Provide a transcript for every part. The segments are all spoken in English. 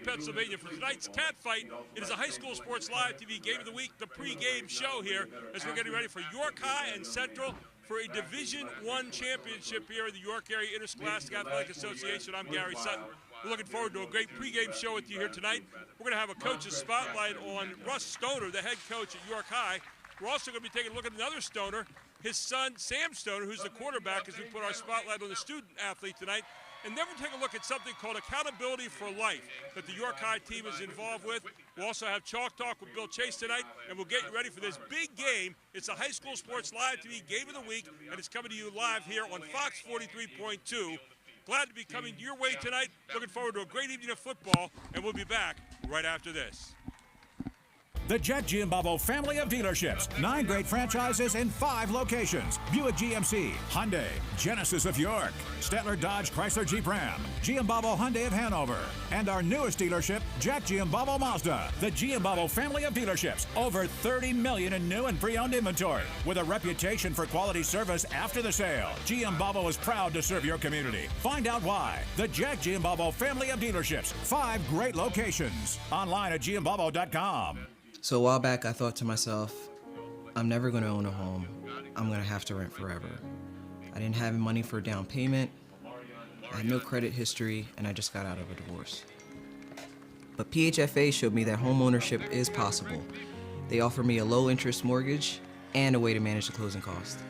Pennsylvania. For tonight's cat fight, it is a high school sports live TV game of the week, the pregame show here, as we're getting ready for York High and Central for a Division I championship here in the York Area Interscholastic Athletic Association. I'm Gary Sutton. We're looking forward to a great pregame show with you here tonight. We're going to have a coach's spotlight on Russ Stoner, the head coach at York High. We're also going to be taking a look at another Stoner, his son, Sam Stoner, who's the quarterback, as we put our spotlight on the student athlete tonight. And then we'll take a look at something called accountability for life that the York High team is involved with. We'll also have Chalk Talk with Bill Chase tonight, and we'll get you ready for this big game. It's a high school sports live TV game of the week, and it's coming to you live here on Fox 43.2. Glad to be coming your way tonight. Looking forward to a great evening of football, and we'll be back right after this. The Jet Giambavo family of dealerships. 9 great franchises in 5 locations. Buick GMC, Hyundai, Genesis of York, Stettler Dodge Chrysler Jeep Ram, Giambavo Hyundai of Hanover, and our newest dealership, Jack Giambavo Mazda. The Giambavo family of dealerships. Over 30 million in new and pre-owned inventory. With a reputation for quality service after the sale, Giambavo is proud to serve your community. Find out why. The Jack Giambavo family of dealerships. 5 great locations. Online at giambavo.com. So a while back, I thought to myself, I'm never going to own a home. I'm going to have to rent forever. I didn't have money for a down payment. I had no credit history, and I just got out of a divorce. But PHFA showed me that home ownership is possible. They offer me a low-interest mortgage and a way to manage the closing costs.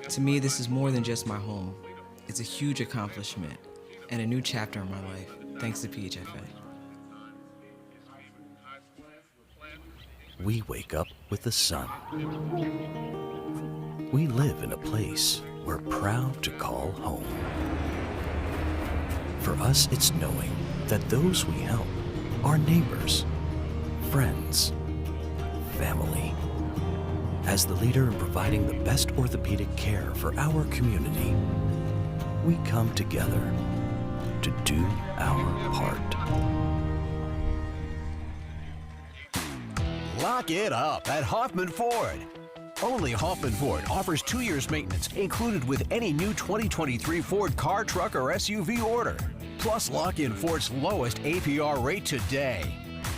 To me, this is more than just my home. It's a huge accomplishment and a new chapter in my life, thanks to PHFA. We wake up with the sun. We live in a place we're proud to call home. For us, it's knowing that those we help are neighbors, friends, family. As the leader in providing the best orthopedic care for our community, we come together to do our part. Lock it up at Hoffman Ford. Only Hoffman Ford offers 2 years maintenance included with any new 2023 Ford car, truck, or SUV order. Plus, lock in Ford's lowest APR rate today.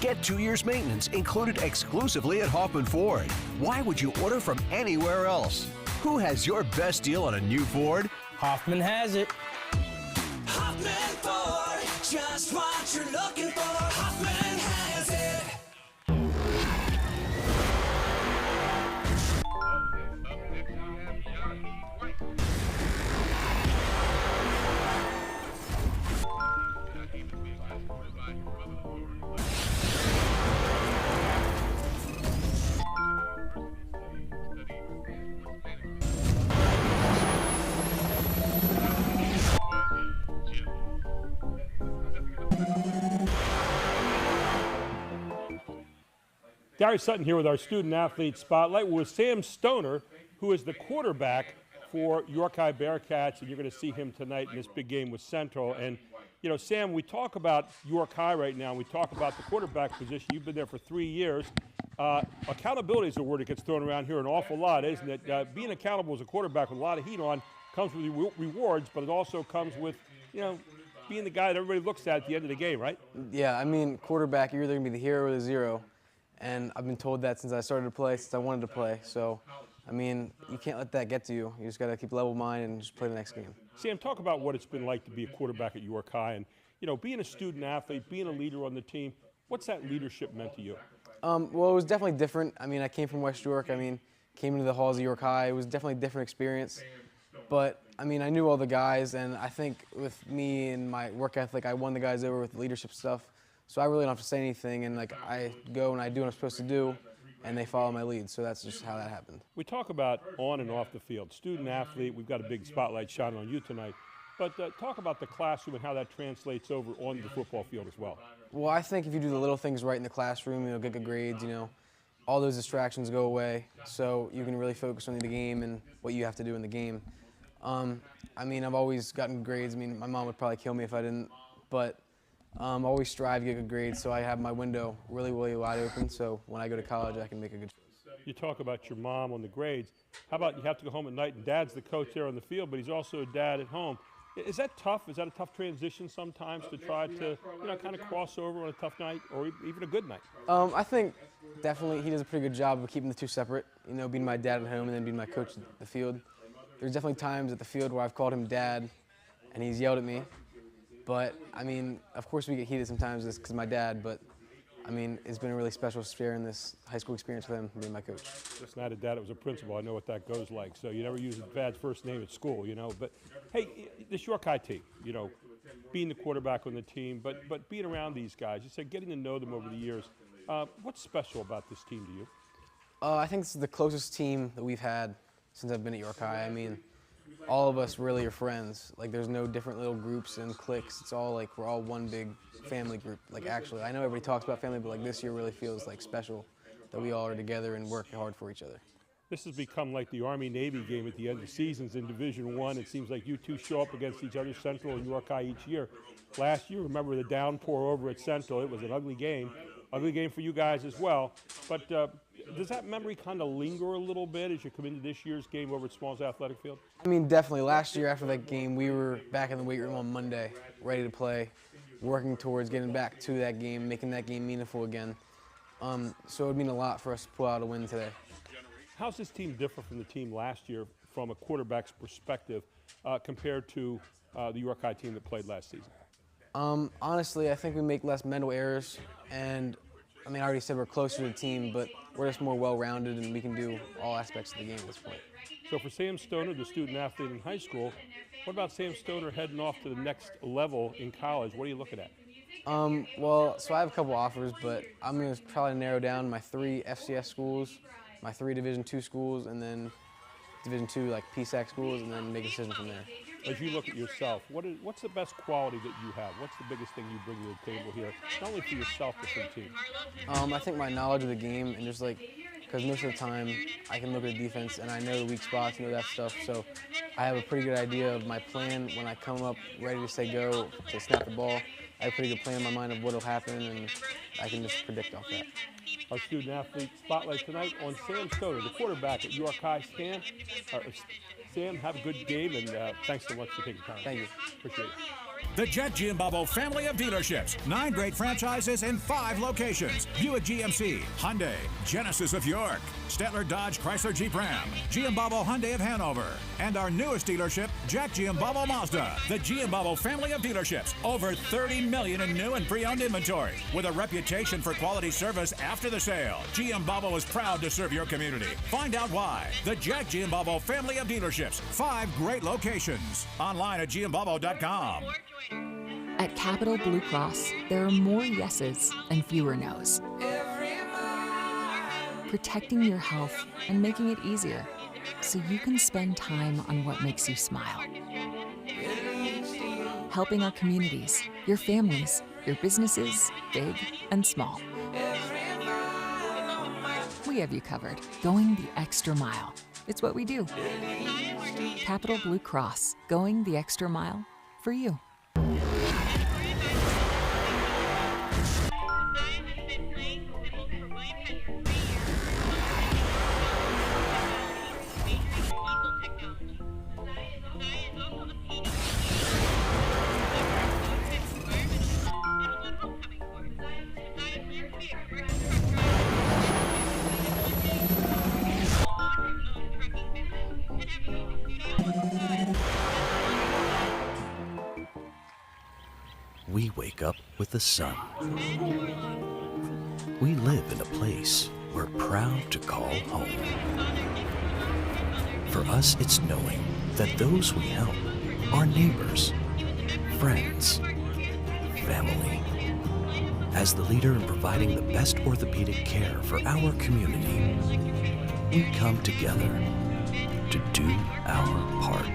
Get 2 years maintenance included exclusively at Hoffman Ford. Why would you order from anywhere else? Who has your best deal on a new Ford? Hoffman has it. Hoffman Ford, just what you're looking for. Hoffman has it. Gary Sutton here with our student athlete spotlight with Sam Stoner, who is the quarterback for York High Bearcats, and you're going to see him tonight in this big game with Central. And, you know, Sam, we talk about York High right now, and we talk about the quarterback position. You've been there for 3 years. Accountability is a word that gets thrown around here an awful lot, isn't it? Being accountable as a quarterback with a lot of heat on comes with rewards, but it also comes with, you know, being the guy that everybody looks at the end of the game, right? Yeah, I mean, quarterback, you're either going to be the hero or the zero. And I've been told that since I started to play, since I wanted to play. So, I mean, you can't let that get to you. You just got to keep level mind and just play the next game. Sam, talk about what it's been like to be a quarterback at York High and, you know, being a student athlete, being a leader on the team. What's that leadership meant to you? Well, it was definitely different. I mean, I came from West York. I mean, came into the halls of York High. It was definitely a different experience. But, I mean, I knew all the guys, and I think with me and my work ethic, I won the guys over with the leadership stuff. So I really don't have to say anything, and like I go and I do what I'm supposed to do, and they follow my lead. So that's just how that happened. We talk about on and off the field, student athlete. We've got a big spotlight shining on you tonight. But talk about the classroom and how that translates over onto the football field as well. Well, I think if you do the little things right in the classroom, you'll get good grades. You know, all those distractions go away, so you can really focus on the game and what you have to do in the game. I mean, I've always gotten grades. I mean, my mom would probably kill me if I didn't, but I always strive to get good grades, so I have my window really, really wide open, so when I go to college, I can make a good choice. You talk about your mom on the grades. How about you have to go home at night, and Dad's the coach there on the field, but he's also a dad at home. Is that tough? Is that a tough transition sometimes to try to, kind of cross over on a tough night or even a good night? I think definitely he does a pretty good job of keeping the two separate, being my dad at home and then being my coach at the field. There's definitely times at the field where I've called him dad and he's yelled at me. But, I mean, of course we get heated sometimes because of my dad, but, I mean, it's been a really special sharing this high school experience with him, being my coach. It's not a dad, it was a principal. I know what that goes like. So you never use a dad's first name at school, But, hey, this York High team, being the quarterback on the team, but being around these guys, you said getting to know them over the years. What's special about this team to you? I think this is the closest team that we've had since I've been at York High. I mean, all of us really are friends. Like, there's no different little groups and cliques. It's all like we're all one big family group. Like, actually, I know everybody talks about family, but like this year really feels like special that we all are together and working hard for each other. This has become like the Army-Navy game at the end of seasons in Division I. It seems like you two show up against each other, Central and York High, each year. Last year, remember the downpour over at Central. It was an ugly game for you guys as well. But does that memory kind of linger a little bit as you come into this year's game over at Smalls Athletic Field? I mean, definitely. Last year after that game, we were back in the weight room on Monday, ready to play, working towards getting back to that game, making that game meaningful again. So it would mean a lot for us to pull out a win today. How's this team differ from the team last year from a quarterback's perspective compared to the York High team that played last season? Honestly, I think we make less mental errors, and I mean, I already said we're closer to the team, but we're just more well-rounded and we can do all aspects of the game at this point. So for Sam Stoner, the student athlete in high school, what about Sam Stoner heading off to the next level in college? What are you looking at? Well, so I have a couple offers, but I'm going to probably narrow down my 3 FCS schools, my 3 Division II schools, and then Division II like PSAC schools, and then make a decision from there. As you look at yourself, what's the best quality that you have? What's the biggest thing you bring to the table here, not only for yourself but for the team? I think my knowledge of the game and just like, because most of the time I can look at the defense and I know the weak spots, know that stuff, so I have a pretty good idea of my plan when I come up ready to say go to snap the ball. I have a pretty good plan in my mind of what will happen, and I can just predict off that. Our student athlete spotlight tonight on Sam Stoner, the quarterback at York High. Sam, have a good game, and thanks so much for taking time. Thank you. Appreciate it. The Jet Giambavo family of dealerships. 9 great franchises in 5 locations. Buick GMC, Hyundai, Genesis of York, Stettler Dodge Chrysler Jeep Ram, Giambavo Hyundai of Hanover, and our newest dealership, Jack Giambavo Mazda. The Giambavo family of dealerships. Over 30 million in new and pre-owned inventory. With a reputation for quality service after the sale, Giambavo is proud to serve your community. Find out why. The Jack Giambavo family of dealerships. 5 great locations. Online at giambavo.com. At Capital Blue Cross, there are more yeses and fewer nos. Protecting your health and making it easier so you can spend time on what makes you smile. Helping our communities, your families, your businesses, big and small. We have you covered, going the extra mile. It's what we do. Capital Blue Cross, going the extra mile for you. We wake up with the sun. We live in a place we're proud to call home. For us, it's knowing that those we help are neighbors, friends, family. As the leader in providing the best orthopedic care for our community, we come together to do our part.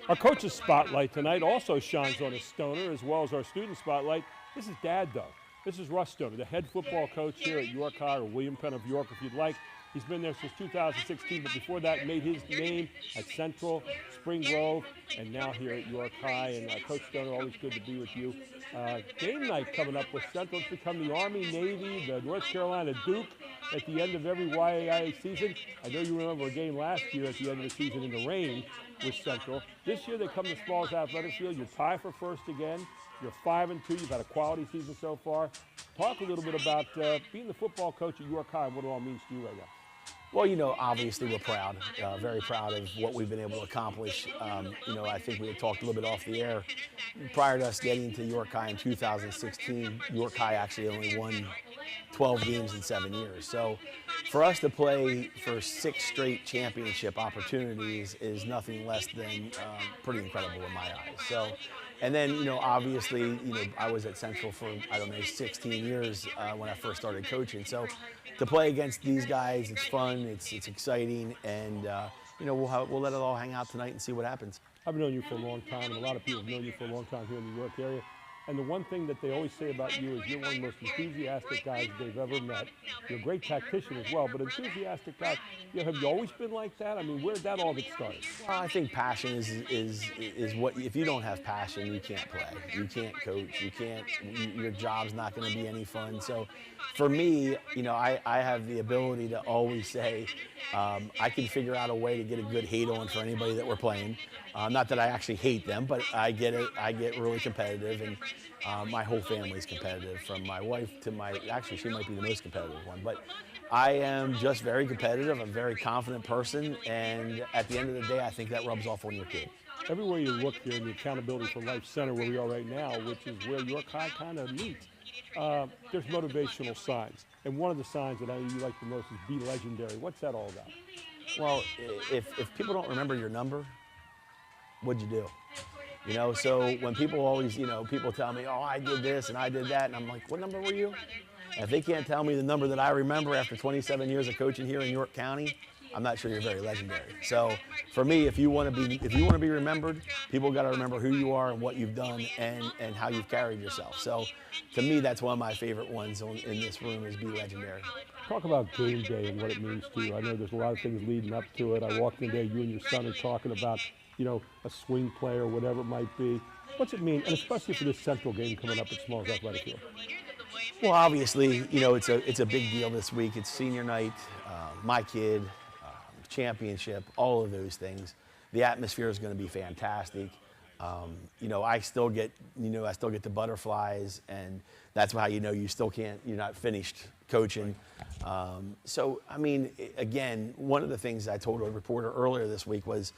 Our coach's spotlight tonight also shines on a Stoner, as well as our student spotlight. This is Dad, though. This is Russ Stoner, the head football coach here at York High, or William Penn of York, if you'd like. He's been there since 2016, but before that made his name at Central, Spring Grove, and now here at York High. And Coach Stoner, always good to be with you. Game night coming up with Central. It's become the Army, Navy, the North Carolina Duke. at the end of every YAIA season. I know you remember a game last year at the end of the season in the rain with Central. This year they come to Smalls Athletic Field. You're tied for first again. You're 5-2. You've had a quality season so far. Talk a little bit about being the football coach at York High and what it all means to you right now. Well, you know, obviously we're proud, very proud of what we've been able to accomplish. You know, I think we had talked a little bit off the air. Prior to us getting to York High in 2016, York High actually only won 12 games in 7 years. So for us to play for 6 straight championship opportunities is nothing less than pretty incredible in my eyes. So, and then, you know, obviously, you know, I was at Central for, I don't know, 16 years when I first started coaching. So to play against these guys, it's fun, it's exciting, and you know, we'll let it all hang out tonight and see what happens. I've known you for a long time, and a lot of people have known you for a long time here in the New York area. And the one thing that they always say about you is you're one of the most enthusiastic guys they've ever met. You're a great tactician as well, but enthusiastic guy. You know, have you always been like that? I mean, where did that all get started? Well, I think passion is what, if you don't have passion, you can't play. You can't coach. You can't, your job's not going to be any fun. So for me, you know, I have the ability to always say, I can figure out a way to get a good hate on for anybody that we're playing. Not that I actually hate them, but I get it. I get really competitive, and my whole family's competitive, from my wife to actually she might be the most competitive one. But I am just very competitive. I'm a very confident person, and at the end of the day, I think that rubs off on your kid. Everywhere you look here in the Accountability for Life Center, where we are right now, which is where York High kind of meets, there's motivational signs. And one of the signs that I know you like the most is be legendary. What's that all about? Well, if people don't remember your number, what'd you do? You know, so when people always, you know, people tell me, oh, I did this and I did that, and I'm like, what number were you? And if they can't tell me the number that I remember after 27 years of coaching here in York County, I'm not sure you're very legendary. So for me, if you want to be remembered, people got to remember who you are and what you've done and how you've carried yourself. So to me, that's one of my favorite ones in this room, is be legendary. Talk about game day and what it means to you. I know there's a lot of things leading up to it. I walked in there, you and your son are talking about, you know, a swing play or whatever it might be. What's it mean, and especially for this Central game coming up at Smalls Athletic Field? Well, obviously, you know, it's a big deal this week. It's senior night, my kid, championship, all of those things. The atmosphere is going to be fantastic. You know, I still get the butterflies, and that's how you know you're not finished coaching. So, I mean, again, one of the things I told a reporter earlier this week was,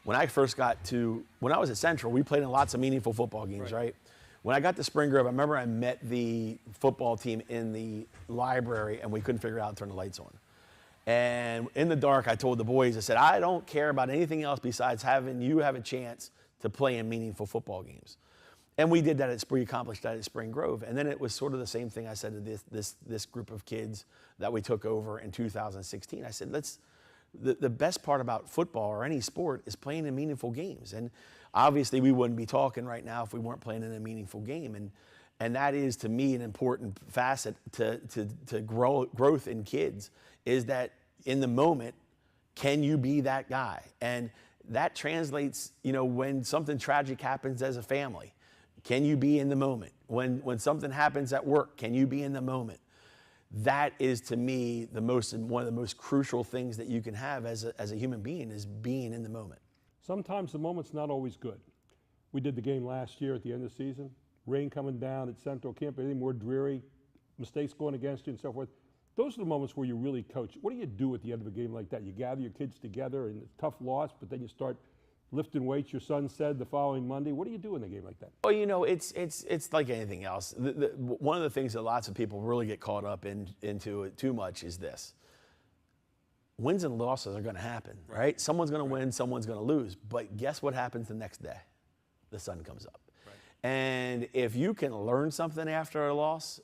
when I was at Central, we played in lots of meaningful football games, right? When I got to Spring Grove, I remember I met the football team in the library, and we couldn't figure out how to turn the lights on. And in the dark, I told the boys, I said, I don't care about anything else besides having you have a chance to play in meaningful football games. And we did that we accomplished that at Spring Grove. And then it was sort of the same thing I said to this group of kids that we took over in 2016. I said, the best part about football or any sport is playing in meaningful games. And obviously we wouldn't be talking right now if we weren't playing in a meaningful game. And that is, to me, an important facet to growth in kids, is that in the moment, can you be that guy? And that translates, you know, when something tragic happens as a family, can you be in the moment? When something happens at work, can you be in the moment? That is, to me, one of the most crucial things that you can have as a human being, is being in the moment. Sometimes the moment's not always good. We did the game last year at the end of the season. Rain coming down at Central, can't be any more dreary, mistakes going against you and so forth. Those are the moments where you really coach. What do you do at the end of a game like that? You gather your kids together, and it's a tough loss, but then you start lifting weights, your son said, the following Monday. What do you do in a game like that? Well, you know, it's like anything else. One of the things that lots of people really get caught up into it too much is this. Wins and losses are going to happen, right? Someone's going to win, someone's going to lose. But guess what happens the next day? The sun comes up. Right. And if you can learn something after a loss,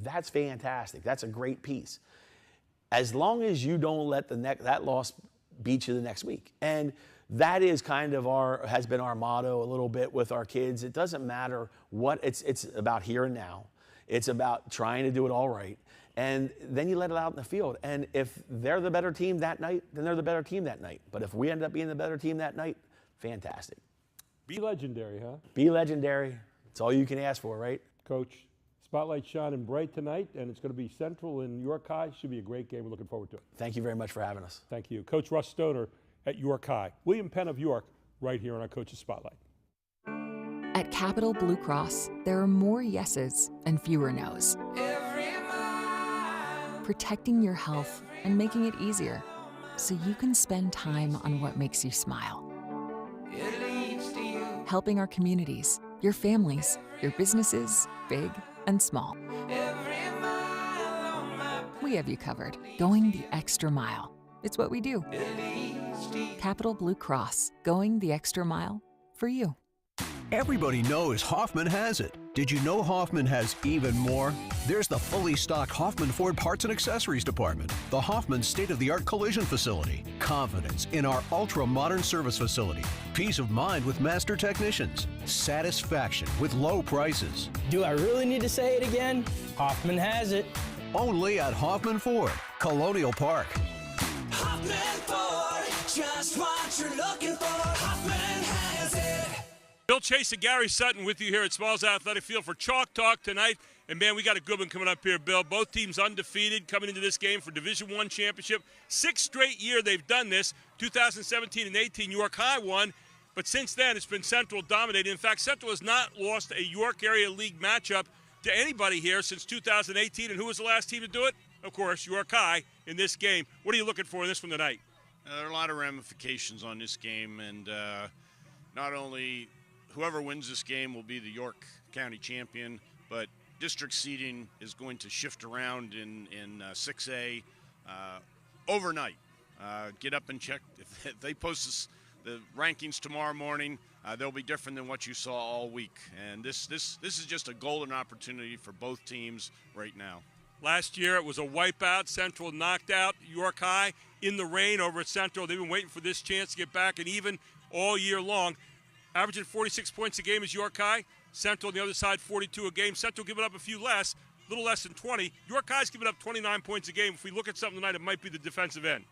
that's fantastic. That's a great piece. As long as you don't let that loss beat you the next week. And that is kind of has been our motto a little bit with our kids. It doesn't matter what, it's about here and now. It's about trying to do it all right. And then you let it out in the field. And if they're the better team that night, then they're the better team that night. But if we end up being the better team that night, fantastic. Be legendary, huh? Be legendary. It's all you can ask for, right? Coach, Spotlight shining bright tonight, and it's going to be Central and York High. Should be a great game. We're looking forward to it. Thank you very much for having us. Thank you. Coach Russ Stoner at York High. William Penn of York right here on our Coach's Spotlight. At Capital Blue Cross, there are more yeses and fewer nos. Protecting your health and making it easier so you can spend time on what makes you smile. Helping our communities, your families, your businesses, big and small. We have you covered, going the extra mile. It's what we do. Capital Blue Cross, going the extra mile for you. Everybody knows Hoffman has it. Did you know Hoffman has even more? There's the fully stocked Hoffman Ford Parts and Accessories Department, the Hoffman state-of-the-art collision facility, confidence in our ultra-modern service facility, peace of mind with master technicians, satisfaction with low prices. Do I really need to say it again? Hoffman has it. Only at Hoffman Ford, Colonial Park. Hoffman Ford, just what you're looking for. Hoffman has it. Bill Chase and Gary Sutton with you here at Smalls Athletic Field for Chalk Talk tonight. And, man, we got a good one coming up here, Bill. Both teams undefeated coming into this game for Division I championship. 6th straight year they've done this. 2017 and 18, York High won. But since then, it's been Central dominating. In fact, Central has not lost a York Area League matchup to anybody here since 2018. And who was the last team to do it? Of course, York High in this game. What are you looking for in this one tonight? There are a lot of ramifications on this game, and not only whoever wins this game will be the York County champion, but district seeding is going to shift around in 6A overnight. Get up and check. If they post the rankings tomorrow morning, they'll be different than what you saw all week. And this is just a golden opportunity for both teams right now. Last year it was a wipeout. Central knocked out York High in the rain over at Central. They've been waiting for this chance to get back and even all year long. Averaging 46 points a game is York High. Central on the other side, 42 a game. Central giving up a few less, a little less than 20. York High's giving up 29 points a game. If we look at something tonight, it might be the defensive end.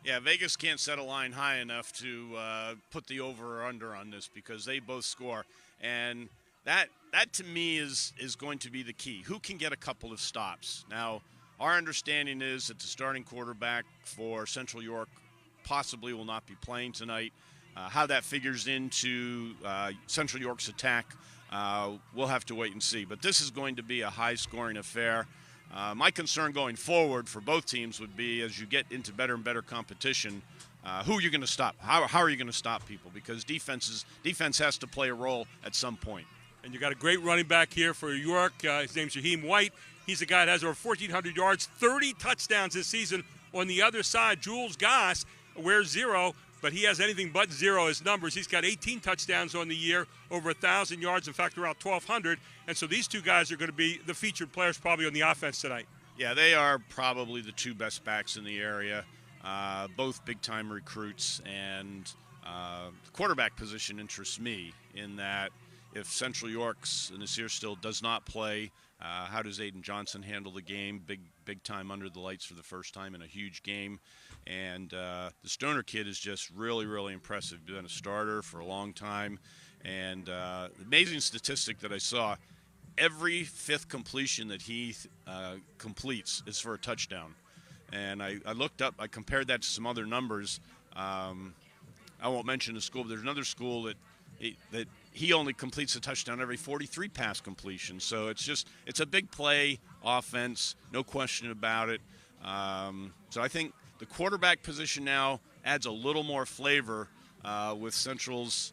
Yeah, Vegas can't set a line high enough to put the over or under on this because they both score. And that to me is going to be the key. Who can get a couple of stops? Now, our understanding is that the starting quarterback for Central York possibly will not be playing tonight. How that figures into Central York's attack, we'll have to wait and see. But this is going to be a high-scoring affair. My concern going forward for both teams would be as you get into better and better competition, who are you going to stop? How are you going to stop people? Because defense has to play a role at some point. And you got a great running back here for York. His name's Shaheem White. He's a guy that has over 1,400 yards, 30 touchdowns this season. On the other side, Jules Goss wears 0. But he has anything but 0 as numbers. He's got 18 touchdowns on the year, over 1,000 yards, in fact, around 1,200. And so these two guys are going to be the featured players probably on the offense tonight. Yeah, they are probably the two best backs in the area, both big-time recruits. And the quarterback position interests me in that if Central York's Nasir still does not play, how does Aiden Johnson handle the game? Big time under the lights for the first time in a huge game. And the Stoner kid is just really, really impressive. Been a starter for a long time. And the amazing statistic that I saw, every 5th completion that he completes is for a touchdown. And I looked up, I compared that to some other numbers. I won't mention the school, but there's another school that he only completes a touchdown every 43 pass completions. So it's a big play offense, no question about it. So I think the quarterback position now adds a little more flavor with Central's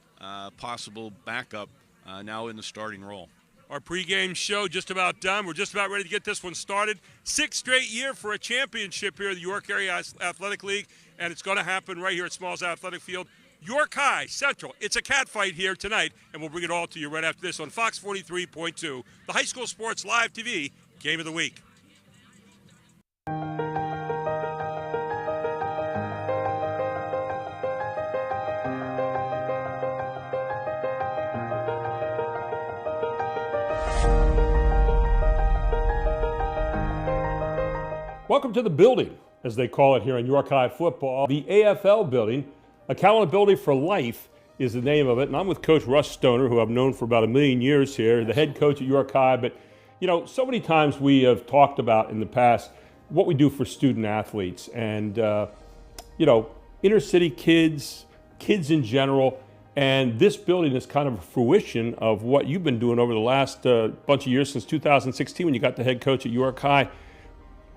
possible backup now in the starting role. Our pregame show just about done. We're just about ready to get this one started. 6th straight year for a championship here at the York Area Athletic League, and it's going to happen right here at Smalls Athletic Field. York High, Central. It's a cat fight here tonight, and we'll bring it all to you right after this on Fox 43.2, the High School Sports Live TV Game of the Week. Welcome to the building, as they call it here in York High football, the AFL building. Accountability for Life is the name of it, and I'm with Coach Russ Stoner, who I've known for about 1 million years here, the head coach at York High, but You know, so many times we have talked about in the past what we do for student athletes and, you know, inner city kids, kids in general. And this building is kind of a fruition of what you've been doing over the last bunch of years since 2016 when you got the head coach at York High.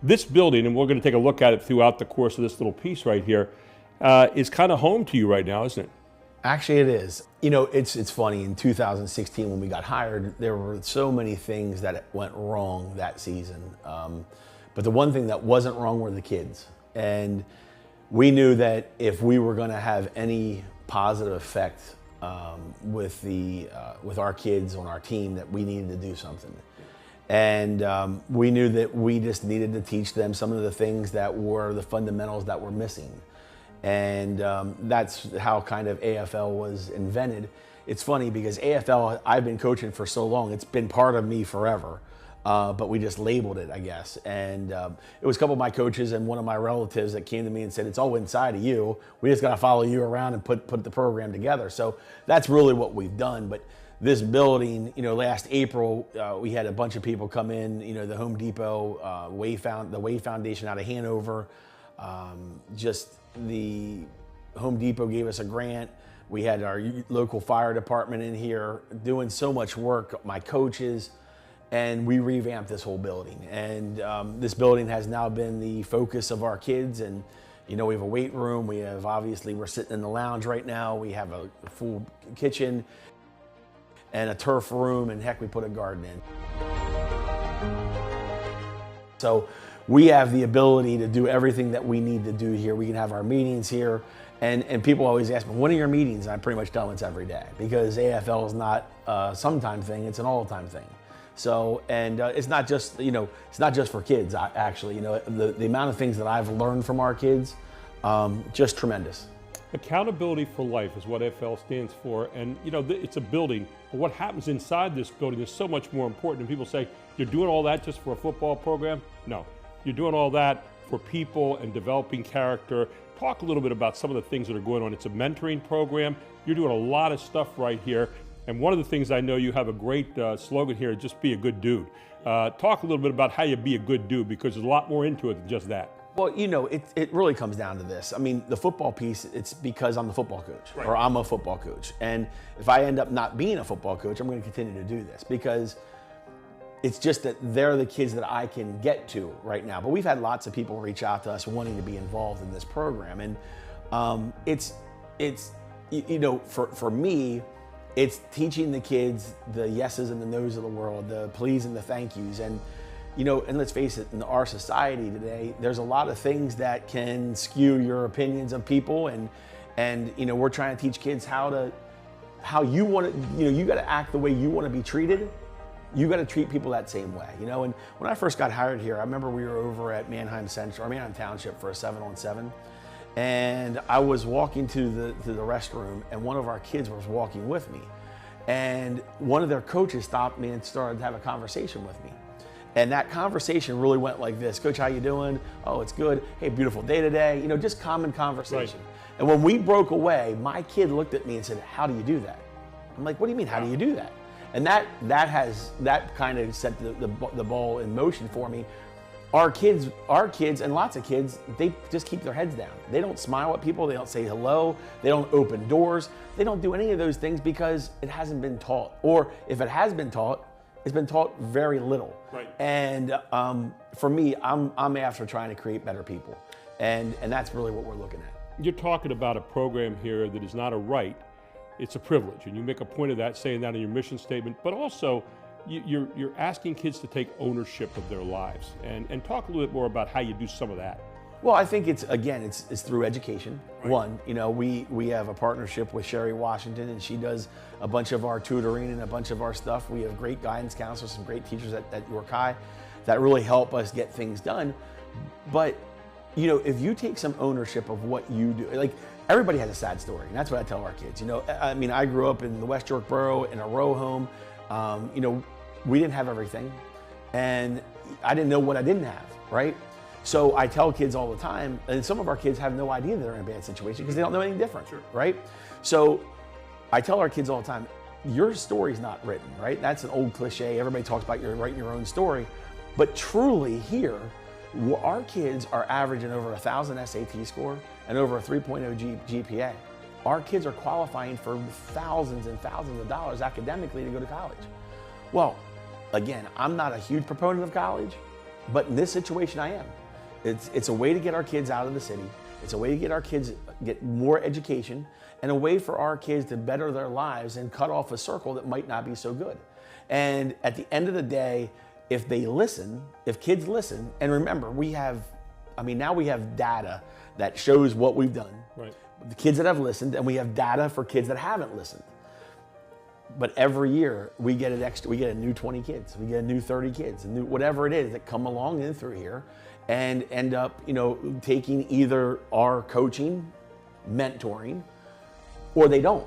This building, and we're going to take a look at it throughout the course of this little piece right here, is kind of home to you right now, isn't it? Actually, it is. You know, it's funny. In 2016, when we got hired, there were so many things that went wrong that season. But the one thing that wasn't wrong were the kids. And we knew that if we were going to have any positive effect with our kids on our team, that we needed to do something. And we knew that we just needed to teach them some of the things that were the fundamentals that were missing. And that's how kind of AFL was invented. It's funny because AFL, I've been coaching for so long, it's been part of me forever. But we just labeled it, I guess. And it was a couple of my coaches and one of my relatives that came to me and said, it's all inside of you. We just got to follow you around and put the program together. So that's really what we've done. But this building, you know, last April, we had a bunch of people come in, you know, the Home Depot, the Wave Foundation out of Hanover. Just the Home Depot gave us a grant. We had our local fire department in here doing so much work, my coaches. And we revamped this whole building. And this building has now been the focus of our kids. And, you know, we have a weight room. We have, obviously, we're sitting in the lounge right now. We have a full kitchen and a turf room. And heck, we put a garden in. So we have the ability to do everything that we need to do here. We can have our meetings here. And people always ask me, when are your meetings? And I pretty much tell them it's every day. Because AFL is not a sometime thing, it's an all-time thing. So, and it's not just, you know, it's not just for kids, actually. You know, the amount of things that I've learned from our kids, just tremendous. Accountability for life is what AFL stands for. And, you know, it's a building. But what happens inside this building is so much more important. And people say, you're doing all that just for a football program? No, you're doing all that for people and developing character. Talk a little bit about some of the things that are going on. It's a mentoring program. You're doing a lot of stuff right here. And one of the things I know you have a great slogan here, just be a good dude. Talk a little bit about how you be a good dude, because there's a lot more into it than just that. Well, you know, it really comes down to this. I mean, the football piece, it's because I'm the football coach, right, or I'm a football coach. And if I end up not being a football coach, I'm going to continue to do this because it's just that they're the kids that I can get to right now. But we've had lots of people reach out to us wanting to be involved in this program. And it's you know, for me, it's teaching the kids the yeses and the nos of the world, the please and the thank yous. And, you know, and let's face it, in our society today, there's a lot of things that can skew your opinions of people. And you know, we're trying to teach kids how you want to, you know, you got to act the way you want to be treated. You got to treat people that same way, you know. And when I first got hired here, I remember we were over at Manheim Township for a 7-on-7. And I was walking to the restroom, and one of our kids was walking with me. And one of their coaches stopped me and started to have a conversation with me. And that conversation really went like this: Coach, how you doing? Oh, it's good. Hey, beautiful day today. You know, just common conversation. Right. And when we broke away, my kid looked at me and said, how do you do that? I'm like, what do you mean, how do you do that? And that kind of set the ball in motion for me. Our kids, and lots of kids, they just keep their heads down. They don't smile at people. They don't say hello. They don't open doors. They don't do any of those things because it hasn't been taught. Or if it has been taught, it's been taught very little. Right. And for me, I'm after trying to create better people. And that's really what we're looking at. You're talking about a program here that is not a right, it's a privilege. And you make a point of that, saying that in your mission statement, but also you're asking kids to take ownership of their lives, and talk a little bit more about how you do some of that. Well, I think it's through education. Right. One, you know, we have a partnership with Sherry Washington, and she does a bunch of our tutoring and a bunch of our stuff. We have great guidance counselors, some great teachers at York High that really help us get things done. But, you know, if you take some ownership of what you do, like, everybody has a sad story, and that's what I tell our kids. You know, I mean, I grew up in the West York Borough in a row home. You know, we didn't have everything, and I didn't know what I didn't have, right? So I tell kids all the time, and some of our kids have no idea they're in a bad situation because they don't know anything different, sure, right? So I tell our kids all the time, your story's not written, right? That's an old cliche. Everybody talks about writing your own story. But truly here, our kids are averaging over 1,000 SAT score and over a 3.0 GPA. Our kids are qualifying for thousands and thousands of dollars academically to go to college. Well, again, I'm not a huge proponent of college, but in this situation I am. It's a way to get our kids out of the city. It's a way to get our kids get more education and a way for our kids to better their lives and cut off a circle that might not be so good. And at the end of the day, if they listen, if kids listen, and remember, now we have data that shows what we've done. Right. The kids that have listened, and we have data for kids that haven't listened. But every year we get a new 20 kids, we get a new 30 kids, a new whatever it is that come along in through here and end up, taking either our coaching, mentoring, or they don't.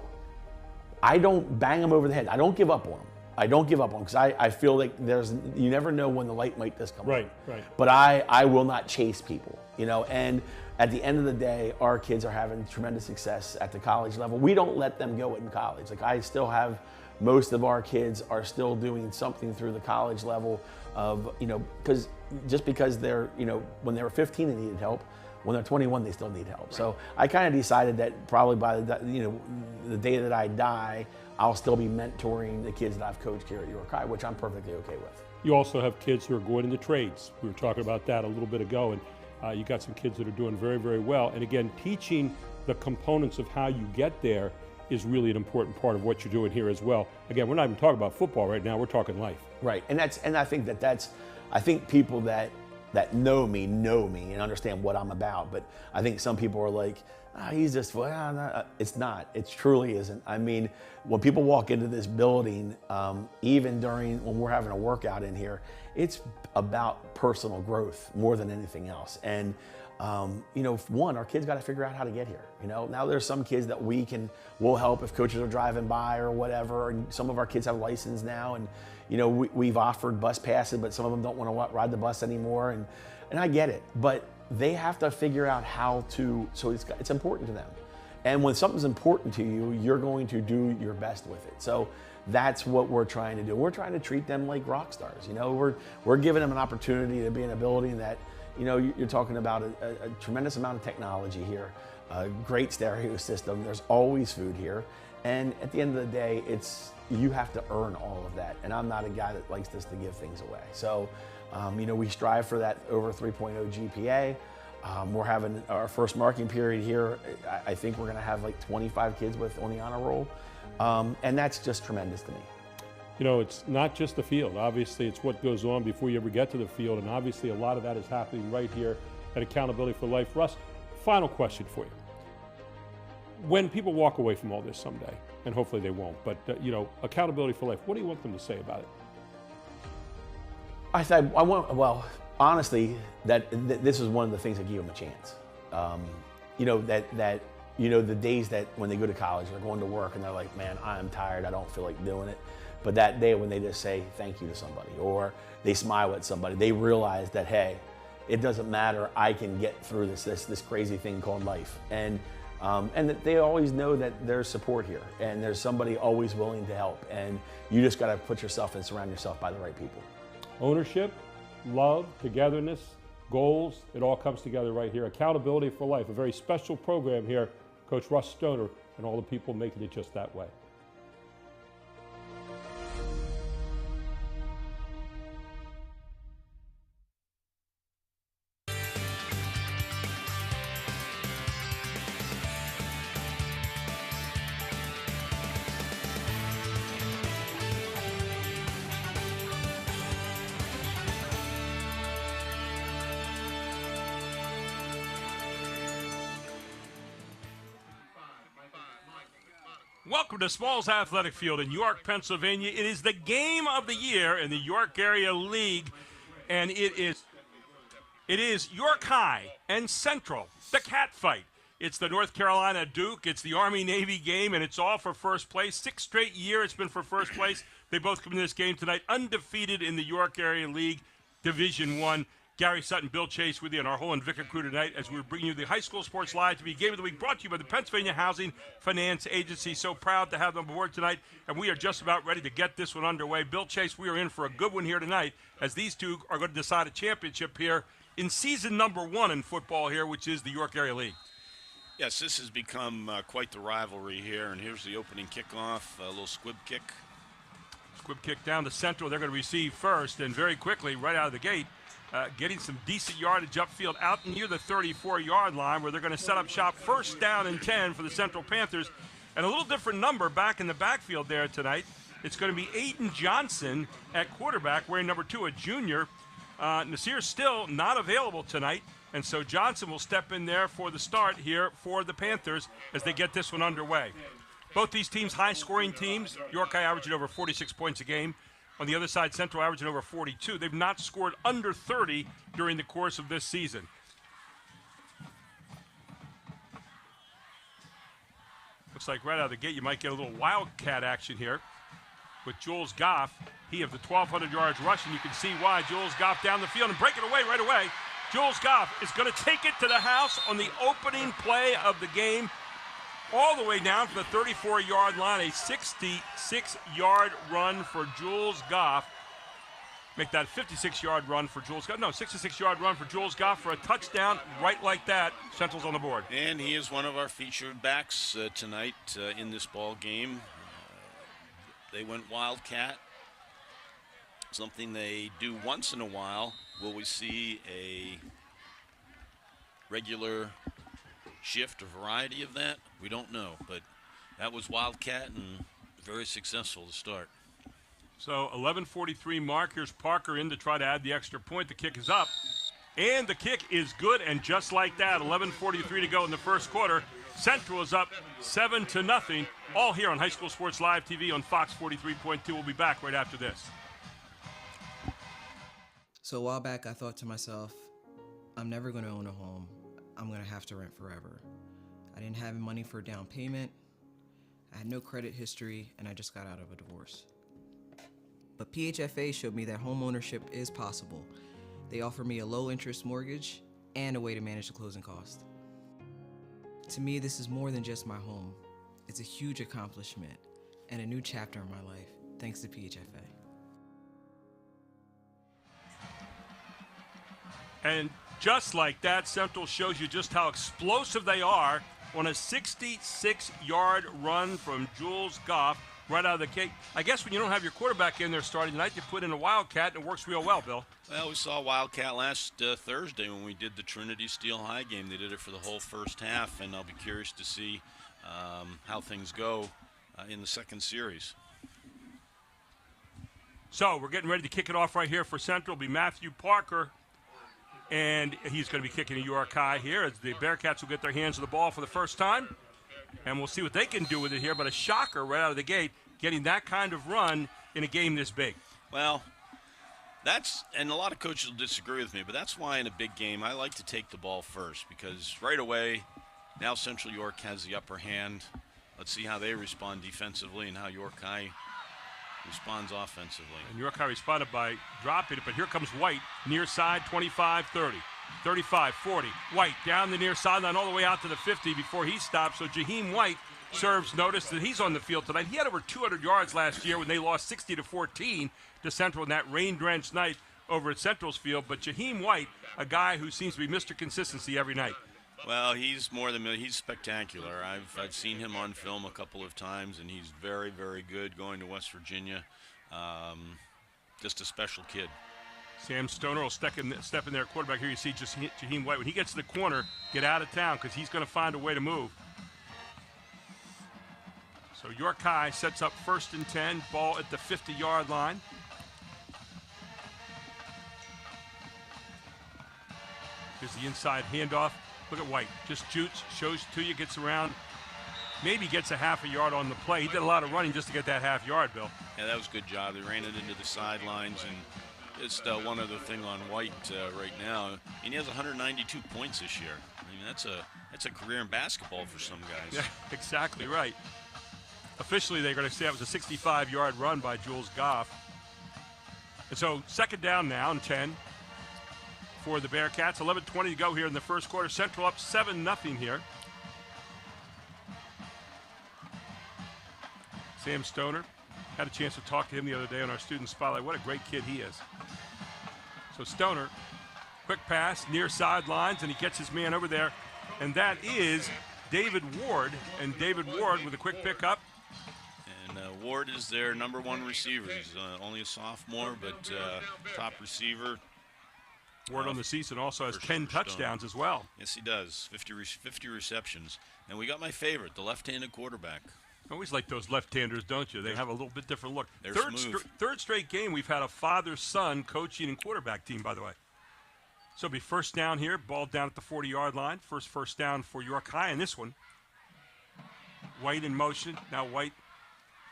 I don't bang them over the head. I don't give up on them. I don't give up on them because I feel like you never know when the light might just come on. Right. But I will not chase people, and at the end of the day, our kids are having tremendous success at the college level. We don't let them go in college. Like I still have, most of our kids are still doing something through the college level of, because they're, when they were 15 they needed help, when they're 21 they still need help. Right. So I kind of decided that probably by the day that I die, I'll still be mentoring the kids that I've coached here at York High, which I'm perfectly okay with. You also have kids who are going into trades. We were talking about that a little bit ago, and you got some kids that are doing very, very well. And again, teaching the components of how you get there is really an important part of what you're doing here as well. Again, we're not even talking about football right now, we're talking life. Right, and I think people that know me and understand what I'm about, but I think some people are like, he's just, it's not, it truly isn't. I mean, when people walk into this building, even when we're having a workout in here, it's about personal growth more than anything else. And our kids got to figure out how to get here. Now there's some kids that we'll help if coaches are driving by or whatever. And some of our kids have license now, and we've offered bus passes, but some of them don't want to ride the bus anymore. And I get it, but they have to figure out how to. So it's important to them. And when something's important to you, you're going to do your best with it. So that's what we're trying to do. We're trying to treat them like rock stars. We're giving them an opportunity to be in a building that. You're talking about a tremendous amount of technology here, a great stereo system. There's always food here. And at the end of the day, you have to earn all of that. And I'm not a guy that likes just to give things away. So, we strive for that over 3.0 GPA. We're having our first marking period here. I think we're going to have like 25 kids on the honor roll. And that's just tremendous to me. It's not just the field. Obviously, it's what goes on before you ever get to the field, and obviously a lot of that is happening right here at Accountability for Life. Russ, final question for you. When people walk away from all this someday, and hopefully they won't, but, Accountability for Life, what do you want them to say about it? Honestly, this is one of the things that give them a chance. The days that when they go to college, they're going to work and they're like, man, I'm tired, I don't feel like doing it. But that day when they just say thank you to somebody or they smile at somebody, they realize that, hey, it doesn't matter, I can get through this crazy thing called life. And that they always know that there's support here and there's somebody always willing to help. And you just got to put yourself and surround yourself by the right people. Ownership, love, togetherness, goals, it all comes together right here. Accountability for Life, a very special program here. Coach Russ Stoner and all the people making it just that way. Welcome to Smalls Athletic Field in York, Pennsylvania. It is the game of the year in the York Area League, and it is York High and Central, the cat fight. It's the North Carolina Duke, it's the Army-Navy game, and it's all for first place. 6 straight year it's been for first place. They both come to this game tonight undefeated in the York Area League Division I. Gary Sutton, Bill Chase with you, and our whole Invicta crew tonight as we're bringing you the High School Sports Live TV Game of the Week, brought to you by the Pennsylvania Housing Finance Agency. So proud to have them aboard tonight, and we are just about ready to get this one underway. Bill Chase, we are in for a good one here tonight, as these two are going to decide a championship here in season number 1 in football here, which is the York Area League. Yes, this has become quite the rivalry here, and here's the opening kickoff, a little squib kick. Squib kick down to Central. They're going to receive first, and very quickly, right out of the gate, getting some decent yardage upfield out near the 34-yard line, where they're going to set up shop. First down and 10 for the Central Panthers. And a little different number back in the backfield there tonight. It's going to be Aiden Johnson at quarterback, wearing number 2, a junior. Nasir still not available tonight, and so Johnson will step in there for the start here for the Panthers as they get this one underway. Both these teams, high-scoring teams. York High averaging over 46 points a game. On the other side, Central averaging over 42. They've not scored under 30 during the course of this season. Looks like right out of the gate you might get a little wildcat action here with Jules Goff. He of the 1,200 yards rushing. You can see why. Jules Goff down the field and break it away right away. Jules Goff is going to take it to the house on the opening play of the game, all the way down to the 34-yard line, a 66-yard run for Jules Goff. Make that 56-yard run for Jules Goff. No, 66-yard run for Jules Goff for a touchdown right like that. Central's on the board. And he is one of our featured backs tonight in this ball game. They went Wildcat, something they do once in a while. Will we see a regular shift or variety of that? We don't know, but that was Wildcat and very successful to start. So 11:43 mark. Here's Parker in to try to add the extra point. The kick is up, and the kick is good, and just like that, 11:43 to go in the first quarter. Central is up 7-0, all here on High School Sports Live TV on Fox 43.2. We'll be back right after this. So a while back, I thought to myself, I'm never going to own a home. I'm going to have to rent forever. I didn't have money for a down payment. I had no credit history, and I just got out of a divorce. But PHFA showed me that home ownership is possible. They offer me a low-interest mortgage and a way to manage the closing cost. To me, this is more than just my home. It's a huge accomplishment and a new chapter in my life, thanks to PHFA. And just like that, Central shows you just how explosive they are on a 66-yard run from Jules Goff right out of the gate. I guess when you don't have your quarterback in there starting tonight, you put in a Wildcat, and it works real well, Bill. Well, we saw Wildcat last Thursday when we did the Trinity Steel High game. They did it for the whole first half, and I'll be curious to see how things go in the second series. So we're getting ready to kick it off right here for Central. It'll be Matthew Parker, and he's going to be kicking a York High here as the Bearcats will get their hands on the ball for the first time. And we'll see what they can do with it here. But a shocker right out of the gate, getting that kind of run in a game this big. Well, that's, and a lot of coaches will disagree with me, but that's why in a big game I like to take the ball first, because right away, now Central York has the upper hand. Let's see how they respond defensively and how York High responds offensively. And York High responded by dropping it, but here comes White, near side, 25-30. 35-40. White down the near sideline all the way out to the 50 before he stops. So Jaheim White serves notice that he's on the field tonight. He had over 200 yards last year when they lost 60-14 to Central in that rain-drenched night over at Central's field. But Jaheim White, a guy who seems to be Mr. Consistency every night. Well, he's more than he's spectacular. I've seen him on film a couple of times, and he's very, very good going to West Virginia. Just a special kid. Sam Stoner will step in there, quarterback. Here you see just Jaheim White. When he gets to the corner, get out of town because he's going to find a way to move. So York High sets up 1st and 10, ball at the 50-yard line. Here's the inside handoff. Look at White. Just shoots, shows to you, gets around. Maybe gets a half a yard on the play. He did a lot of running just to get that half yard, Bill. Yeah, that was a good job. They ran it into the sidelines. And just one other thing on White right now. And he has 192 points this year. I mean, that's a career in basketball for some guys. Yeah, exactly right. Officially, they're going to say it was a 65-yard run by Jules Goff. And so 2nd down now and 10 for the Bearcats. 11:20 to go here in the first quarter. Central up 7-0 here. Sam Stoner, had a chance to talk to him the other day on our Student Spotlight. What a great kid he is. So Stoner, quick pass, near sidelines, and he gets his man over there. And that is David Ward. And David Ward with a quick pickup. And Ward is their #1 receiver. He's only a sophomore, but top receiver. Ward on the season also has 10 touchdowns as well. Yes, he does. 50 receptions. And we got my favorite, the left-handed quarterback. Always like those left-handers, don't you? They have a little bit different look. They're Third straight game we've had a father-son coaching and quarterback team, by the way. So it'll be first down here, ball down at the 40-yard line. First down for York High in this one. White in motion. Now White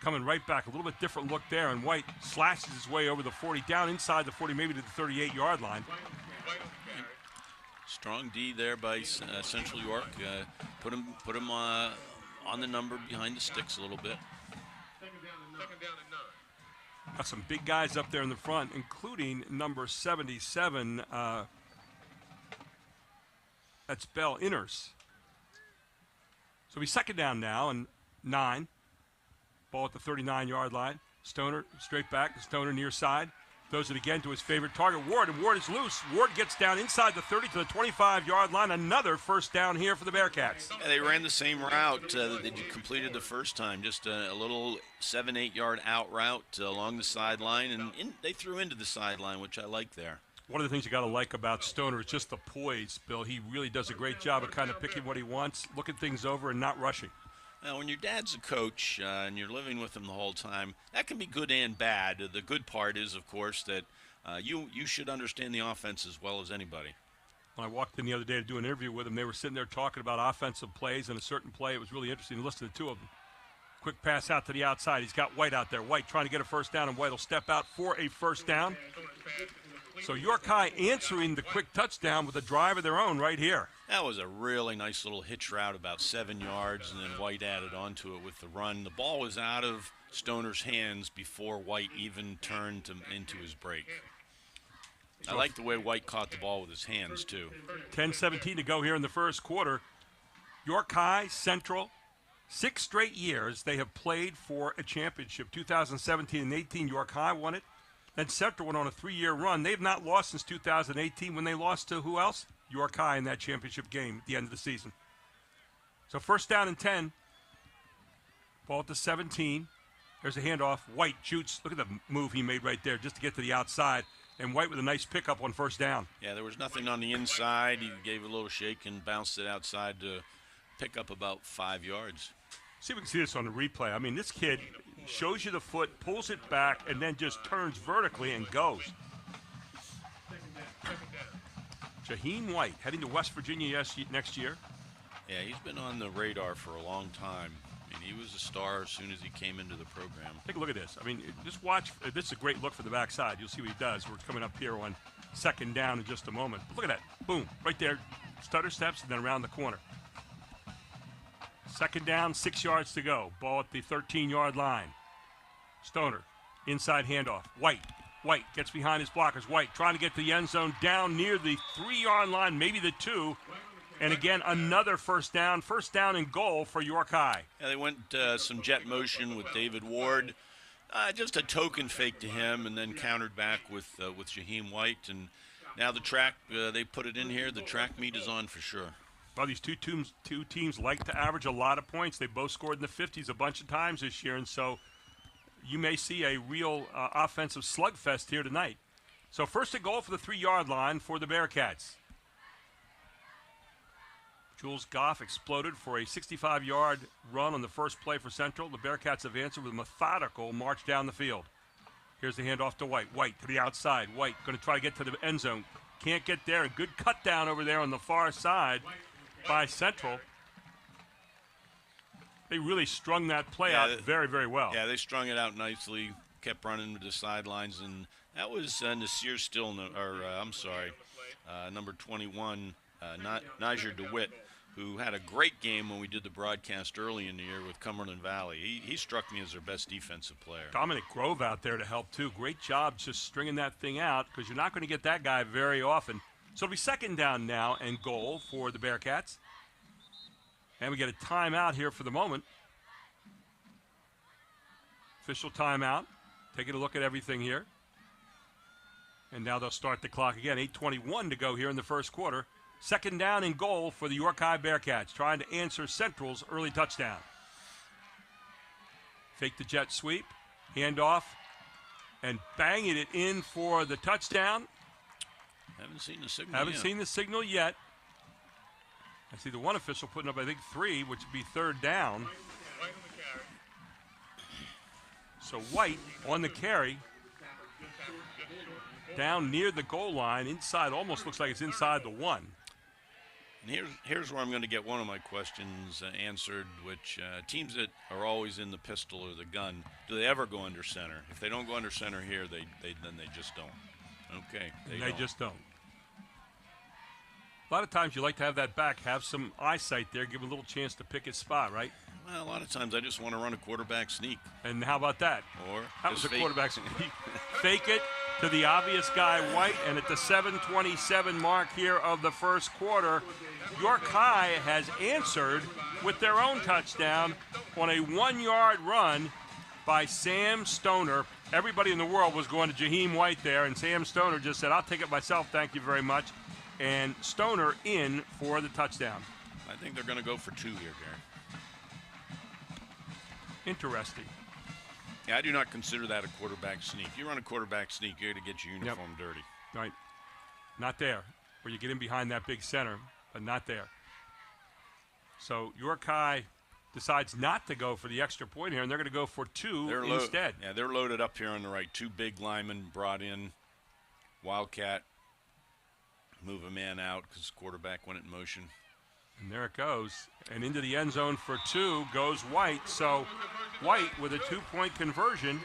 coming right back. A little bit different look there, and White slashes his way over the 40, down inside the 40, maybe to the 38-yard line. Strong D there by Central York. Put him on the number behind the sticks a little bit. Got some big guys up there in the front, including number 77. That's Bell Inners. So it'll be second down now and 9. Ball at the 39-yard line. Stoner straight back. Stoner near side. Throws it again to his favorite target, Ward, and Ward is loose. Ward gets down inside the 30 to the 25-yard line. Another first down here for the Bearcats. Yeah, they ran the same route that they completed the first time, just a little 7-8 yard out route along the sideline, and they threw into the sideline, which I like there. One of the things you got to like about Stoner is just the poise, Bill. He really does a great job of kind of picking what he wants, looking things over, and not rushing. Now, when your dad's a coach and you're living with him the whole time, that can be good and bad. The good part is, of course, that you should understand the offense as well as anybody. When I walked in the other day to do an interview with him, they were sitting there talking about offensive plays and a certain play. It was really interesting to listen to the two of them. Quick pass out to the outside. He's got White out there. White trying to get a first down, and White will step out for a first down. So York High answering the quick touchdown with a drive of their own right here. That was a really nice little hitch route, about 7 yards, and then White added onto it with the run. The ball was out of Stoner's hands before White even turned into his break. I like the way White caught the ball with his hands, too. 10-17 to go here in the first quarter. York High, Central, 6 straight years they have played for a championship. 2017 and 18, York High won it. Then Central went on a 3-year run. They've not lost since 2018 when they lost to who else? York High in that championship game at the end of the season. So first down and 10. Ball at the 17. There's a handoff. White shoots. Look at the move he made right there just to get to the outside. And White with a nice pickup on first down. Yeah, there was nothing on the inside. He gave a little shake and bounced it outside to pick up about 5 yards. See if we can see this on the replay. I mean, this kid shows you the foot, pulls it back, and then just turns vertically and goes. Jaheim White heading to West Virginia next year. Yeah, he's been on the radar for a long time. I mean, he was a star as soon as he came into the program. Take a look at this. I mean, just watch. This is a great look for the backside. You'll see what he does. We're coming up here on second down in just a moment. But look at that. Boom. Right there. Stutter steps and then around the corner. Second down, 6 yards to go. Ball at the 13-yard line. Stoner, inside handoff. White gets behind his blockers. White trying to get to the end zone down near the 3-yard line, maybe the 2. And again, another first down and goal for York High. Yeah, they went some jet motion with David Ward. Just a token fake to him, and then countered back with Jaheim White. And now the track, they put it in here. The track meet is on for sure. Well, these two teams like to average a lot of points. They both scored in the 50s a bunch of times this year, and so you may see a real offensive slugfest here tonight. So first and goal for the 3-yard line for the Bearcats. Jules Goff exploded for a 65-yard run on the first play for Central. The Bearcats have answered with a methodical march down the field. Here's the handoff to White. White to the outside. White going to try to get to the end zone. Can't get there. A good cut down over there on the far side by Central. They really strung that play out very, very well. Yeah, they strung it out nicely, kept running to the sidelines, and that was Nasir Still, number 21, Niger DeWitt, who had a great game when we did the broadcast early in the year with Cumberland Valley. He struck me as their best defensive player. Dominic Grove out there to help, too. Great job just stringing that thing out, because you're not going to get that guy very often. So it'll be second down now and goal for the Bearcats. And we get a timeout here for the moment. Official timeout. Taking a look at everything here. And now they'll start the clock again. 8:21 to go here in the first quarter. Second down and goal for the York High Bearcats, trying to answer Central's early touchdown. Fake the jet sweep, handoff, and banging it in for the touchdown. Haven't seen the signal Haven't yet. seen the signal yet. I see the one official putting up, I think, 3, which would be third down. So White on the carry. Down near the goal line, inside, almost looks like it's inside the 1. And here's where I'm going to get one of my questions answered, which teams that are always in the pistol or the gun, do they ever go under center? If they don't go under center here, then they just don't. Okay, they just don't. A lot of times you like to have that back, have some eyesight there, give him a little chance to pick his spot, right? Well, a lot of times I just want to run a quarterback sneak. And how about that? Or that was a fake. quarterback sneak. Fake it to the obvious guy, White, and at the 7:27 mark here of the first quarter, York High has answered with their own touchdown on a 1-yard run by Sam Stoner. Everybody in the world was going to Jaheim White there, and Sam Stoner just said, I'll take it myself, thank you very much. And Stoner in for the touchdown. I think they're going to go for 2 here, Gary. Interesting. Yeah, I do not consider that a quarterback sneak. You run a quarterback sneak, you're going to get your uniform dirty. Right. Not there, where you get in behind that big center, but not there. So York High decides not to go for the extra point here, and they're going to go for 2 instead. Yeah, they're loaded up here on the right. 2 big linemen brought in. Wildcat, move a man out because quarterback went in motion. And there it goes. And into the end zone for 2 goes White. So White with a 2-point conversion.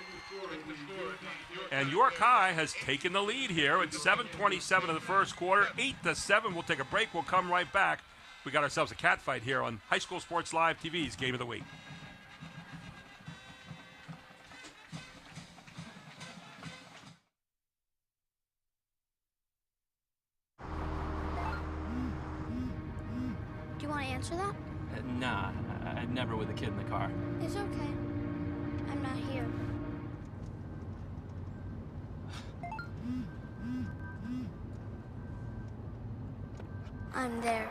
And York High has taken the lead here at 7:27 of the first quarter. 8-7. We'll take a break. We'll come right back. We got ourselves a cat fight here on High School Sports Live TV's Game of the Week. Do you want to answer that? Nah, I'd never with a kid in the car. It's okay. I'm not here. I'm there.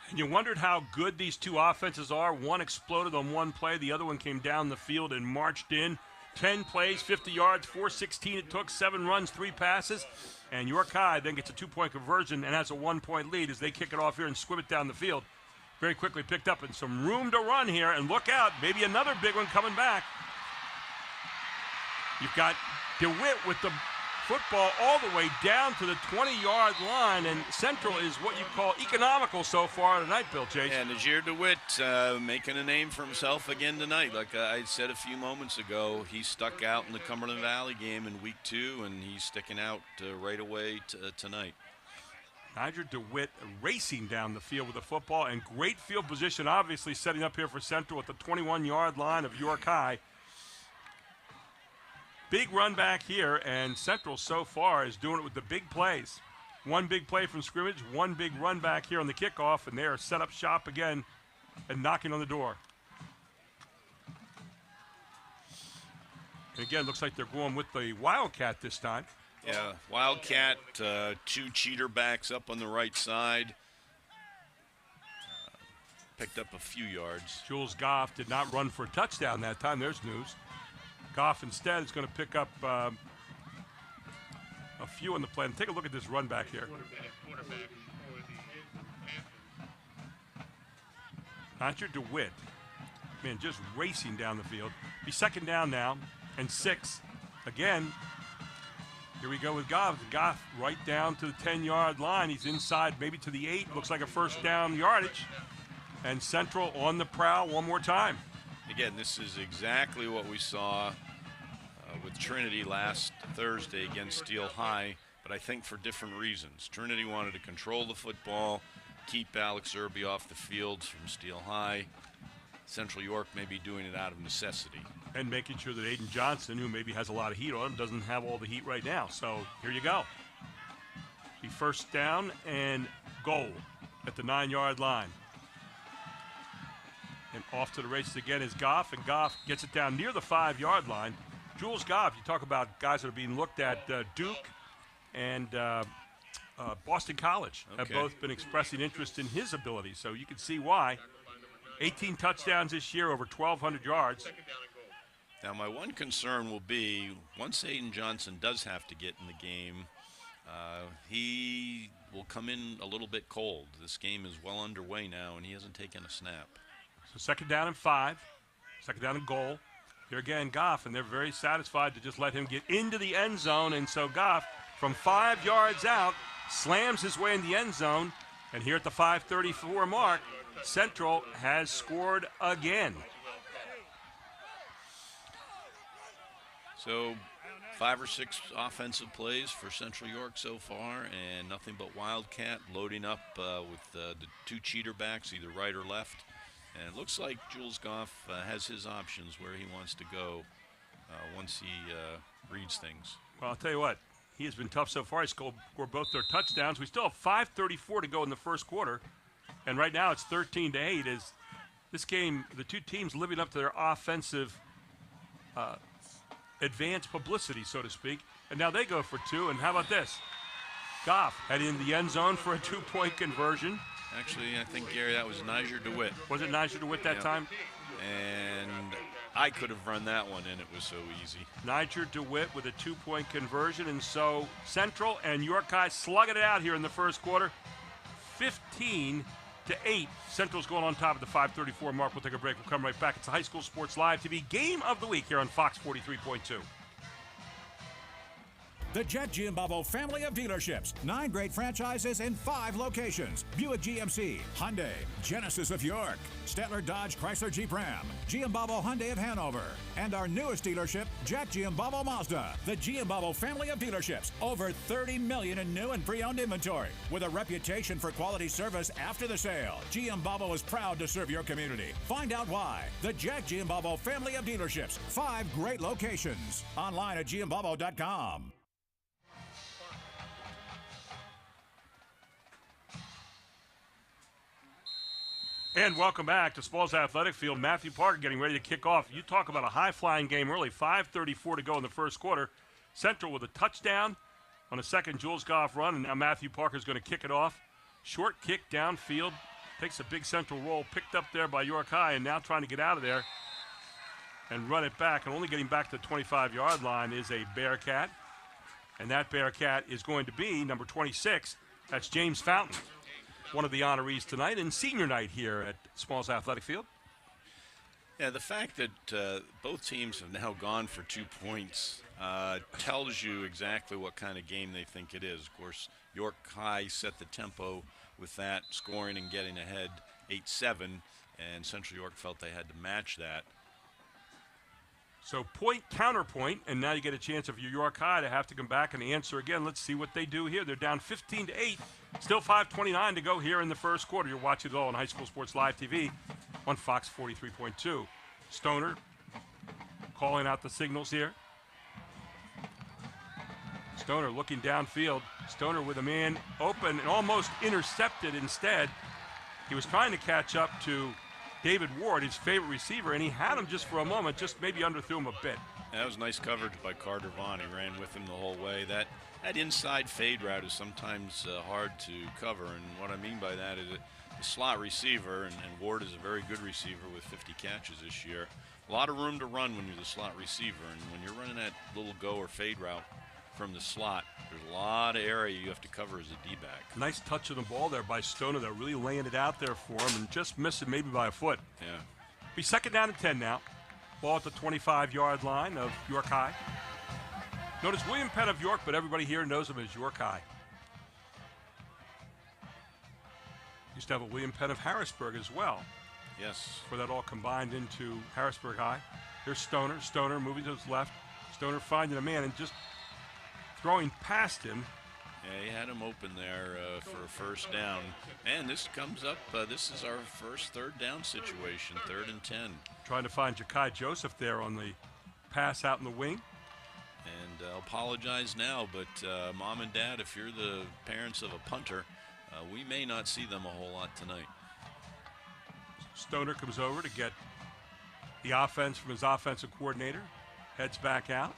And you wondered how good these two offenses are. One exploded on one play. The other one came down the field and marched in. 10 plays, 50 yards, 4:16 it took, 7 runs, 3 passes. And York High then gets a 2-point conversion and has a 1-point lead as they kick it off here and swim it down the field. Very quickly picked up and some room to run here. And look out, maybe another big one coming back. You've got DeWitt with the football all the way down to the 20-yard line, and Central is what you call economical so far tonight, Bill Chase. And Najir DeWitt making a name for himself again tonight. Like I said a few moments ago, he stuck out in the Cumberland Valley game in week 2, and he's sticking out right away tonight. Najir DeWitt racing down the field with the football, and great field position, obviously setting up here for Central at the 21-yard line of York High. Big run back here, and Central so far is doing it with the big plays. 1 big play from scrimmage, 1 big run back here on the kickoff, and they are set up shop again and knocking on the door. And again, looks like they're going with the Wildcat this time. Yeah, Wildcat, 2 cheater backs up on the right side. Picked up a few yards. Jules Goff did not run for a touchdown that time. There's news. Goff instead is going to pick up a few on the play. Take a look at this run back here. Najir DeWitt, man, just racing down the field. Be second down now and 6. Again, here we go with Goff. Goff right down to the 10-yard line. He's inside maybe to the 8. Looks like a first down yardage. And Central on the prowl one more time. Again, this is exactly what we saw with Trinity last Thursday against Steel High. but I think for different reasons. Trinity wanted to control the football, keep Alex Irby off the field from Steel High. Central York may be doing it out of necessity. And making sure that Aiden Johnson, who maybe has a lot of heat on him, doesn't have all the heat right now. So here you go. The first down and goal at the 9-yard line. And off to the races again is Goff, and Goff gets it down near the 5-yard line. Jules Goff, you talk about guys that are being looked at, Duke and Boston College have both been expressing interest in his ability, so you can see why. 18 touchdowns this year, over 1,200 yards. Now, my one concern will be, once Aiden Johnson does have to get in the game, he will come in a little bit cold. This game is well underway now, and he hasn't taken a snap. So second down and 5, second down and goal. Here again, Goff, and they're very satisfied to just let him get into the end zone, and so Goff, from 5 yards out, slams his way in the end zone, and here at the 5:34 mark, Central has scored again. So 5 or 6 offensive plays for Central York so far, and nothing but Wildcat loading up with the 2 cheater backs, either right or left. And it looks like Jules Goff has his options where he wants to go once he reads things. Well, I'll tell you what, he has been tough so far. He scored both their touchdowns. We still have 5:34 to go in the first quarter. And right now it's 13-8. Is this game, the two teams living up to their offensive advanced publicity, so to speak. And now they go for 2. And how about this? Goff heading in the end zone for a 2-point conversion. Actually, I think, Gary, that was Niger DeWitt. Was it Niger DeWitt that time? And I could have run that one in. It was so easy. Niger DeWitt with a 2-point conversion. And so Central and York High slugging it out here in the first quarter. 15-8. Central's going on top of the 5:34 mark. We'll take a break. We'll come right back. It's the High School Sports Live TV Game of the Week here on Fox 43.2. The Jet Giambavo family of dealerships. 9 great franchises in 5 locations. Buick GMC, Hyundai, Genesis of York, Stettler Dodge Chrysler Jeep Ram, Giambavo Hyundai of Hanover, and our newest dealership, Jack Giambavo Mazda. The Giambavo family of dealerships. Over 30 million in new and pre-owned inventory. With a reputation for quality service after the sale, Giambavo is proud to serve your community. Find out why. The Jack Giambavo family of dealerships. 5 great locations. Online at giambavo.com. And welcome back to Smalls Athletic Field. Matthew Parker getting ready to kick off. You talk about a high-flying game early. 5:34 to go in the first quarter. Central with a touchdown on a second Jules Goff run, and now Matthew Parker's going to kick it off. Short kick downfield. Takes a big Central roll. Picked up there by York High, and now trying to get out of there and run it back. And only getting back to the 25-yard line is a Bearcat. And that Bearcat is going to be number 26. That's James Fountain, one of the honorees tonight and senior night here at Smalls Athletic Field. Yeah, the fact that both teams have now gone for 2 points tells you exactly what kind of game they think it is. Of course, York High set the tempo with that, scoring and getting ahead 8-7, and Central York felt they had to match that. So point, counterpoint, and now you get a chance of your York High to have to come back and answer again. Let's see what they do here. They're down 15-8. Still 5:29 to go here in the first quarter. You're watching it all on High School Sports Live TV on Fox 43.2. Stoner calling out the signals here. Stoner looking downfield. Stoner with a man open and almost intercepted instead. He was trying to catch up to David Ward, his favorite receiver, and he had him just for a moment, just maybe underthrew him a bit. That was nice coverage by Carter Vaughn. He ran with him the whole way. That inside fade route is sometimes hard to cover, and what I mean by that is a slot receiver, and Ward is a very good receiver with 50 catches this year. A lot of room to run when you're the slot receiver, and when you're running that little go or fade route from the slot, there's a lot of area you have to cover as a D-back. Nice touch of the ball there by Stoner. They're really laying it out there for him and just missing maybe by a foot. Yeah. Be second down and 10 now. Ball at the 25-yard line of York High. Notice William Penn of York, but everybody here knows him as York High. Used to have a William Penn of Harrisburg as well. Yes. Before that all combined into Harrisburg High. Here's Stoner. Stoner moving to his left. Stoner finding a man and just throwing past him Yeah, he had him open there for a first down. And this comes up, this is our first third down situation, 3rd and 10. Trying to find Ja'Kai Joseph there on the pass out in the wing. And I'll apologize now, but Mom and Dad, if you're the parents of a punter, we may not see them a whole lot tonight. Stoner comes over to get the offense from his offensive coordinator, heads back out.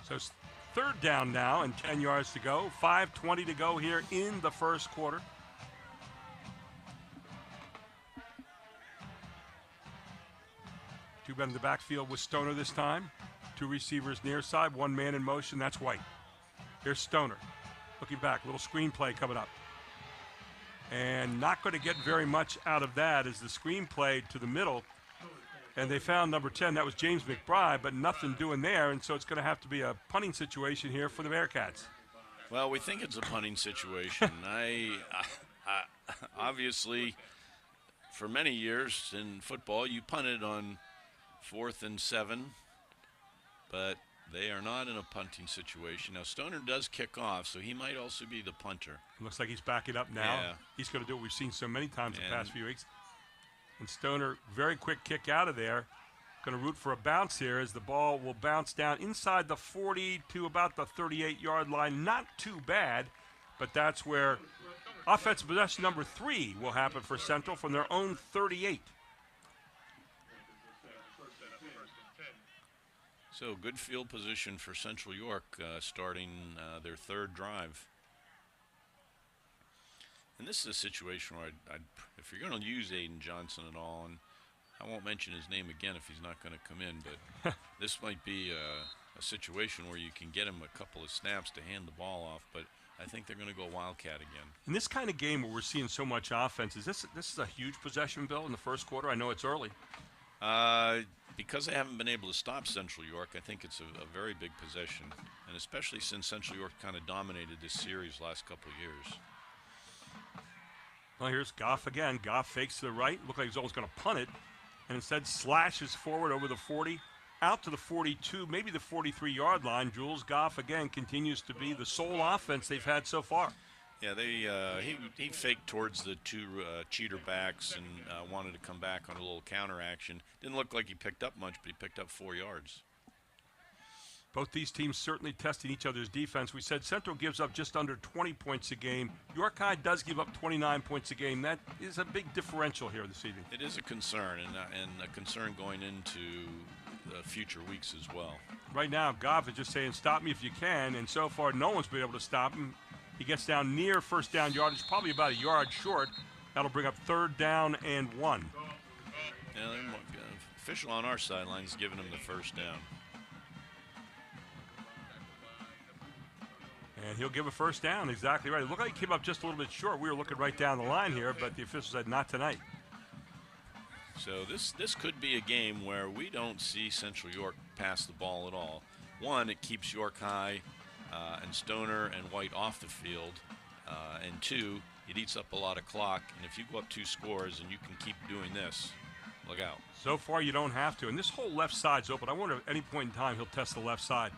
So it's 3rd down now and 10 yards to go. 5:20 to go here in the first quarter. Two men in the backfield with Stoner this time. 2 receivers near side, 1 man in motion. That's White. Here's Stoner. Looking back, little screen play coming up. And not going to get very much out of that as the screen play to the middle. And they found number 10, that was James McBride, but nothing doing there. And so it's going to have to be a punting situation here for the Bearcats. Well, we think it's a punting situation. I obviously, for many years in football, you punted on 4th and 7, but they are not in a punting situation. Now, Stoner does kick off, so he might also be the punter. Looks like he's backing up now. Yeah. He's going to do what we've seen so many times in the past few weeks. And Stoner, very quick kick out of there. Going to root for a bounce here as the ball will bounce down inside the 40 to about the 38-yard line. Not too bad, but that's where offensive possession number 3 will happen for Central from their own 38. So good field position for Central York starting their 3rd drive. And this is a situation where if you're going to use Aiden Johnson at all, and I won't mention his name again if he's not going to come in, but this might be a situation where you can get him a couple of snaps to hand the ball off, but I think they're going to go Wildcat again. In this kind of game where we're seeing so much offense, this is a huge possession, Bill, in the first quarter? I know it's early. Because they haven't been able to stop Central York, I think it's a very big possession, and especially since Central York kind of dominated this series last couple of years. Well, here's Goff again. Goff fakes to the right. Looked like he's almost going to punt it, and instead slashes forward over the 40, out to the 42, maybe the 43-yard line. Jules Goff again continues to be the sole offense they've had so far. Yeah, he faked towards the 2 cheater backs and wanted to come back on a little counter action. Didn't look like he picked up much, but he picked up 4 yards. Both these teams certainly testing each other's defense. We said Central gives up just under 20 points a game. York High does give up 29 points a game. That is a big differential here this evening. It is a concern, and a concern going into the future weeks as well. Right now, Goff is just saying, stop me if you can, and so far no one's been able to stop him. He gets down near first down yardage, probably about a yard short. That'll bring up 3rd down and 1. Yeah, the official on our sideline is giving him the first down. And he'll give a first down, exactly right. It looked like he came up just a little bit short. We were looking right down the line here, but the official said not tonight. So this could be a game where we don't see Central York pass the ball at all. One, it keeps York High and Stoner and White off the field. And 2, it eats up a lot of clock. And if you go up 2 scores and you can keep doing this, look out. So far you don't have to. And this whole left side's open. I wonder if at any point in time he'll test the left side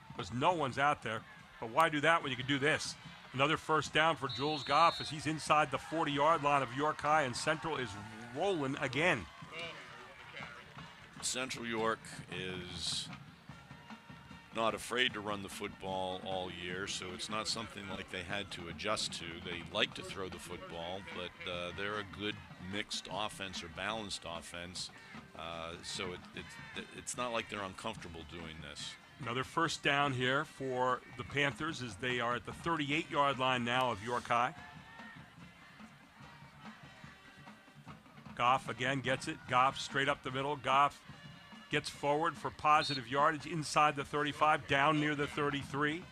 because no one's out there. But why do that when you can do this? Another first down for Jules Goff as he's inside the 40-yard line of York High, and Central is rolling again. Central York is not afraid to run the football all year, so it's not something like they had to adjust to. They like to throw the football, but they're a good mixed offense or balanced offense, so it's not like they're uncomfortable doing this. Another first down here for the Panthers as they are at the 38-yard line now of York High. Goff again gets it. Goff straight up the middle. Goff gets forward for positive yardage inside the 35, down near the 33.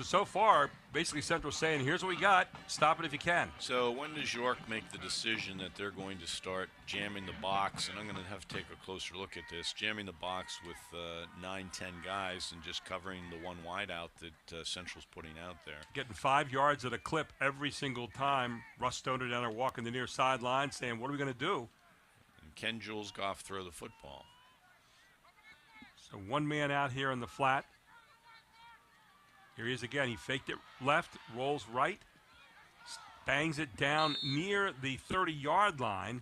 So far, basically Central saying, here's what we got. Stop it if you can. So when does York make the decision that they're going to start jamming the box? And I'm going to have to take a closer look at this. Jamming the box with 9-10 guys and just covering the one wide out that Central's putting out there. Getting 5 yards at a clip every single time. Russ Stoner down there walking the near sideline saying, what are we going to do? And can Jules Goff throw the football? So one man out here in the flat. Here he is again. He faked it left, rolls right, bangs it down near the 30-yard line,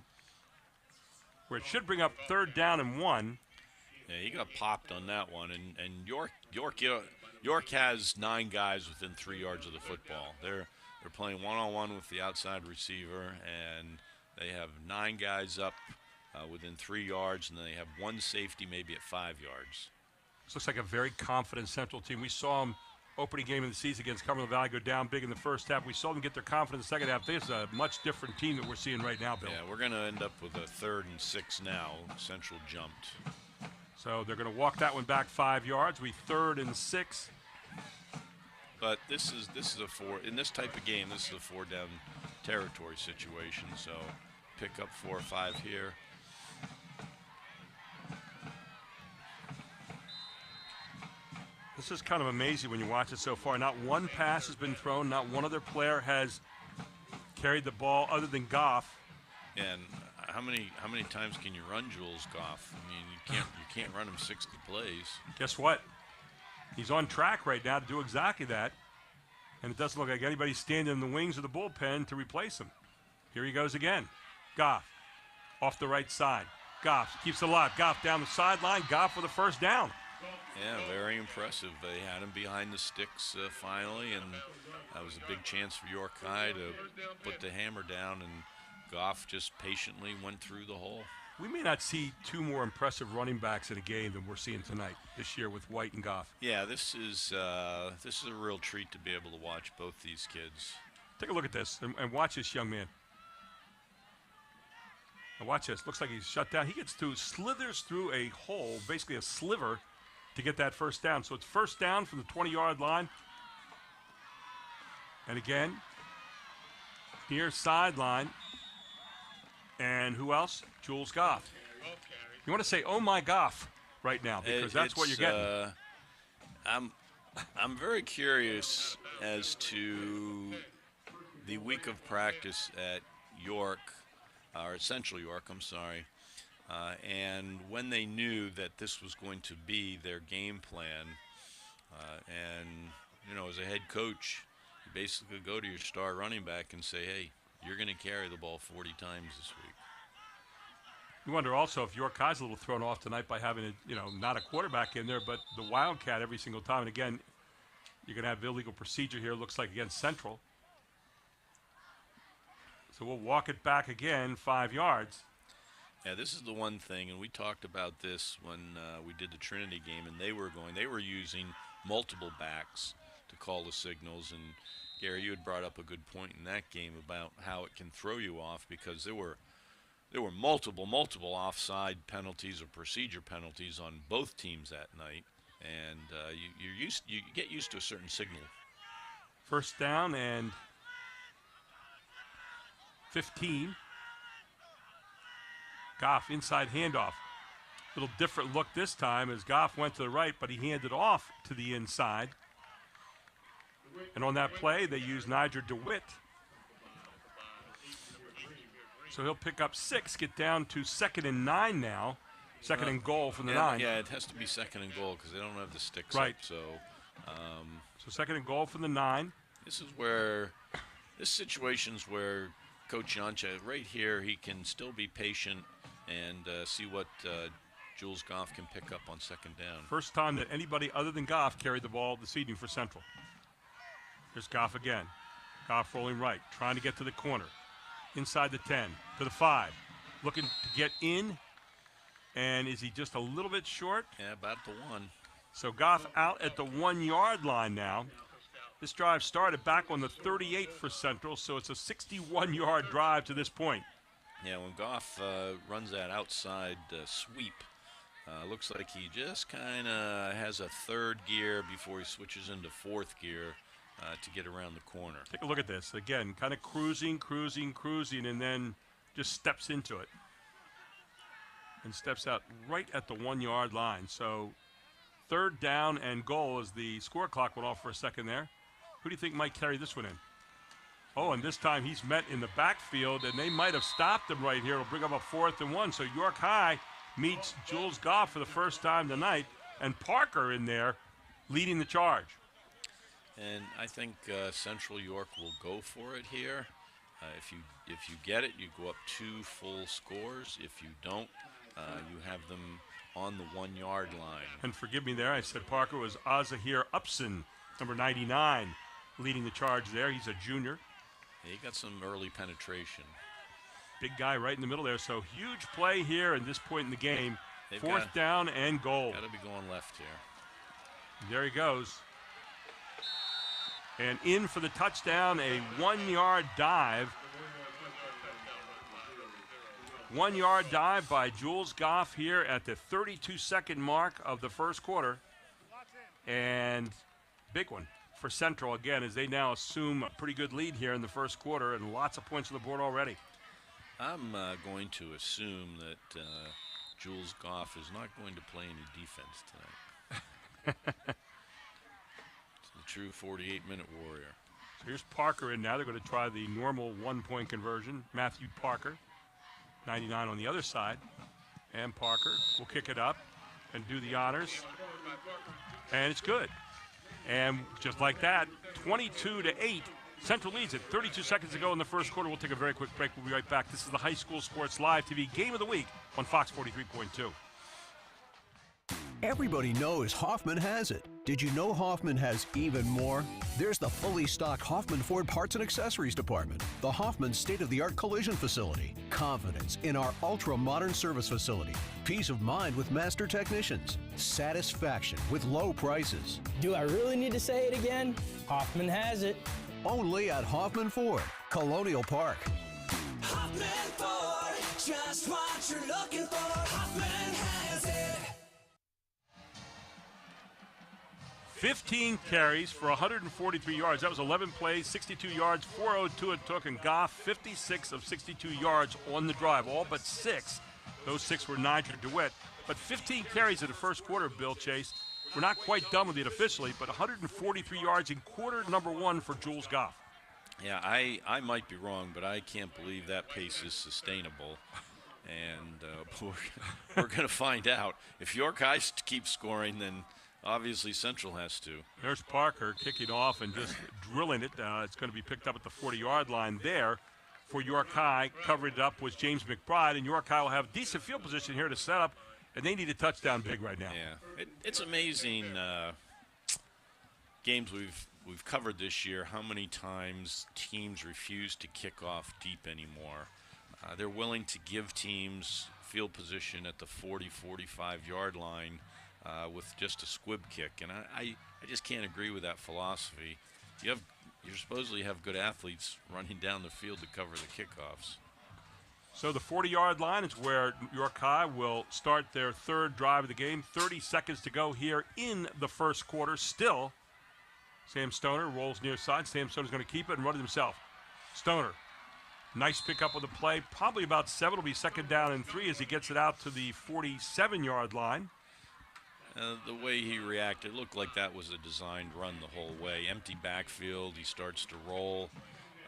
where it should bring up 3rd down and 1. Yeah, he got popped on that one, and York has 9 guys within 3 yards of the football. They're playing one-on-one with the outside receiver, and they have 9 guys up within 3 yards, and then they have 1 safety maybe at 5 yards. This looks like a very confident Central team. We saw them opening game of the season against Cumberland Valley go down big in the first half. We saw them get their confidence in the second half. This is a much different team that we're seeing right now, Bill. Yeah, we're going to end up with a 3rd and 6 now. Central jumped. So they're going to walk that one back 5 yards. 3rd and 6. But this is a 4 in this type of game. This is a 4-down territory situation. So pick up 4 or 5 here. This is kind of amazing when you watch it so far. Not one pass has been thrown. Not one other player has carried the ball other than Goff. And how many times can you run Jules Goff? I mean, you can't run him 60 plays. Guess what? He's on track right now to do exactly that. And it doesn't look like anybody's standing in the wings of the bullpen to replace him. Here he goes again. Goff off the right side. Goff keeps it alive. Goff down the sideline. Goff for the 1st down. Yeah, very impressive. They had him behind the sticks finally, and that was a big chance for York High to put the hammer down, and Goff just patiently went through the hole. We may not see 2 more impressive running backs in a game than we're seeing tonight this year with White and Goff. Yeah, this is a real treat to be able to watch both these kids. Take a look at this and watch this young man. Now watch this. Looks like he's shut down. He slithers through a hole, basically a sliver, to get that 1st down. So it's 1st down from the 20-yard line. And again, near sideline. And who else? Jules Goff. You want to say, oh my Goff, right now, because that's what you're getting. I'm very curious as to the week of practice at York, or Central York, I'm sorry, and when they knew that this was going to be their game plan, and, you know, as a head coach, you basically go to your star running back and say, hey, you're going to carry the ball 40 times this week. You wonder also if York High's a little thrown off tonight by having, not a quarterback in there, but the Wildcat every single time. And again, you're going to have illegal procedure here, looks like, against Central. So we'll walk it back again, 5 yards. Yeah, this is the one thing, and we talked about this when we did the Trinity game, and they were using multiple backs to call the signals. And Gary, you had brought up a good point in that game about how it can throw you off, because there were multiple offside penalties or procedure penalties on both teams that night, and you get used to a certain signal. 1st down and 15. Goff inside handoff. Little different look this time as Goff went to the right, but he handed off to the inside. And on that play, they used Niger DeWitt. So he'll pick up 6, get down to 2nd and 9 now. 2nd and goal from the 9. Yeah, it has to be 2nd and goal because they don't have the sticks right. up. So 2nd and goal from the 9. This situation's where Coach Jancha, right here, he can still be patient and see what Jules Goff can pick up on 2nd down. First time that anybody other than Goff carried the ball this evening for Central. Here's Goff again. Goff rolling right, trying to get to the corner. Inside the 10, to the 5. Looking to get in. And is he just a little bit short? Yeah, about the 1. So Goff out at the 1-yard line now. This drive started back on the 38 for Central, so it's a 61-yard drive to this point. Yeah, when Goff runs that outside sweep, looks like he just kind of has a 3rd gear before he switches into 4th gear to get around the corner. Take a look at this. Again, kind of cruising, and then just steps into it. And steps out right at the 1-yard line. So 3rd down and goal as the score clock went off for a second there. Who do you think might carry this one in? Oh, and this time he's met in the backfield, and they might have stopped him right here. It'll bring up a 4th and 1. So York High meets Jules Goff for the first time tonight. and Parker in there leading the charge. And I think Central York will go for it here. If you get it, you go up 2 full scores. If you don't, you have them on the 1-yard line. And forgive me there, I said Parker was Azahir Upson, number 99, leading the charge there. He's a junior. Yeah, he got some early penetration. Big guy right in the middle there, so huge play here at this point in the game. Fourth down and goal. Got to be going left here. There he goes. And in for the touchdown, a 1-yard dive. 1-yard dive by Jules Goff here at the 32-second mark of the first quarter. And big one for Central again, as they now assume a pretty good lead here in the first quarter and lots of points on the board already. I'm going to assume that Jules Goff is not going to play any defense tonight. It's the true 48-minute warrior. So here's Parker in now. They're going to try the normal 1-point conversion. Matthew Parker, 99 on the other side. And Parker will kick it up and do the honors. And it's good. And just like that, 22-8. Central leads it. 32 seconds to go in the first quarter. We'll take a very quick break. We'll be right back. This is the High School Sports Live TV Game of the Week on Fox 43.2. Everybody knows Hoffman has it. Did you know Hoffman has even more? There's the fully stocked Hoffman Ford Parts and Accessories Department, the Hoffman state-of-the-art collision facility, confidence in our ultra-modern service facility, peace of mind with master technicians, satisfaction with low prices. Do I really need to say it again? Hoffman has it. Only at Hoffman Ford, Colonial Park. Hoffman Ford, just what you're looking for. Hoffman has it. 15 carries for 143 yards. That was 11 plays, 62 yards, 402 it took, and Goff 56 of 62 yards on the drive, all but 6. Those 6 were Niger DeWitt. But 15 carries in the first quarter, Bill Chase. We're not quite done with it officially, but 143 yards in quarter number 1 for Jules Goff. Yeah, I might be wrong, but I can't believe that pace is sustainable. And we're going to find out. If York High keeps scoring, then obviously Central has to. There's Parker kicking off and just drilling it. It's going to be picked up at the 40-yard line there for York High. Covering it up was James McBride, and York High will have decent field position here to set up, and they need a touchdown big right now. Yeah, it's amazing games we've covered this year, how many times teams refuse to kick off deep anymore. They're willing to give teams field position at the 40-45-yard line with just a squib kick, and I just can't agree with that philosophy. You supposedly have good athletes running down the field to cover the kickoffs. So the 40-yard line is where York High will start their third drive of the game. 30 seconds to go here in the first quarter. Still, Sam Stoner rolls near side. Sam Stoner's going to keep it and run it himself. Stoner, nice pickup of the play. Probably about 7. It'll be 2nd down and 3 as he gets it out to the 47-yard line. The way he reacted, it looked like that was a designed run the whole way. Empty backfield, he starts to roll,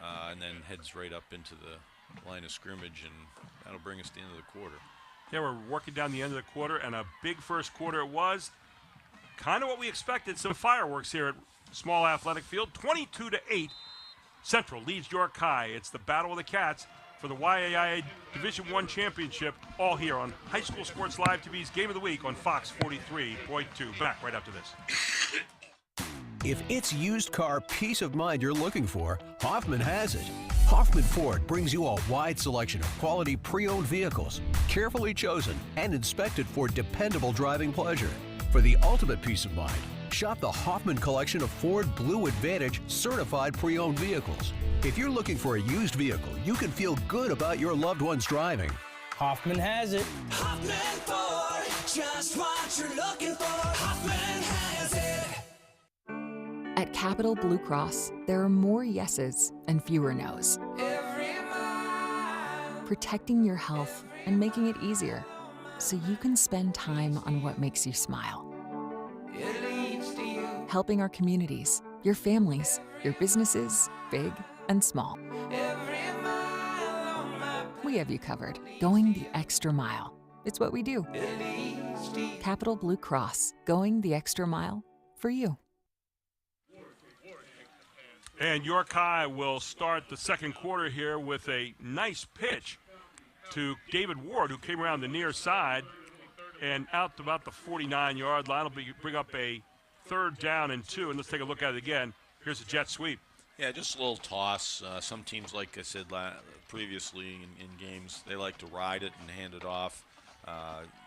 and then heads right up into the line of scrimmage, and that'll bring us to the end of the quarter. Yeah, we're working down the end of the quarter, and a big first quarter it was. Kind of what we expected, some fireworks here at Small Athletic Field. 22-8, Central leads York High. It's the Battle of the Cats for the YAIA Division I Championship, all here on High School Sports Live TV's Game of the Week on Fox 43.2. Back right after this. If it's used car peace of mind you're looking for, Hoffman has it. Hoffman Ford brings you a wide selection of quality pre-owned vehicles, carefully chosen and inspected for dependable driving pleasure. For the ultimate peace of mind, shop the Hoffman collection of Ford Blue Advantage certified pre-owned vehicles. If you're looking for a used vehicle, you can feel good about your loved one's driving. Hoffman has it. Hoffman Ford, just what you're looking for. Hoffman has it. At Capital Blue Cross, there are more yeses and fewer nos. Protecting your health and making it easier so you can spend time on what makes you smile. Helping our communities, your families, your businesses, big and small. We have you covered, going the extra mile. It's what we do. Capital Blue Cross, going the extra mile for you. And York High will start the second quarter here with a nice pitch to David Ward, who came around the near side and out to about the 49-yard line. Will bring up a 3rd down and 2. And let's take a look at it again. Here's a jet sweep. Yeah, just a little toss. Some teams, like I said previously in games, they like to ride it and hand it off.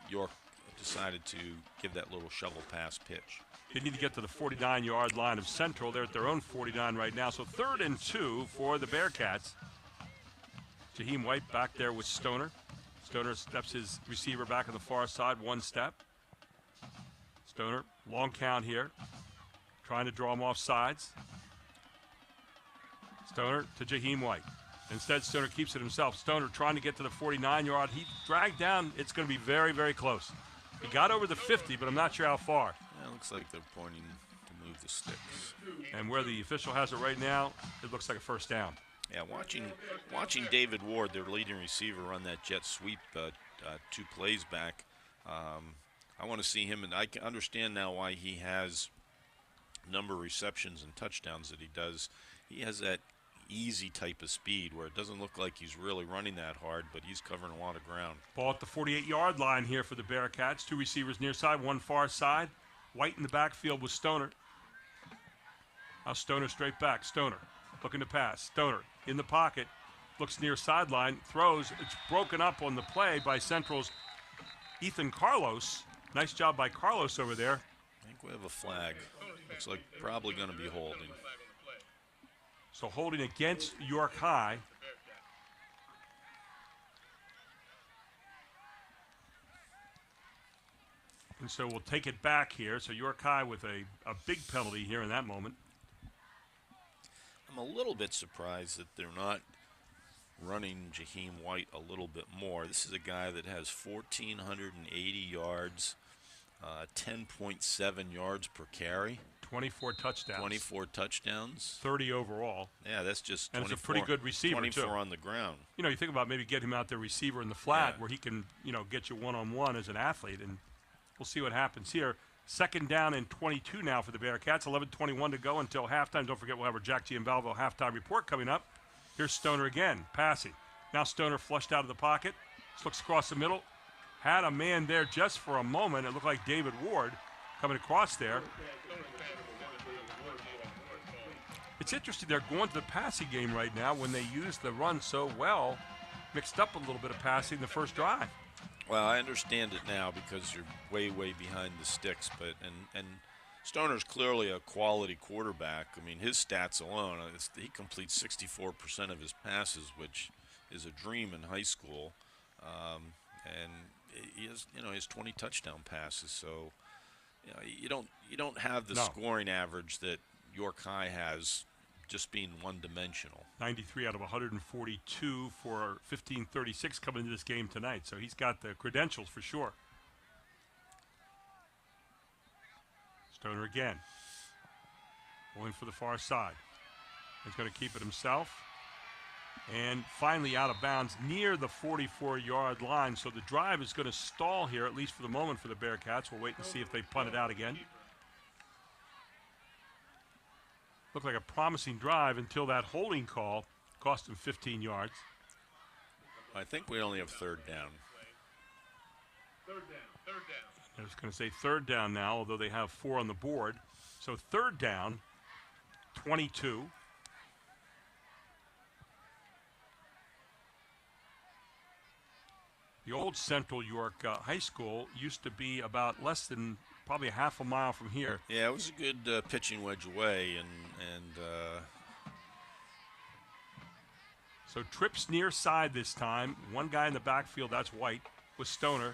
York decided to give that little shovel pass pitch. They need to get to the 49-yard line of Central. They're at their own 49 right now. So 3rd and 2 for the Bearcats. Jaheim White back there with Stoner. Stoner steps his receiver back on the far side, 1 step. Stoner, long count here, trying to draw him off sides. Stoner to Jaheim White. Instead, Stoner keeps it himself. Stoner trying to get to the 49-yard. He dragged down. It's going to be very, very close. He got over the 50, but I'm not sure how far. Yeah, it looks like they're pointing to move the sticks. And where the official has it right now, it looks like a 1st down. Yeah, watching David Ward, their leading receiver, run that jet sweep 2 plays back. I want to see him, and I can understand now why he has number of receptions and touchdowns that he does. He has that easy type of speed where it doesn't look like he's really running that hard, but he's covering a lot of ground. Ball at the 48-yard line here for the Bearcats. 2 receivers near side, 1 far side. White in the backfield with Stoner. Now Stoner straight back. Stoner looking to pass. Stoner in the pocket. Looks near sideline. Throws. It's broken up on the play by Central's Ethan Carlos. Nice job by Carlos over there. I think we have a flag. Looks like probably going to be holding. So holding against York High. And so we'll take it back here. So York High with a big penalty here in that moment. I'm a little bit surprised that they're not running Jaheim White a little bit more. This is a guy that has 1,480 yards, 10.7 yards per carry. 24 touchdowns. 24 touchdowns. 30 overall. Yeah, that's just 24. And it's a pretty good receiver, 24 too. on the ground. You know, you think about maybe getting him out there receiver in the flat where he can, get you one-on-one as an athlete, and we'll see what happens here. 2nd down and 22 now for the Bearcats. 11:21 to go until halftime. Don't forget we'll have our Jack Giambalvo halftime report coming up. Here's Stoner again, passing. Now Stoner flushed out of the pocket. Just looks across the middle. Had a man there just for a moment. It looked like David Ward coming across there. It's interesting they're going to the passing game right now when they use the run so well. Mixed up a little bit of passing the first drive. Well, I understand it now because you're way, way behind the sticks. But and Stoner's clearly a quality quarterback. I mean, his stats alone, he completes 64% of his passes, which is a dream in high school. And he has 20 touchdown passes. So you don't have the scoring average that York High has, just being one-dimensional. 93 out of 142 for 1536 coming into this game tonight. So he's got the credentials for sure. Stoner again. Going for the far side. He's going to keep it himself. And finally out of bounds near the 44-yard line. So the drive is going to stall here, at least for the moment, for the Bearcats. We'll wait and see if they punt it out again. Looked like a promising drive until that holding call cost him 15 yards. I think we only have 3rd down. I was going to say 3rd down now, although they have 4 on the board. So 3rd down, 22. The old Central York High School used to be about less than probably a half a mile from here. Yeah, it was a good pitching wedge away, and so trips near side this time. One guy in the backfield, that's White, with Stoner.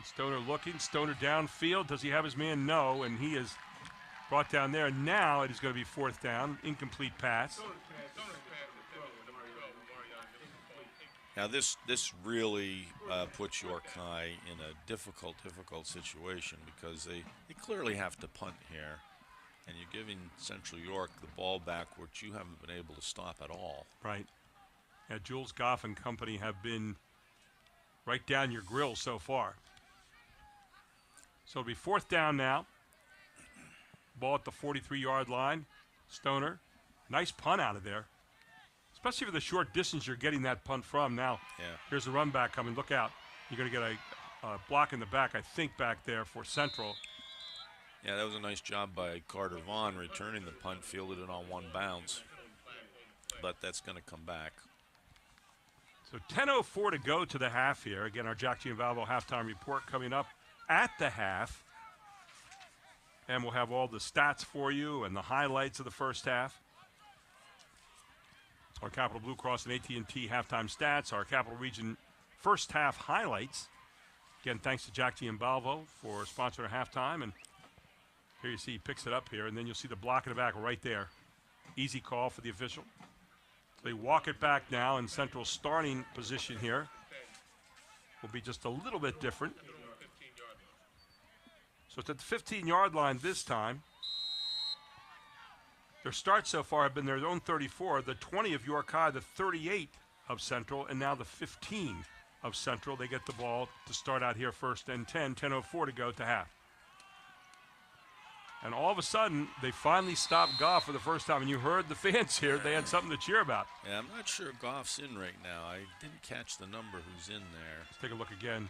Stoner looking, Stoner downfield. Does he have his man? No, and he is brought down there. Now it is going to be 4th down, incomplete pass. Now this really puts York High in a difficult situation because they clearly have to punt here, and you're giving Central York the ball back, which you haven't been able to stop at all. Right. Yeah, Jules Goff and company have been right down your grill so far. So it'll be 4th down now. Ball at the 43-yard line. Stoner, nice punt out of there. Especially for the short distance you're getting that punt from. Now, here's the run back coming. Look out. You're going to get a block in the back, I think, back there for Central. Yeah, that was a nice job by Carter Vaughn returning the punt, fielded it on one bounce. But that's going to come back. So 10:04 to go to the half here. Again, our Jack Giambalvo halftime report coming up at the half. And we'll have all the stats for you and the highlights of the first half. Our Capital Blue Cross and AT&T halftime stats, our Capital Region first half highlights. Again, thanks to Jack Giambalvo for sponsoring our halftime. And here you see he picks it up here, and then you'll see the block in the back right there. Easy call for the official. They walk it back now, and Central's starting position here will be just a little bit different. So it's at the 15-yard line this time. Their starts so far have been their own 34, the 20 of York High, the 38 of Central, and now the 15 of Central. They get the ball to start out here 1st and 10, 10:04 to go to half. And all of a sudden, they finally stopped Goff for the first time. And you heard the fans here. They had something to cheer about. Yeah, I'm not sure Goff's in right now. I didn't catch the number who's in there. Let's take a look again.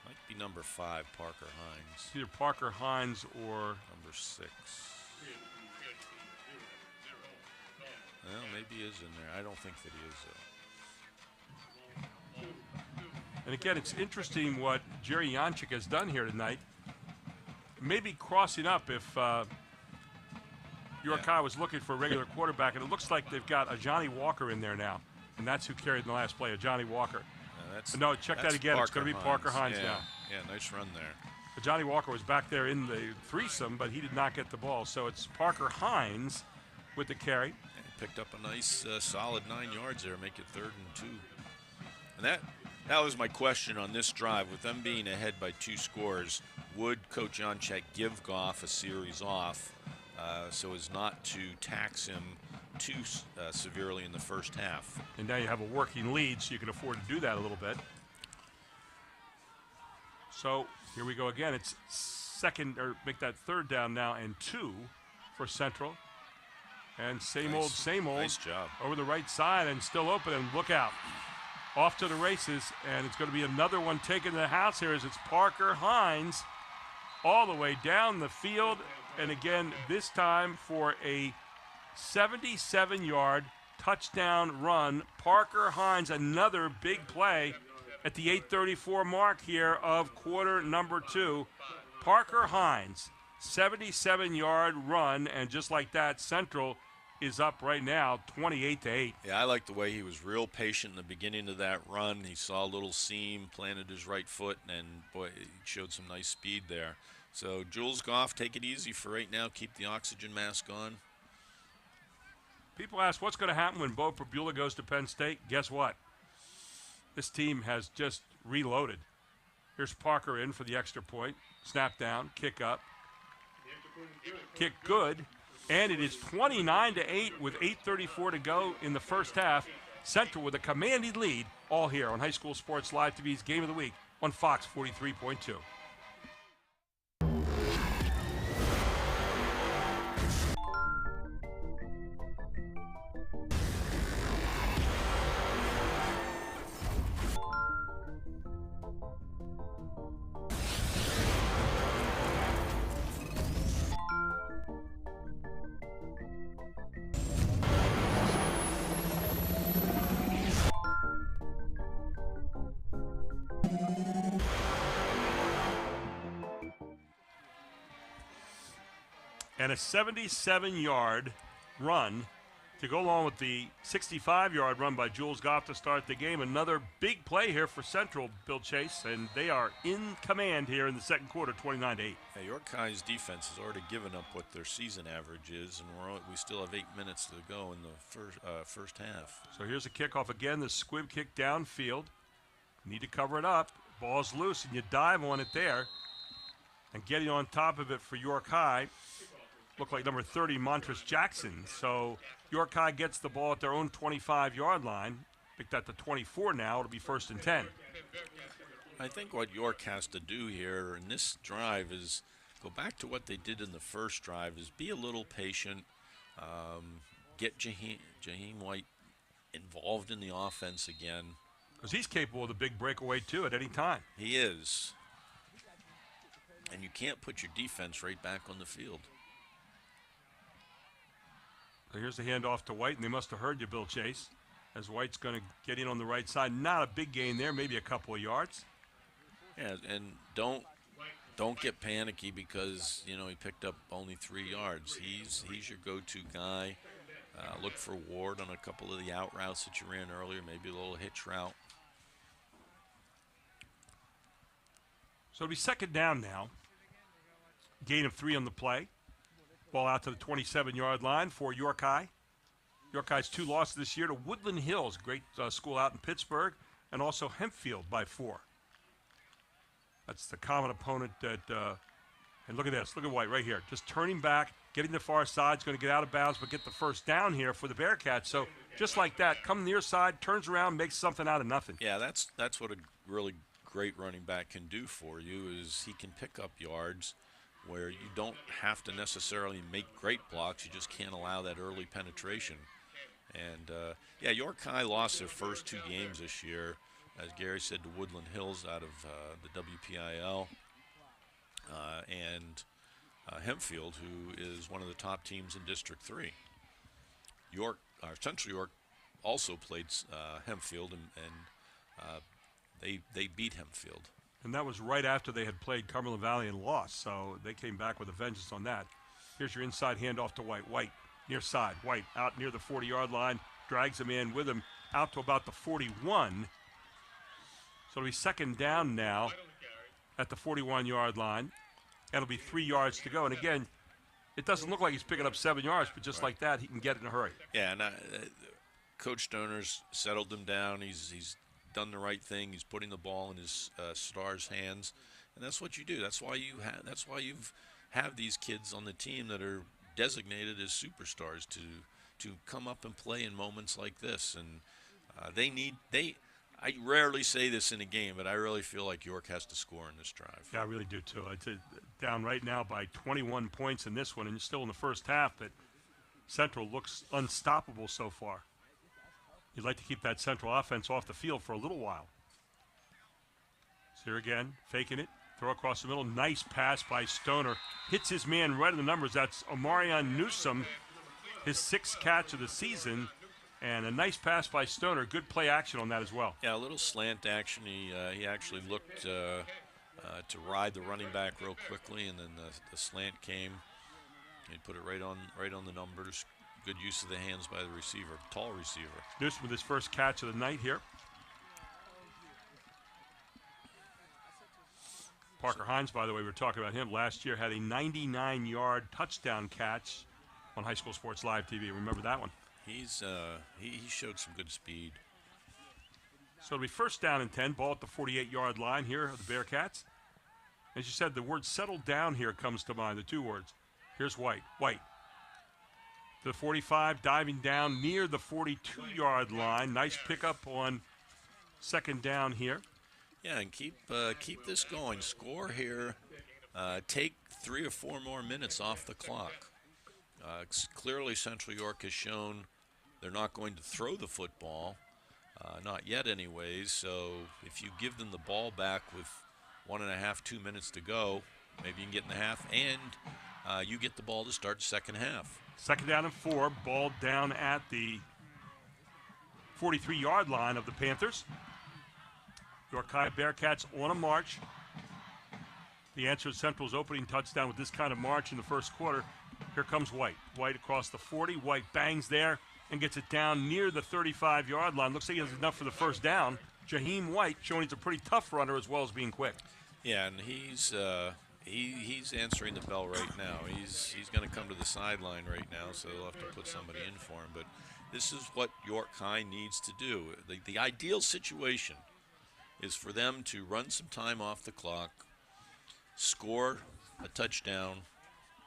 Might be number 5, Parker Hines. Either Parker Hines or number 6. Well, maybe he is in there. I don't think that he is, though. And again, it's interesting what Jerry Janchik has done here tonight. Maybe crossing up if York High was looking for a regular quarterback, and it looks like they've got a Johnny Walker in there now, and that's who carried in the last play, a Johnny Walker. No, check that again. It's going to be Parker Hines now. Yeah, nice run there. But Johnny Walker was back there in the threesome, but he did not get the ball. So it's Parker Hines with the carry. And he picked up a nice, solid 9 yards there, make it 3rd and 2. And that was my question on this drive. With them being ahead by 2 scores, would Coach Janchek give Goff a series off so as not to tax him too severely in the first half? And now you have a working lead, so you can afford to do that a little bit. So here we go again. It's make that 3rd down now and 2 for Central. And same old. Nice job. Over the right side and still open, and look out. Off to the races, and it's going to be another one taken to the house here as it's Parker Hines all the way down the field. And again, this time for a 77-yard touchdown run. Parker Hines, another big play at the 8:34 mark here of quarter number 2. Parker Hines, 77-yard run, and just like that, Central is up right now 28-8. Yeah, I like the way he was real patient in the beginning of that run. He saw a little seam, planted his right foot, and boy, he showed some nice speed there. So Jules Goff, take it easy for right now. Keep the oxygen mask on. People ask what's going to happen when Bo Perbula goes to Penn State. Guess what? This team has just reloaded. Here's Parker in for the extra point. Snap down, kick up. Kick good. And it is 29-8 with 8:34 to go in the first half. Central with a commanding lead, all here on High School Sports Live TV's Game of the Week on Fox 43.2. And a 77-yard run to go along with the 65-yard run by Jules Goff to start the game. Another big play here for Central, Bill Chase, and they are in command here in the second quarter, 29-8. Yeah, York High's defense has already given up what their season average is, and we still have 8 minutes to go in the first half. So here's a kickoff again, the squib kick downfield. Need to cover it up. Ball's loose, and you dive on it there. And getting on top of it for York High looked like number 30, Montrose Jackson. So York High gets the ball at their own 25-yard line. Picked at the 24 now. It'll be 1st and 10. I think what York has to do here in this drive is go back to what they did in the first drive, is be a little patient, get Jaheim White involved in the offense again. Because he's capable of the big breakaway, too, at any time. He is. And you can't put your defense right back on the field. So here's the handoff to White, and they must have heard you, Bill Chase, as White's going to get in on the right side. Not a big gain there, maybe a couple of yards. Yeah, and don't get panicky because, you know, he picked up only 3 yards. He's your go-to guy. Look for Ward on a couple of the out routes that you ran earlier, maybe a little hitch route. So it'll be second down now. Gain of 3 on the play. Ball out to the 27-yard line for York High. York High's 2 losses this year to Woodland Hills, great school out in Pittsburgh, and also Hempfield by 4. That's the common opponent that, and look at this. Look at White right here. Just turning back, getting the far side. He's going to get out of bounds, but get the first down here for the Bearcats. So just like that, come near side, turns around, makes something out of nothing. Yeah, that's what a really great running back can do for you, is he can pick up yards where you don't have to necessarily make great blocks. You just can't allow that early penetration. And, yeah, York High lost their first 2 games this year, as Gary said, to Woodland Hills out of the WPIL. And Hempfield, who is one of the top teams in District 3. Central York also played Hempfield, and they beat Hempfield. And that was right after they had played Cumberland Valley and lost, so they came back with a vengeance on that. Here's your inside handoff to White. White near side. White out near the 40-yard line, drags him in with him out to about the 41. So it'll be second down now at the 41-yard line. It'll be 3 yards to go. And again, it doesn't look like he's picking up 7 yards, but just like that, he can get it in a hurry. Yeah, and Coach Stoner's settled him down. He's done the right thing. He's putting the ball in his stars' hands, and that's what you do. That's why you have these kids on the team that are designated as superstars to come up and play in moments like this. And I rarely say this in a game, but I really feel like York has to score in this drive. Yeah, I really do too. It's down right now by 21 points in this one, and still in the first half, but Central looks unstoppable so far. You'd like to keep that Central offense off the field for a little while. So here again, faking it, throw across the middle, nice pass by Stoner. Hits his man right in the numbers. That's Omarion Newsom, his 6th catch of the season. And a nice pass by Stoner. Good play action on that as well. Yeah, a little slant action. He actually looked to ride the running back real quickly, and then the slant came. He put it right on the numbers. Good use of the hands by the receiver, tall receiver. Newsom with his first catch of the night here. Parker Hines, by the way, we were talking about him. Last year had a 99-yard touchdown catch on High School Sports Live TV. Remember that one? He showed some good speed. So it'll be first down and 10. Ball at the 48-yard line here of the Bearcats. As you said, the word settle down here comes to mind, the 2 words. Here's White. White to the 45, diving down near the 42-yard line. Nice pickup on second down here. Yeah, and keep this going. Score here. Take 3 or 4 more minutes off the clock. Clearly, Central York has shown they're not going to throw the football, not yet anyways. So if you give them the ball back with 1.5, 2 minutes to go, maybe you can get in the half, and you get the ball to start the second half. Second down and 4, ball down at the 43-yard line of the Panthers. York High Bearcats on a march. The answer is Central's opening touchdown with this kind of march in the first quarter. Here comes White. White across the 40. White bangs there and gets it down near the 35-yard line. Looks like he has enough for the first down. Jaheim White showing he's a pretty tough runner as well as being quick. Yeah, and he's answering the bell right now. He's going to come to the sideline right now, so they'll have to put somebody in for him. But this is what York High needs to do. The ideal situation is for them to run some time off the clock, score a touchdown,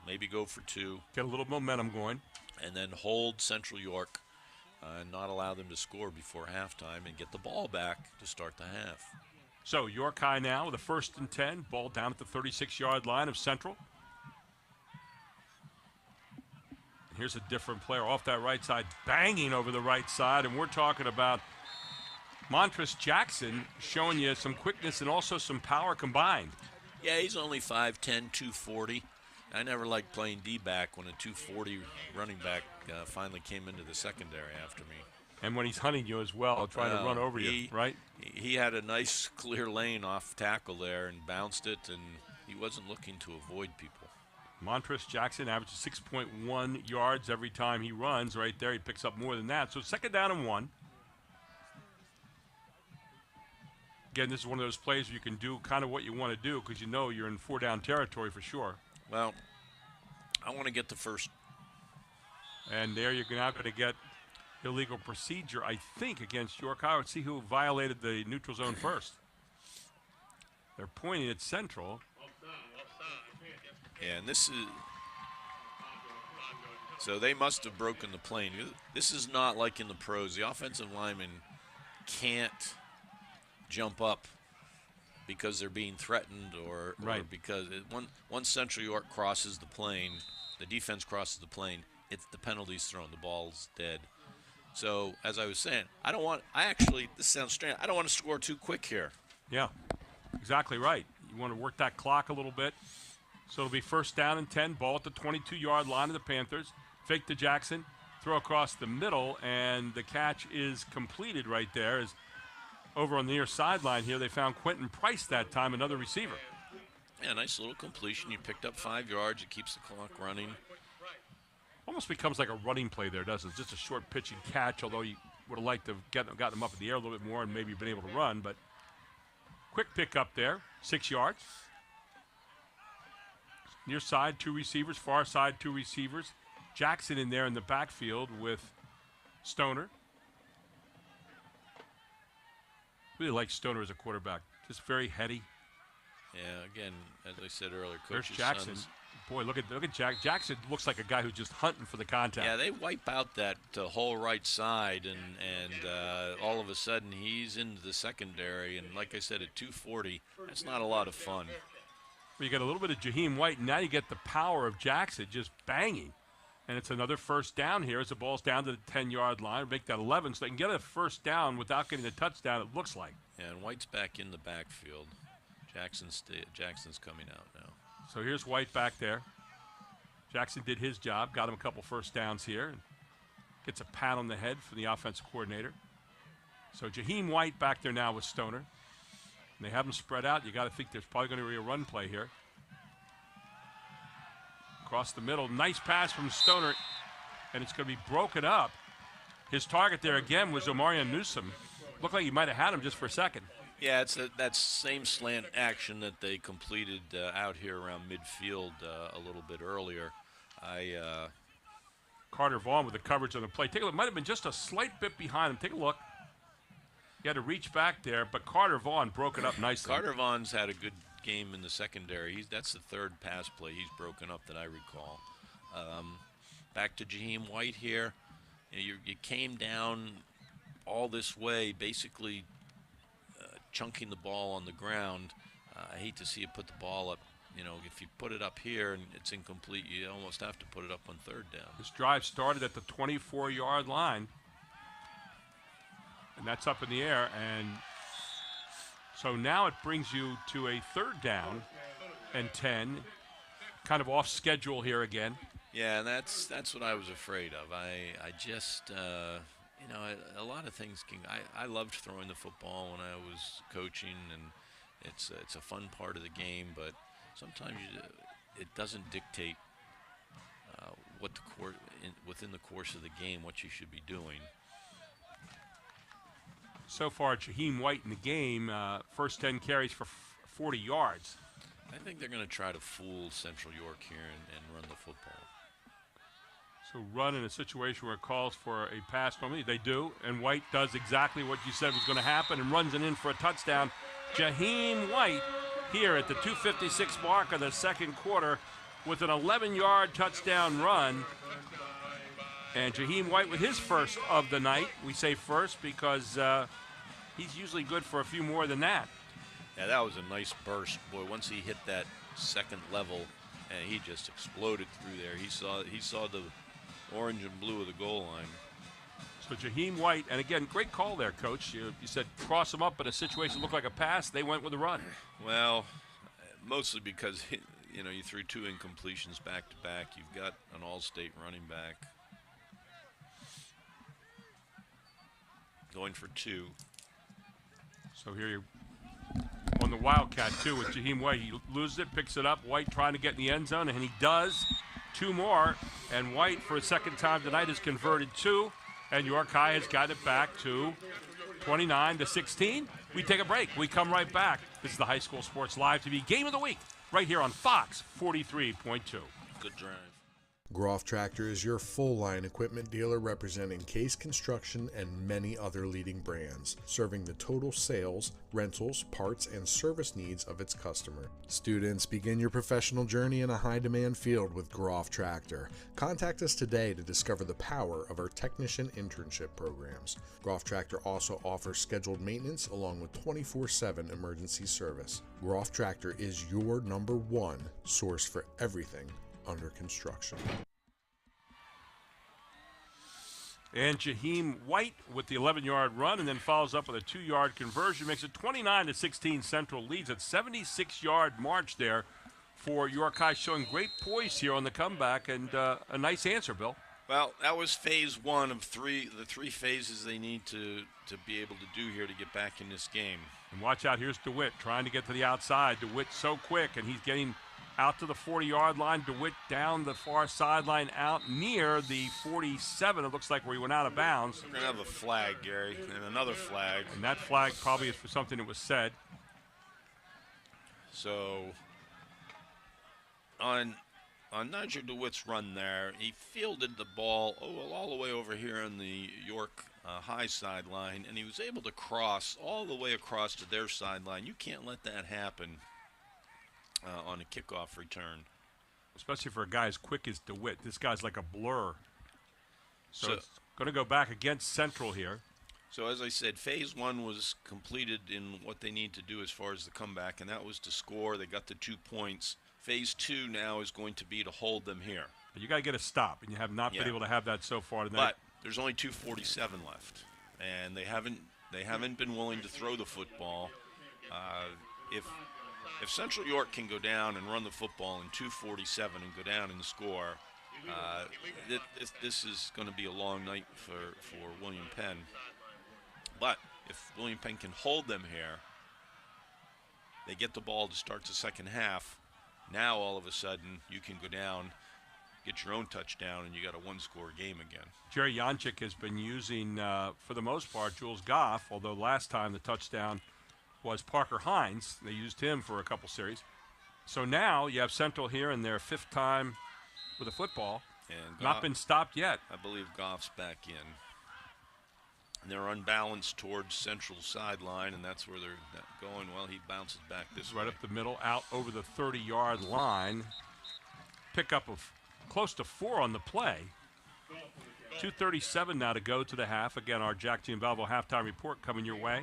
maybe go for 2. Get a little momentum going. And then hold Central York and not allow them to score before halftime and get the ball back to start the half. So York High now with a 1st and 10. Ball down at the 36-yard line of Central. And here's a different player off that right side, banging over the right side. And we're talking about Montress Jackson showing you some quickness and also some power combined. Yeah, he's only 5'10", 240. I never liked playing D-back when a 240 running back finally came into the secondary after me. And when he's hunting you as well, trying to run over you, right? He had a nice clear lane off tackle there and bounced it, and he wasn't looking to avoid people. Montress Jackson averages 6.1 yards every time he runs. Right there, he picks up more than that. So 2nd down and 1. Again, this is one of those plays where you can do kind of what you want to do because you know you're in 4-down territory for sure. Well, I want to get the first. And there you're now going to get illegal procedure, I think, against York High. Let's see who violated the neutral zone first. They're pointing at Central. Yeah, and this is. So they must have broken the plane. This is not like in the pros. The offensive linemen can't jump up because they're being threatened or because once Central York crosses the plane, the defense crosses the plane, the penalty's thrown, the ball's dead. So as I was saying, this sounds strange, I don't want to score too quick here. Yeah, exactly right. You want to work that clock a little bit. So it'll be 1st down and 10, ball at the 22-yard line of the Panthers. Fake to Jackson, throw across the middle, and the catch is completed right there. As over on the near sideline here, they found Quentin Price that time, another receiver. Yeah, nice little completion. You picked up 5 yards. It keeps the clock running. Almost becomes like a running play there, doesn't it? Just a short pitch and catch, although you would have liked to have gotten them up in the air a little bit more and maybe been able to run. But quick pick up there, 6 yards. Near side, 2 receivers. Far side, 2 receivers. Jackson in there in the backfield with Stoner. Really like Stoner as a quarterback. Just very heady. Yeah, again, as I said earlier, There's Coach's Jackson. sons. Boy, look at Jackson. Looks like a guy who's just hunting for the contact. Yeah, they wipe out that whole right side, and all of a sudden he's into the secondary. And like I said, at 240, that's not a lot of fun. Well, you get a little bit of Jaheim White, and now you get the power of Jackson just banging. And it's another 1st down here as the ball's down to the 10-yard line. Make that 11 so they can get a 1st down without getting a touchdown, it looks like. Yeah, and White's back in the backfield. Jackson's coming out now. So here's White back there. Jackson did his job, got him a couple 1st downs here, and gets a pat on the head from the offensive coordinator. So Jaheim White back there now with Stoner. And they have them spread out. You got to think there's probably going to be a run play here. Across the middle, nice pass from Stoner, and it's going to be broken up. His target there again was Omarion Newsom. Looked like he might have had him just for a second. Yeah, it's that same slant action that they completed out here around midfield a little bit earlier. Carter Vaughn with the coverage on the play. Take a look. Might have been just a slight bit behind him. Take a look. He had to reach back there, but Carter Vaughn broke it up nicely. Carter Vaughn's had a good game in the secondary. That's the 3rd pass play he's broken up that I recall. Back to Jaheim White here. You came down all this way, basically chunking the ball on the ground. I hate to see you put the ball up. If you put it up here and it's incomplete, you almost have to put it up on 3rd down. This drive started at the 24-yard line, and that's up in the air. And so now it brings you to a 3rd down and 10, kind of off schedule here again. Yeah, and that's what I was afraid of. I just a lot of things I loved throwing the football when I was coaching, and it's a fun part of the game, but sometimes it doesn't dictate what within the course of the game what you should be doing. So far, Jaheim White in the game, first 10 carries for 40 yards. I think they're going to try to fool Central York here and run the football. So run in a situation where it calls for a pass normally. They do, and White does exactly what you said was going to happen and runs it in for a touchdown. Jaheim White here at the 2:56 mark of the 2nd quarter with an 11-yard touchdown run. And Jaheim White with his first of the night. We say first because he's usually good for a few more than that. Yeah, that was a nice burst. Boy, once he hit that second level, and he just exploded through there. He saw the orange and blue of the goal line. So Jaheim White, and again, great call there, Coach. You said cross him up in a situation that looked like a pass. They went with a run. Well, mostly because you threw 2 incompletions back to back. You've got an all-state running back going for 2. So here you're on the Wildcat, too, with Jaheim White. He loses it, picks it up. White trying to get in the end zone, and he does. 2 more, and White, for a second time tonight, has converted 2, and York High has got it back to 29-16. We take a break. We come right back. This is the High School Sports Live TV Game of the Week, right here on Fox 43.2. Good drive. Groff Tractor is your full-line equipment dealer representing Case Construction and many other leading brands, serving the total sales, rentals, parts, and service needs of its customer. Students, begin your professional journey in a high-demand field with Groff Tractor. Contact us today to discover the power of our technician internship programs. Groff Tractor also offers scheduled maintenance along with 24/7 emergency service. Groff Tractor is your #1 source for everything under construction. And Jaheim White with the 11-yard run, and then follows up with a 2-yard conversion, makes it 29-16. Central leads at 76-yard march there for York High, showing great poise here on the comeback, and a nice answer, Bill. Well, that was phase 1 of the 3 phases they need to be able to do here to get back in this game. And watch out, here's DeWitt trying to get to the outside. DeWitt so quick, and he's getting out to the 40-yard line. DeWitt down the far sideline, out near the 47. It looks like where he went out of bounds. We're going to have a flag, Gary, and another flag. And that flag probably is for something that was said. So on Nigel DeWitt's run there, he fielded the ball all the way over here on the York High sideline, and he was able to cross all the way across to their sideline. You can't let that happen on a kickoff return. Especially for a guy as quick as DeWitt. This guy's like a blur. So it's going to go back against Central here. So as I said, phase 1 was completed in what they need to do as far as the comeback, and that was to score. They got the 2 points. Phase 2 now is going to be to hold them here. But you got to get a stop, and you have not been able to have that so far tonight. But there's only 2:47 left, and they haven't been willing to throw the football. If Central York can go down and run the football in 2:47 and go down and score, this is going to be a long night for William Penn. But if William Penn can hold them here, they get the ball to start the second half. Now all of a sudden you can go down, get your own touchdown, and you got a 1-score game again. Jerry Janchik has been using, for the most part, Jules Goff, although last time the touchdown was Parker Hines. They used him for a couple series. So now you have Central here in their 5th time with a football. And not been stopped yet. I believe Goff's back in. And they're unbalanced towards Central's sideline, and that's where they're going. Well, he bounces back this way. Right up the middle, out over the 30-yard line. Pickup of close to 4 on the play. 2:37 now to go to the half. Again, our Jack Giambalvo halftime report coming your way.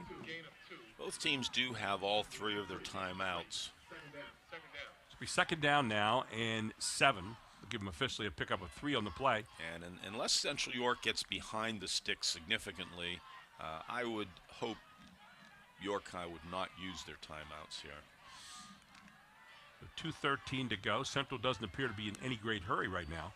Both teams do have all 3 of their timeouts. It'll be 2nd down now and 7. We'll give them officially a pickup of 3 on the play. And unless Central York gets behind the sticks significantly, I would hope York High would not use their timeouts here. 2:13 to go. Central doesn't appear to be in any great hurry right now.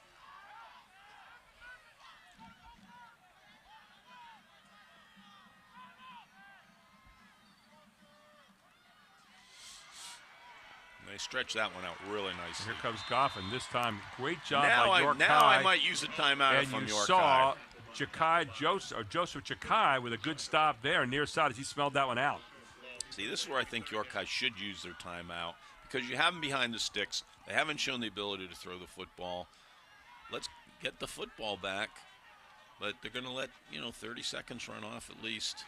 They stretch that one out really nicely. Here comes Goff, and this time, great job now by York High. Now I might use a timeout from York High. And you saw Joseph Chakai with a good stop there near side as he smelled that one out. See, this is where I think York High should use their timeout because you have them behind the sticks. They haven't shown the ability to throw the football. Let's get the football back, but they're going to let 30 seconds run off at least.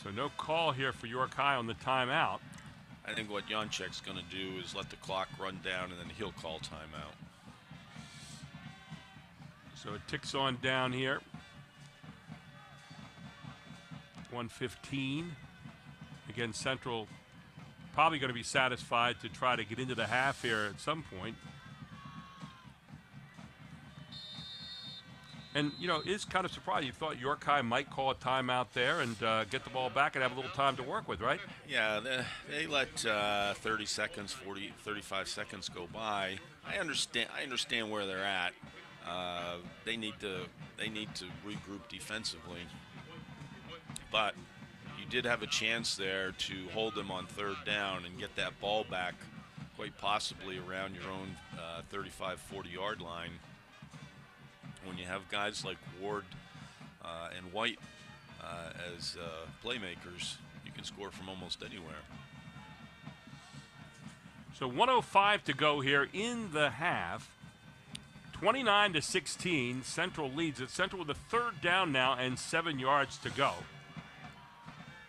So no call here for York High on the timeout. I think what Janchek's going to do is let the clock run down, and then he'll call timeout. So it ticks on down here. 1:15. Again, Central probably going to be satisfied to try to get into the half here at some point. And, you know, it's kind of surprising. You thought York High might call a timeout there and get the ball back and have a little time to work with, right? Yeah, they let 30 seconds, 35 seconds go by. I understand where they're at. They need to regroup defensively. But you did have a chance there to hold them on third down and get that ball back quite possibly around your own 35, 40-yard line. When you have guys like Ward and White as playmakers, you can score from almost anywhere. So 1:05 to go here in the half. 29-16, Central leads it. Central with a third down now and 7 yards to go.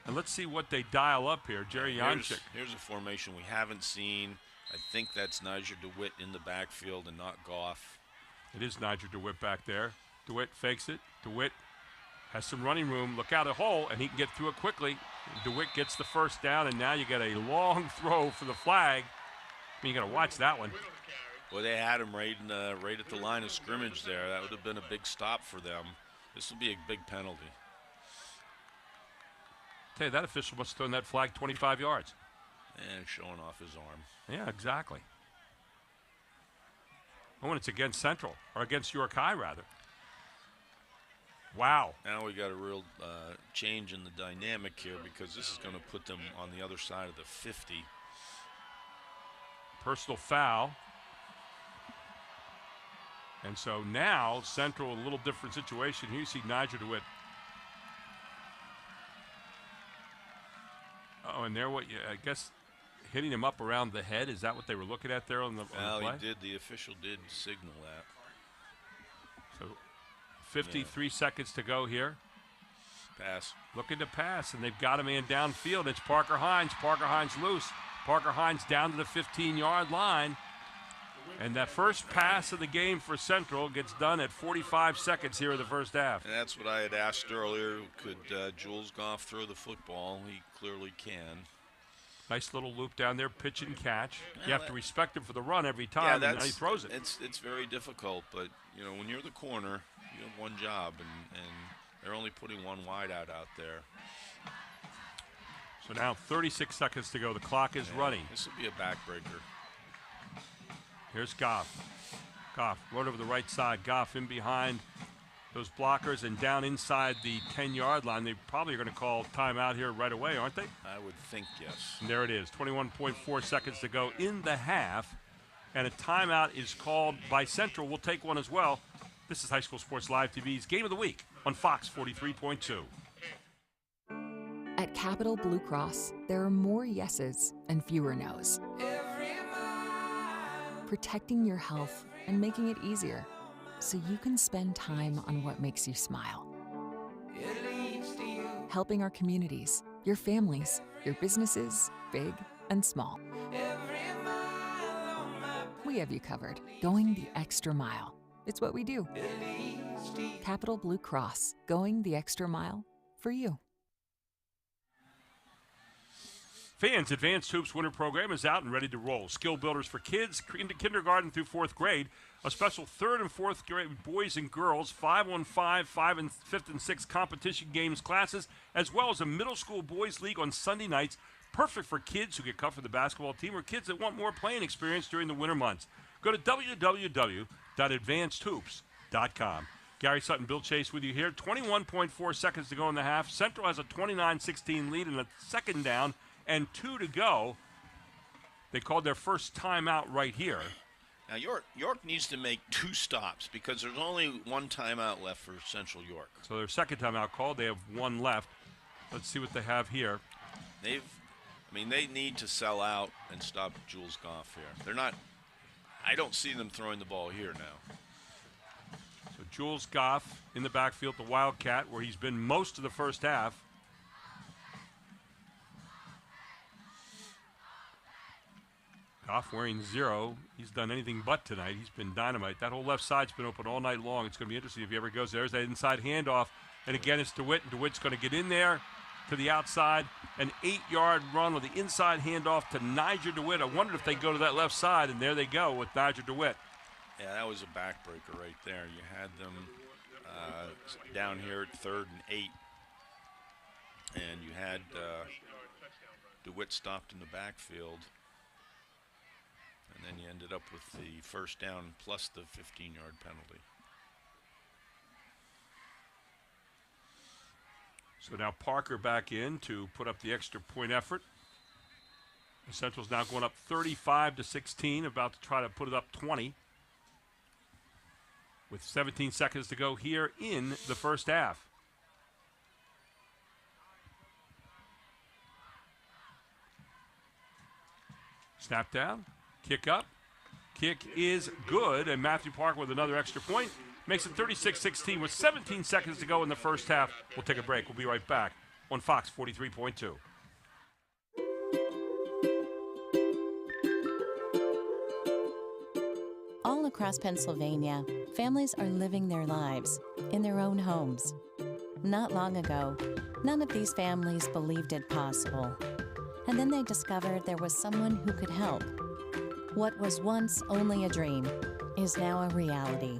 And let's see what they dial up here. Jerry Janczyk. Here's a formation we haven't seen. I think that's Niger DeWitt in the backfield and not Goff. It is Niger DeWitt back there. DeWitt fakes it. DeWitt has some running room. Look out a hole, and he can get through it quickly. DeWitt gets the first down, and now you get a long throw for the flag. I mean, you got to watch that one. Well, they had him right at the line of scrimmage there. That would have been a big stop for them. This will be a big penalty. Tell you, that official must have thrown that flag 25 yards. And showing off his arm. Yeah, exactly. Oh, and it's against Central, or against York High, rather. Wow. Now we got a real change in the dynamic here because this is going to put them on the other side of the 50. Personal foul. And so now Central, a little different situation. Here you see Niger DeWitt. Oh, and there, I guess, hitting him up around the head. Is that what they were looking at there on the play? Well, he did. The official did signal that. So 53 seconds to go here. Pass. Looking to pass, and they've got a man downfield. It's Parker Hines. Parker Hines loose. Parker Hines down to the 15-yard line. And that first pass of the game for Central gets done at 45 seconds here in the first half. And that's what I had asked earlier. Could Jules Goff throw the football? He clearly can. Nice little loop down there, pitch and catch. You have to respect him for the run every time, and he throws it. It's very difficult, but you know when you're the corner, you have one job, and they're only putting one wide out there. So now 36 seconds to go. The clock is running. This will be a backbreaker. Here's Goff. Goff, run over the right side. Goff in behind those blockers and down inside the 10-yard line. They probably are going to call timeout here right away, aren't they? I would think yes. And there it is, 21.4 seconds to go in the half. And a timeout is called by Central. We'll take one as well. This is High School Sports Live TV's Game of the Week on Fox 43.2. At Capital Blue Cross, there are more yeses and fewer nos. Protecting your health and making it easier so you can spend time on what makes you smile. Helping our communities, your families, your businesses, big and small. We have you covered, going the extra mile. It's what we do. Capital Blue Cross, going the extra mile for you. Fans, Advanced Hoops Winter Program is out and ready to roll. Skill builders for kids into kindergarten through 4th grade. A special 3rd and 4th grade boys and girls 5-on-5, 5th and 5th and 6th competition games classes, as well as a middle school boys league on Sunday nights. Perfect for kids who get cut for the basketball team or kids that want more playing experience during the winter months. Go to www.advancedhoops.com. Gary Sutton, Bill Chase with you here. 21.4 seconds to go in the half. Central has a 29-16 lead in the second down and 2 to go. They called their first timeout right here. Now York needs to make 2 stops because there's only 1 timeout left for Central York. So their second timeout called. They have 1 left. Let's see what they have here. They need to sell out and stop Jules Goff here. They're not. I don't see them throwing the ball here now. So Jules Goff in the backfield, the Wildcat, where he's been most of the first half. Goff wearing 0. He's done anything but tonight. He's been dynamite. That whole left side's been open all night long. It's going to be interesting if he ever goes there. There's that inside handoff. And again, it's DeWitt. And DeWitt's going to get in there. to the outside, an 8-yard run with the inside handoff to Niger DeWitt. I wondered if they go to that left side, and there they go with Niger DeWitt. Yeah, that was a backbreaker right there. You had them down here at 3rd and 8, and you had DeWitt stopped in the backfield, and then you ended up with the first down plus the 15-yard penalty. So now Parker back in to put up the extra point effort. The Central's now going up 35-16, about to try to put it up 20. With 17 seconds to go here in the first half. Snap down, kick up. Kick is good, and Matthew Parker with another extra point. Makes it 36-16 with 17 seconds to go in the first half. We'll take a break. We'll be right back on Fox 43.2. All across Pennsylvania, families are living their lives in their own homes. Not long ago, none of these families believed it possible. And then they discovered there was someone who could help. What was once only a dream is now a reality.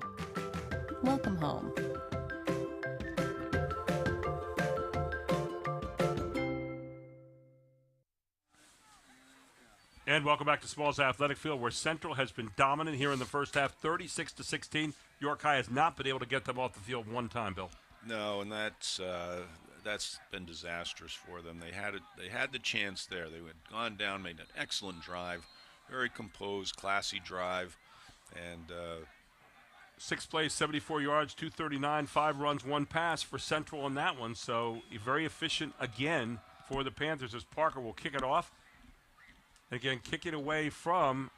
Welcome home. And welcome back to Smalls Athletic Field, where Central has been dominant here in the first half, 36-16. York High has not been able to get them off the field one time, Bill. No, and that's been disastrous for them. They had the chance there. They had gone down, made an excellent drive, very composed, classy drive, and 6 plays, 74 yards, 239, 5 runs, 1 pass for Central on that one. So very efficient again for the Panthers as Parker will kick it off. Again, kick it away from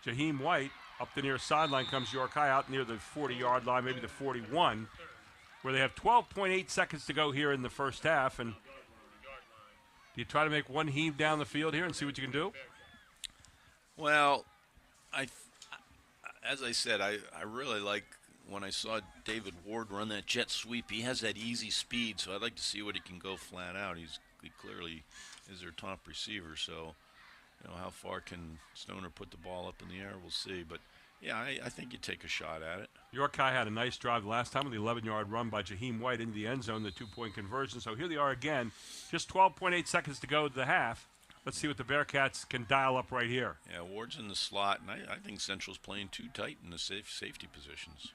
Jaheim White. Up the near sideline comes York High, out near the 40-yard line, maybe the 41, where they have 12.8 seconds to go here in the first half. And do you try to make one heave down the field here and see what you can do? Well, as I said, I really like when I saw David Ward run that jet sweep. He has that easy speed, so I'd like to see what he can go flat out. He clearly is their top receiver, so how far can Stoner put the ball up in the air? We'll see. But, yeah, I think you take a shot at it. York High had a nice drive last time with the 11-yard run by Jaheim White into the end zone, the 2-point conversion. So here they are again, just 12.8 seconds to go to the half. Let's see what the Bearcats can dial up right here. Yeah, Ward's in the slot, and I think Central's playing too tight in the safety positions.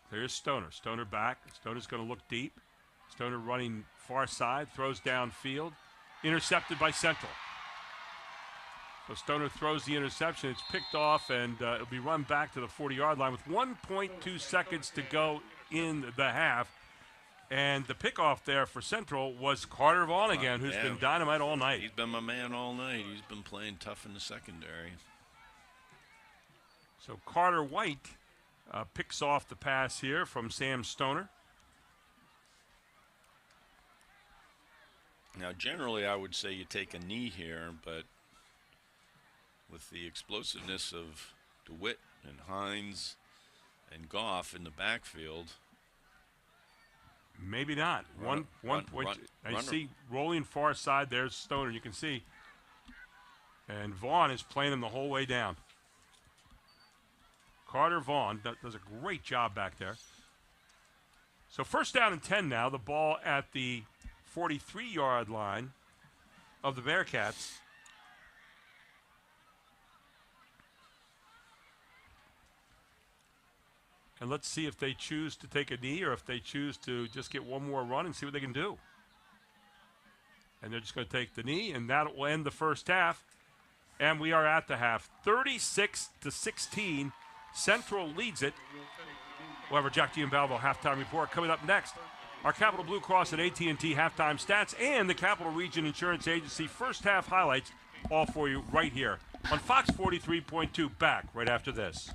There's Stoner. Stoner back. Stoner's going to look deep. Stoner running far side, throws downfield. Intercepted by Central. So Stoner throws the interception. It's picked off, and it'll be run back to the 40-yard line with 1.2 seconds to go in the half. And the pickoff there for Central was Carter Vaughn again, who's been dynamite all night. He's been my man all night. He's been playing tough in the secondary. So Carter White picks off the pass here from Sam Stoner. Now, generally, I would say you take a knee here, but with the explosiveness of DeWitt and Hines and Goff in the backfield, maybe not. One point. I see rolling far side. There's Stoner. You can see, and Vaughn is playing him the whole way down. Carter Vaughn does a great job back there. So first down and 10 now. The ball at the 43-yard line of the Bearcats. And let's see if they choose to take a knee or if they choose to just get one more run and see what they can do. And they're just going to take the knee, and that will end the first half. And we are at the half. 36-16. Central leads it. We'll have our Jack Giambalvo halftime report coming up next. Our Capital Blue Cross and AT&T halftime stats and the Capital Region Insurance Agency first half highlights, all for you right here on Fox 43.2. Back right after this.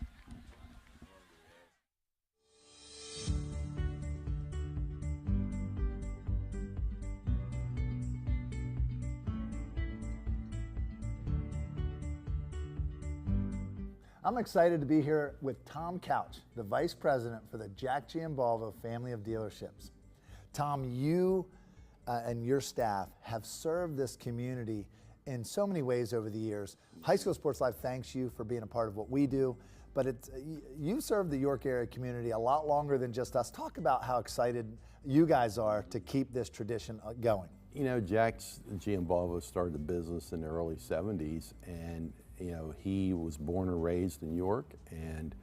I'm excited to be here with Tom Couch, the Vice President for the Jack Giambalvo family of dealerships. Tom, you and your staff have served this community in so many ways over the years. High School Sports Live thanks you for being a part of what we do, but you served the York area community a lot longer than just us. Talk about how excited you guys are to keep this tradition going. You know, Jack Giambalvo started the business in the early 70s, and you know, he was born and raised in York, and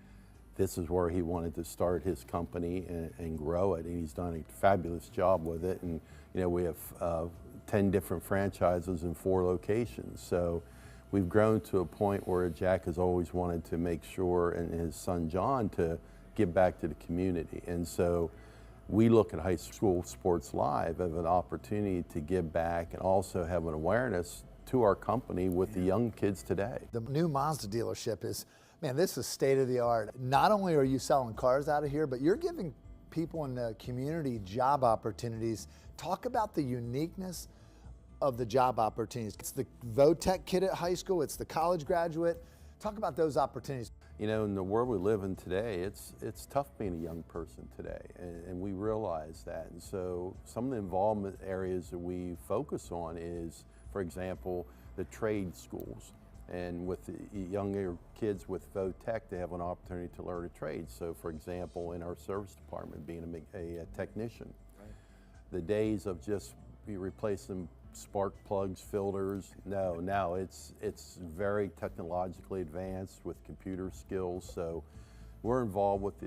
this is where he wanted to start his company and grow it, and he's done a fabulous job with it. And you know, we have 10 different franchises in 4 locations, so we've grown to a point where Jack has always wanted to make sure, and his son John, to give back to the community. And so we look at High School Sports Live as an opportunity to give back and also have an awareness to our company with the young kids today. The new Mazda dealership is, man, this is state of the art. Not only are you selling cars out of here, but you're giving people in the community job opportunities. Talk about the uniqueness of the job opportunities. It's the VOTEC kid at high school, it's the college graduate. Talk about those opportunities. You know, in the world we live in today, it's tough being a young person today, and we realize that. And so some of the involvement areas that we focus on is, for example, the trade schools. And with the younger kids with VOTEC, they have an opportunity to learn a trade. So for example, in our service department, being a technician, the days of just replacing spark plugs, filters, now it's very technologically advanced with computer skills. So we're involved with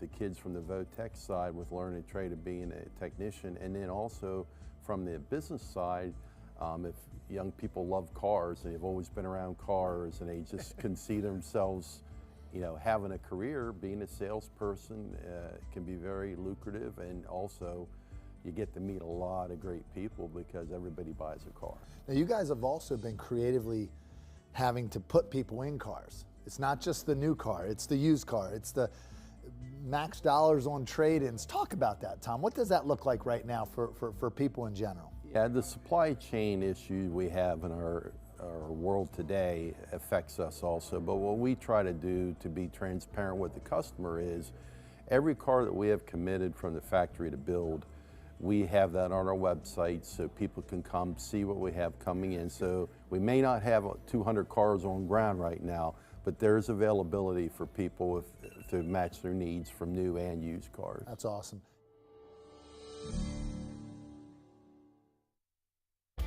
the kids from the VOTEC side with learning a trade of being a technician, and then also from the business side, if young people love cars and they've always been around cars and they just can see themselves, you know, having a career, being a salesperson can be very lucrative, and also you get to meet a lot of great people because everybody buys a car. Now you guys have also been creatively having to put people in cars. It's not just the new car, it's the used car, it's the max dollars on trade-ins. Talk about that, Tom. What does that look like right now for people in general? Yeah, the supply chain issue we have in our world today affects us also, but what we try to do to be transparent with the customer is every car that we have committed from the factory to build, we have that on our website so people can come see what we have coming in. So we may not have 200 cars on ground right now, but there's availability for people to match their needs from new and used cars. That's awesome.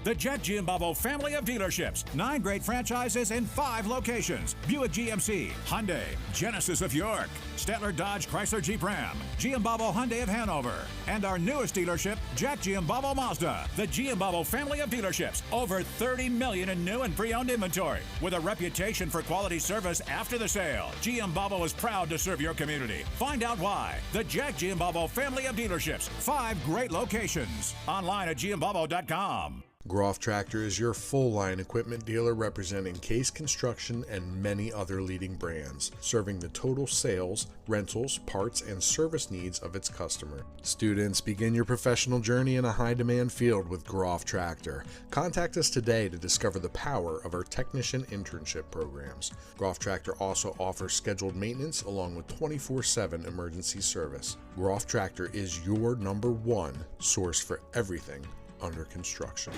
The Jet Giambalvo family of dealerships. 9 great franchises in 5 locations. Buick GMC, Hyundai, Genesis of York, Stettler Dodge Chrysler Jeep Ram, Giambalvo Hyundai of Hanover, and our newest dealership, Jack Giambalvo Mazda. The Giambalvo family of dealerships. Over 30 million in new and pre-owned inventory. With a reputation for quality service after the sale, Giambalvo is proud to serve your community. Find out why. The Jack Giambalvo family of dealerships. 5 great locations. Online at giambalvo.com. Groff Tractor is your full-line equipment dealer representing Case Construction and many other leading brands, serving the total sales, rentals, parts, and service needs of its customer. Students, begin your professional journey in a high-demand field with Groff Tractor. Contact us today to discover the power of our technician internship programs. Groff Tractor also offers scheduled maintenance along with 24/7 emergency service. Groff Tractor is your #1 source for everything under construction.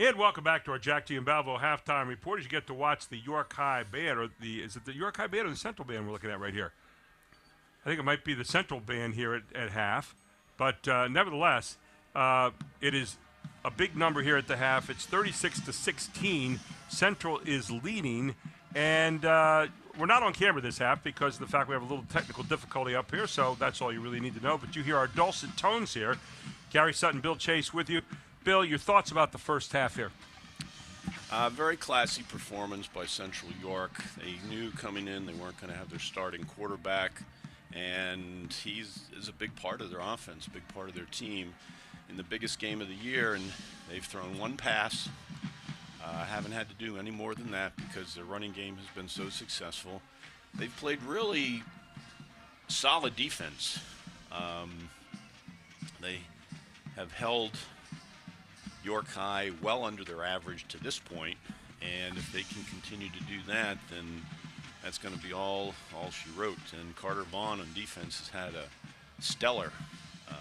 And welcome back to our Jack Giambalvo halftime report. As you get to watch the York High Band, or is it the York High Band or the Central Band we're looking at right here? I think it might be the Central Band here at half. But nevertheless, it is a big number here at the half. It's 36-16. Central is leading. And we're not on camera this half because of the fact we have a little technical difficulty up here. So that's all you really need to know. But you hear our dulcet tones here. Gary Sutton, Bill Chase with you. Bill, your thoughts about the first half here? Very classy performance by Central York. They knew coming in they weren't going to have their starting quarterback, and is a big part of their offense, a big part of their team in the biggest game of the year, and they've thrown one pass. Haven't had to do any more than that because their running game has been so successful. They've played really solid defense. They have held York High well under their average to this point, and if they can continue to do that, then that's going to be all she wrote. And Carter Vaughn on defense has had a stellar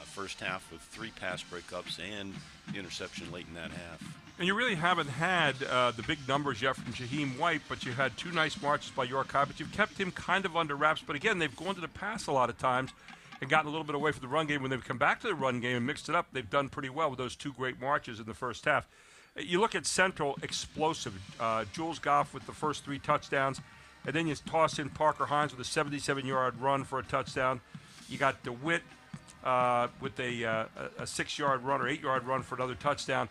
first half with 3 pass breakups and the interception late in that half. And you really haven't had the big numbers yet from Jaheim White, but you had 2 nice marches by York High, but you've kept him kind of under wraps. But again, they've gone to the pass a lot of times and gotten a little bit away from the run game. When they've come back to the run game and mixed it up, they've done pretty well with those 2 great marches in the first half. You look at Central, explosive. Jules Goff with the first 3 touchdowns, and then you toss in Parker Hines with a 77-yard run for a touchdown. You got DeWitt with a 6-yard run or 8-yard run for another touchdown.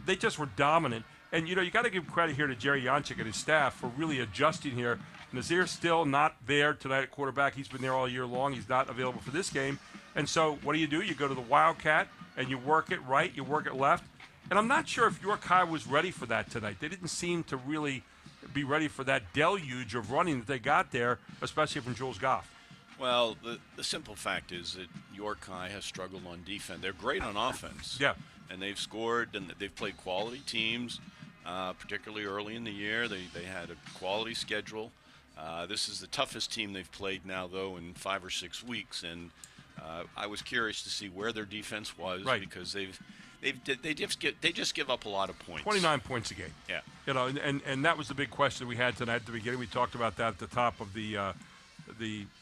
They just were dominant. And, you got to give credit here to Jerry Yonchik and his staff for really adjusting here. Nazir's still not there tonight at quarterback. He's been there all year long. He's not available for this game. And so what do? You go to the Wildcat, and you work it right, you work it left. And I'm not sure if York High was ready for that tonight. They didn't seem to really be ready for that deluge of running that they got there, especially from Jules Goff. Well, the simple fact is that York High has struggled on defense. They're great on offense. Yeah. And they've scored, and they've played quality teams, particularly early in the year. They had a quality schedule. This is the toughest team they've played now, though, in 5 or 6 weeks. And I was curious to see where their defense was, because they just give up a lot of points. 29 points a game. Yeah. And that was the big question we had tonight at the beginning. We talked about that at the top of the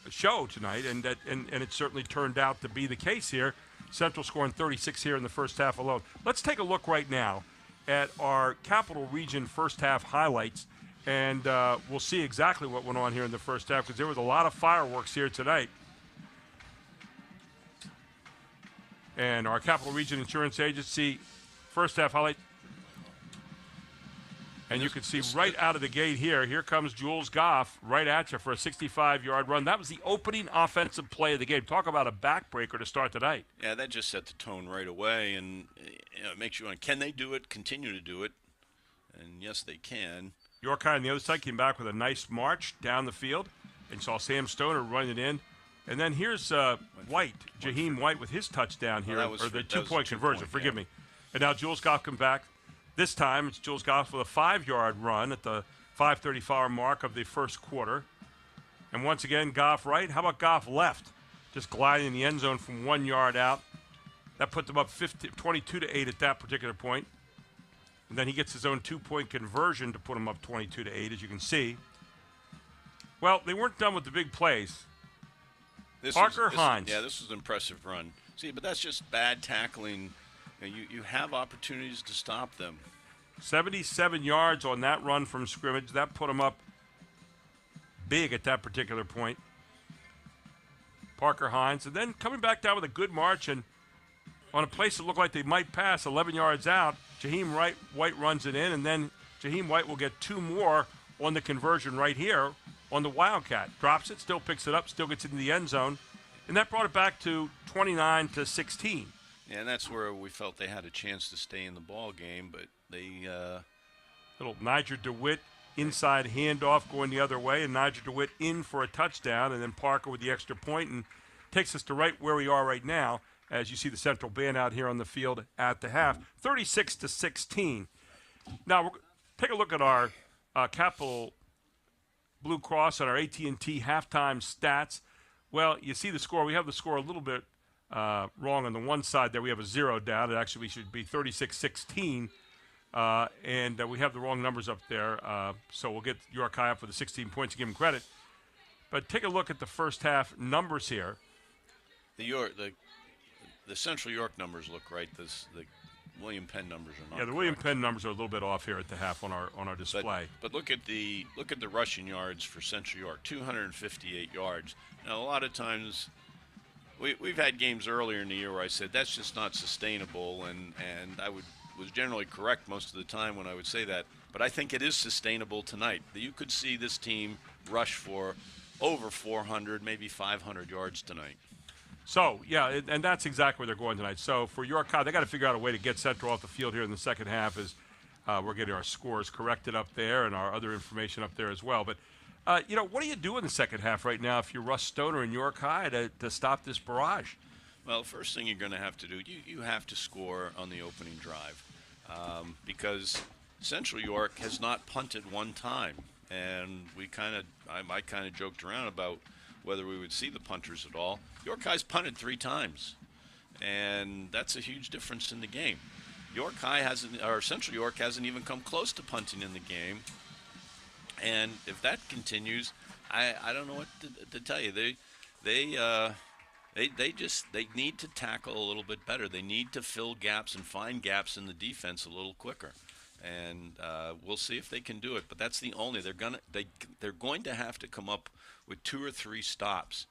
show tonight, and it certainly turned out to be the case here. Central scoring 36 here in the first half alone. Let's take a look right now at our Capital Region first half highlights, and we'll see exactly what went on here in the first half, because there was a lot of fireworks here tonight. And our Capital Region Insurance Agency first half highlight. And you can see right out of the gate here comes Jules Goff right at you for a 65-yard run. That was the opening offensive play of the game. Talk about a backbreaker to start the night. Yeah, that just set the tone right away, and it makes you wonder, can they do it, continue to do it? And yes, they can. York High on the other side came back with a nice march down the field, and saw Sam Stoner running it in. And then here's White, Jaheim White with his touchdown here, or the two-point conversion, forgive me. And now Jules Goff come back. This time it's Jules Goff with a 5-yard run at the 5:35 mark of the first quarter. And once again, Goff right. How about Goff left? Just gliding in the end zone from 1 yard out. That put them up 22-8 at that particular point. And then he gets his own 2-point conversion to put him up 22-8, as you can see. Well, they weren't done with the big plays. Parker Hines. This was an impressive run. See, but that's just bad tackling. You have opportunities to stop them. 77 yards on that run from scrimmage. That put him up big at that particular point. Parker Hines. And then coming back down with a good march, and on a place that looked like they might pass 11 yards out, Jaheim White runs it in, and then Jaheim White will get 2 more on the conversion right here on the Wildcat. Drops it, still picks it up, still gets into the end zone, and that brought it back to 29-16. Yeah, and that's where we felt they had a chance to stay in the ball game, but they little Niger DeWitt inside handoff going the other way, and Niger DeWitt in for a touchdown, and then Parker with the extra point, and takes us to right where we are right now, as you see the Central band out here on the field at the half, 36-16. Now, we'll take a look at our Capital Blue Cross and our AT&T halftime stats. Well, you see the score. We have the score a little bit wrong on the one side there. We have a 0 down. It actually should be 36-16, and we have the wrong numbers up there. So we'll get York High up for the 16 points to give them credit. But take a look at the first half numbers here. The Central York numbers look right. The William Penn numbers are not. Yeah, the William Penn numbers are a little bit off here at the half on our display. But look at the rushing yards for Central York, 258 yards. Now a lot of times we've had games earlier in the year where I said that's just not sustainable, and I was generally correct most of the time when I would say that. But I think it is sustainable tonight. You could see this team rush for over 400, maybe 500 yards tonight. So, yeah, and that's exactly where they're going tonight. So for York High, they got to figure out a way to get Central off the field here in the second half as we're getting our scores corrected up there and our other information up there as well. But, what do you do in the second half right now if you're Russ Stoner and York High to stop this barrage? Well, first thing you're going to have to do, you have to score on the opening drive because Central York has not punted one time. And I kind of joked around about whether we would see the punters at all. York High's punted 3 times, and that's a huge difference in the game. Central York hasn't even come close to punting in the game, and if that continues, I don't know what to tell you. They need to tackle a little bit better. They need to fill gaps and find gaps in the defense a little quicker. And we'll see if they can do it. But that's the only they're going to have to come up with 2 or 3 stops.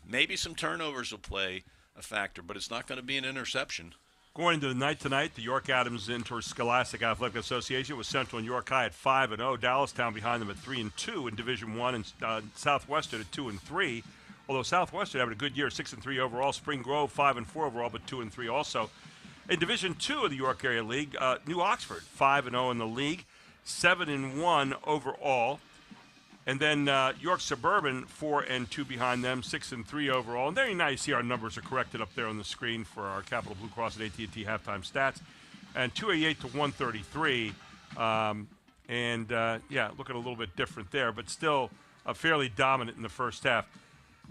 Maybe some turnovers will play a factor, but it's not going to be an interception. Going into the night tonight, the York Adams Interscholastic Athletic Association with Central and York High at 5-0. Dallastown behind them at 3-2 in Division I, and Southwestern at 2-3. Although Southwestern having a good year, 6-3 overall. Spring Grove 5-4 overall, but 2-3 also. In Division II of the York Area League, New Oxford, 5-0 in the league, 7-1 overall. And then York Suburban, 4-2 behind them, 6-3 overall. And there you now you see our numbers are corrected up there on the screen for our Capital Blue Cross and AT&T halftime stats. And 288 to 133. Looking a little bit different there, but still fairly dominant in the first half.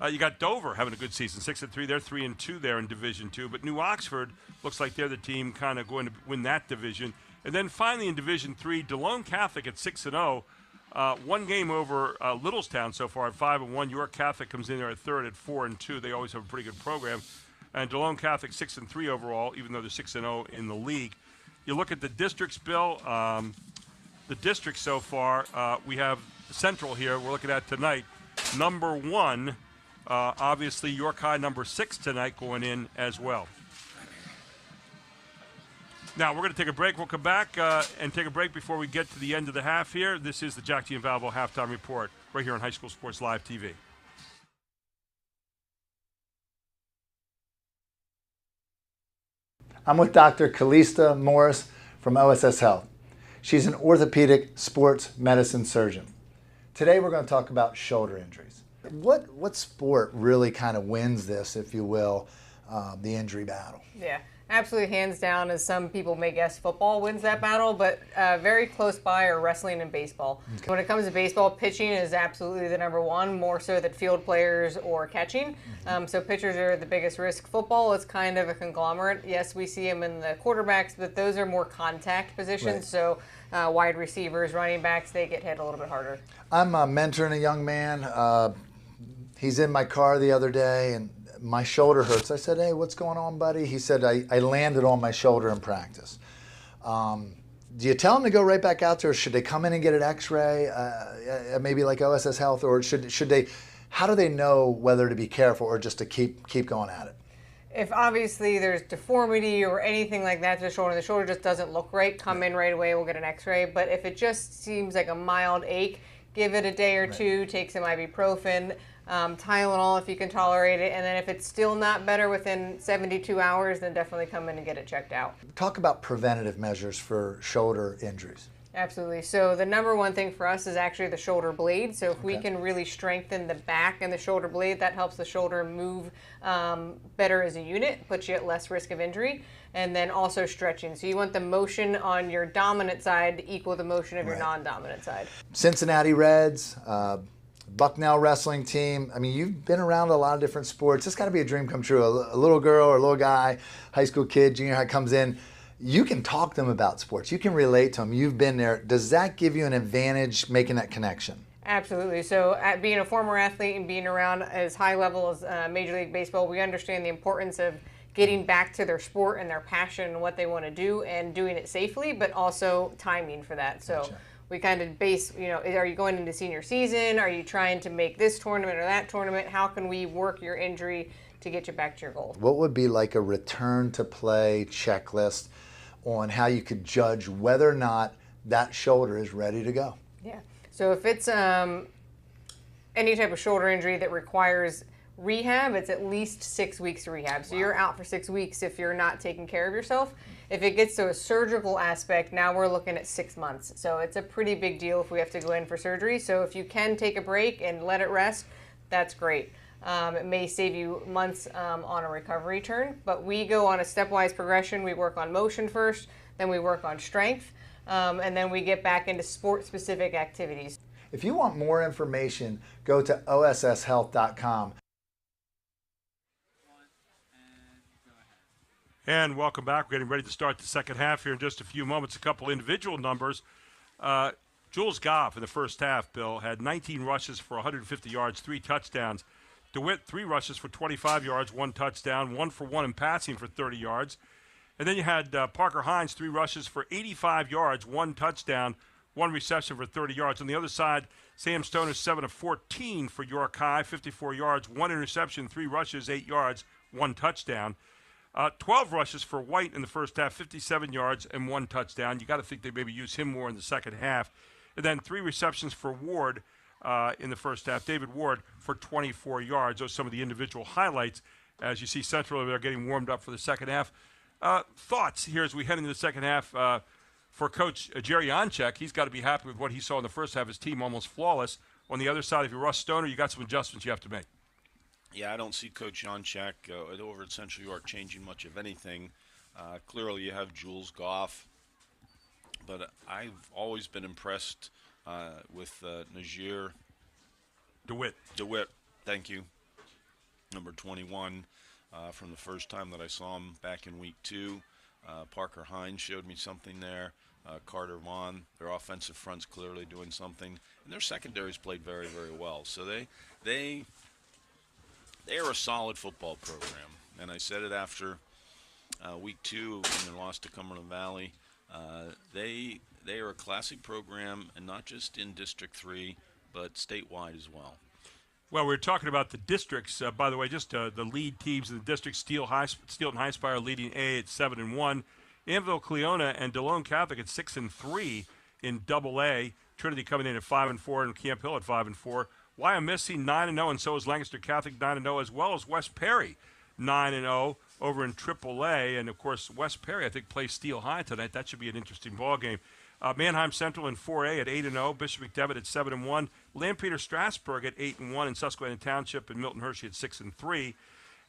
You got Dover having a good season, 6-3. They're 3-2 there in Division II. But New Oxford looks like they're the team kind of going to win that division. And then finally in Division III, DeLone Catholic at 6-0. 1 game over Littlestown so far at 5-1. York Catholic comes in there at third at 4-2. They always have a pretty good program. And DeLone Catholic 6-3 overall, even though they're 6-0 in the league. You look at the districts, Bill. The districts so far, we have Central here. We're looking at tonight. Number 1. Obviously, York High number 6 tonight going in as well. Now, we're going to take a break. We'll come back and take a break before we get to the end of the half here. This is the Jack G. and Valvo Halftime Report right here on High School Sports Live TV. I'm with Dr. Calista Morris from OSS Health. She's an orthopedic sports medicine surgeon. Today, we're going to talk about shoulder injuries. What sport really kind of wins this, if you will, the injury battle? Yeah, absolutely, hands down, as some people may guess, football wins that battle, but very close by are wrestling and baseball. Okay. When it comes to baseball, pitching is absolutely the number 1, more so than field players or catching. So pitchers are the biggest risk. Football is kind of a conglomerate. Yes, we see them in the quarterbacks, but those are more contact positions. Right. So wide receivers, running backs, they get hit a little bit harder. I'm mentoring a young man. He's in my car the other day, and my shoulder hurts. I said, hey, what's going on, buddy? He said, I landed on my shoulder in practice. Do you tell him to go right back out there, or should they come in and get an x-ray, maybe like OSS Health, or should they, how do they know whether to be careful or just to keep going at it? If obviously there's deformity or anything like that to the shoulder just doesn't look right, come in right away, we'll get an x-ray. But if it just seems like a mild ache, give it a day or two, take some ibuprofen. Tylenol if you can tolerate it, and then if it's still not better within 72 hours, then definitely come in and get it checked out. Talk about preventative measures for shoulder injuries. Absolutely. So the number 1 thing for us is actually the shoulder blade. So if we can really strengthen the back and the shoulder blade, that helps the shoulder move better as a unit, puts you at less risk of injury. And then also stretching. So you want the motion on your dominant side to equal the motion of your non-dominant side. Cincinnati Reds, Bucknell wrestling team. I mean, you've been around a lot of different sports. It's got to be a dream come true. A little girl or a little guy, high school kid, junior high comes in. You can talk to them about sports. You can relate to them. You've been there. Does that give you an advantage making that connection? Absolutely. So being a former athlete and being around as high level as Major League Baseball, we understand the importance of getting back to their sport and their passion and what they want to do and doing it safely, but also timing for that. So we kind of base, are you going into senior season? Are you trying to make this tournament or that tournament? How can we work your injury to get you back to your goal? What would be like a return to play checklist on how you could judge whether or not that shoulder is ready to go? Yeah. So if it's any type of shoulder injury that requires rehab, it's at least 6 weeks rehab. So you're out for 6 weeks if you're not taking care of yourself. If it gets to a surgical aspect, now we're looking at 6 months. So it's a pretty big deal if we have to go in for surgery. So if you can take a break and let it rest, that's great. It may save you months on a recovery turn, but we go on a stepwise progression. We work on motion first, then we work on strength, and then we get back into sport-specific activities. If you want more information, go to osshealth.com. And welcome back. We're getting ready to start the second half here in just a few moments. A couple individual numbers. Jules Goff in the first half, Bill, had 19 rushes for 150 yards, 3 touchdowns. DeWitt, 3 rushes for 25 yards, 1 touchdown, 1 for 1 in passing for 30 yards. And then you had Parker Hines, 3 rushes for 85 yards, 1 touchdown, 1 reception for 30 yards. On the other side, Sam Stoner, 7 of 14 for York High, 54 yards, 1 interception, 3 rushes, 8 yards, 1 touchdown. 12 rushes for White in the first half, 57 yards and 1 touchdown. You got to think they maybe use him more in the second half. And then 3 receptions for Ward in the first half. David Ward for 24 yards. Those are some of the individual highlights as you see Central over there getting warmed up for the second half. Thoughts here as we head into the second half for Coach Jerry Onchek. He's got to be happy with what he saw in the first half. His team almost flawless. On the other side, if you're Russ Stoner, you got some adjustments you have to make. Yeah, I don't see Coach Jonchak over at Central York changing much of anything. Clearly, you have Jules Goff, but I've always been impressed with Najir DeWitt. Thank you. Number 21 from the first time that I saw him back in week 2. Parker Hines showed me something there. Carter Vaughn, their offensive front's clearly doing something, and their secondaries played very, very well. So they are a solid football program, and I said it after week 2 when they lost to Cumberland Valley. They are a classic program, and not just in District 3, but statewide as well. Well, we're talking about the districts. By the way, just the lead teams in the district: Steelton High Spire leading A at 7-1, Anvil, Cleona, and DeLone Catholic at 6-3 in Double A. Trinity coming in at 5-4, and Camp Hill at 5-4. Wyomissing 9-0, and so is Lancaster Catholic 9-0, as well as West Perry 9-0 over in AAA. And of course, West Perry I think plays Steel High tonight. That should be an interesting ball game. Mannheim Central in 4A at 8-0, Bishop McDevitt at 7-1, Lampeter Strasburg at 8-1, and Susquehanna Township and Milton Hershey at 6-3.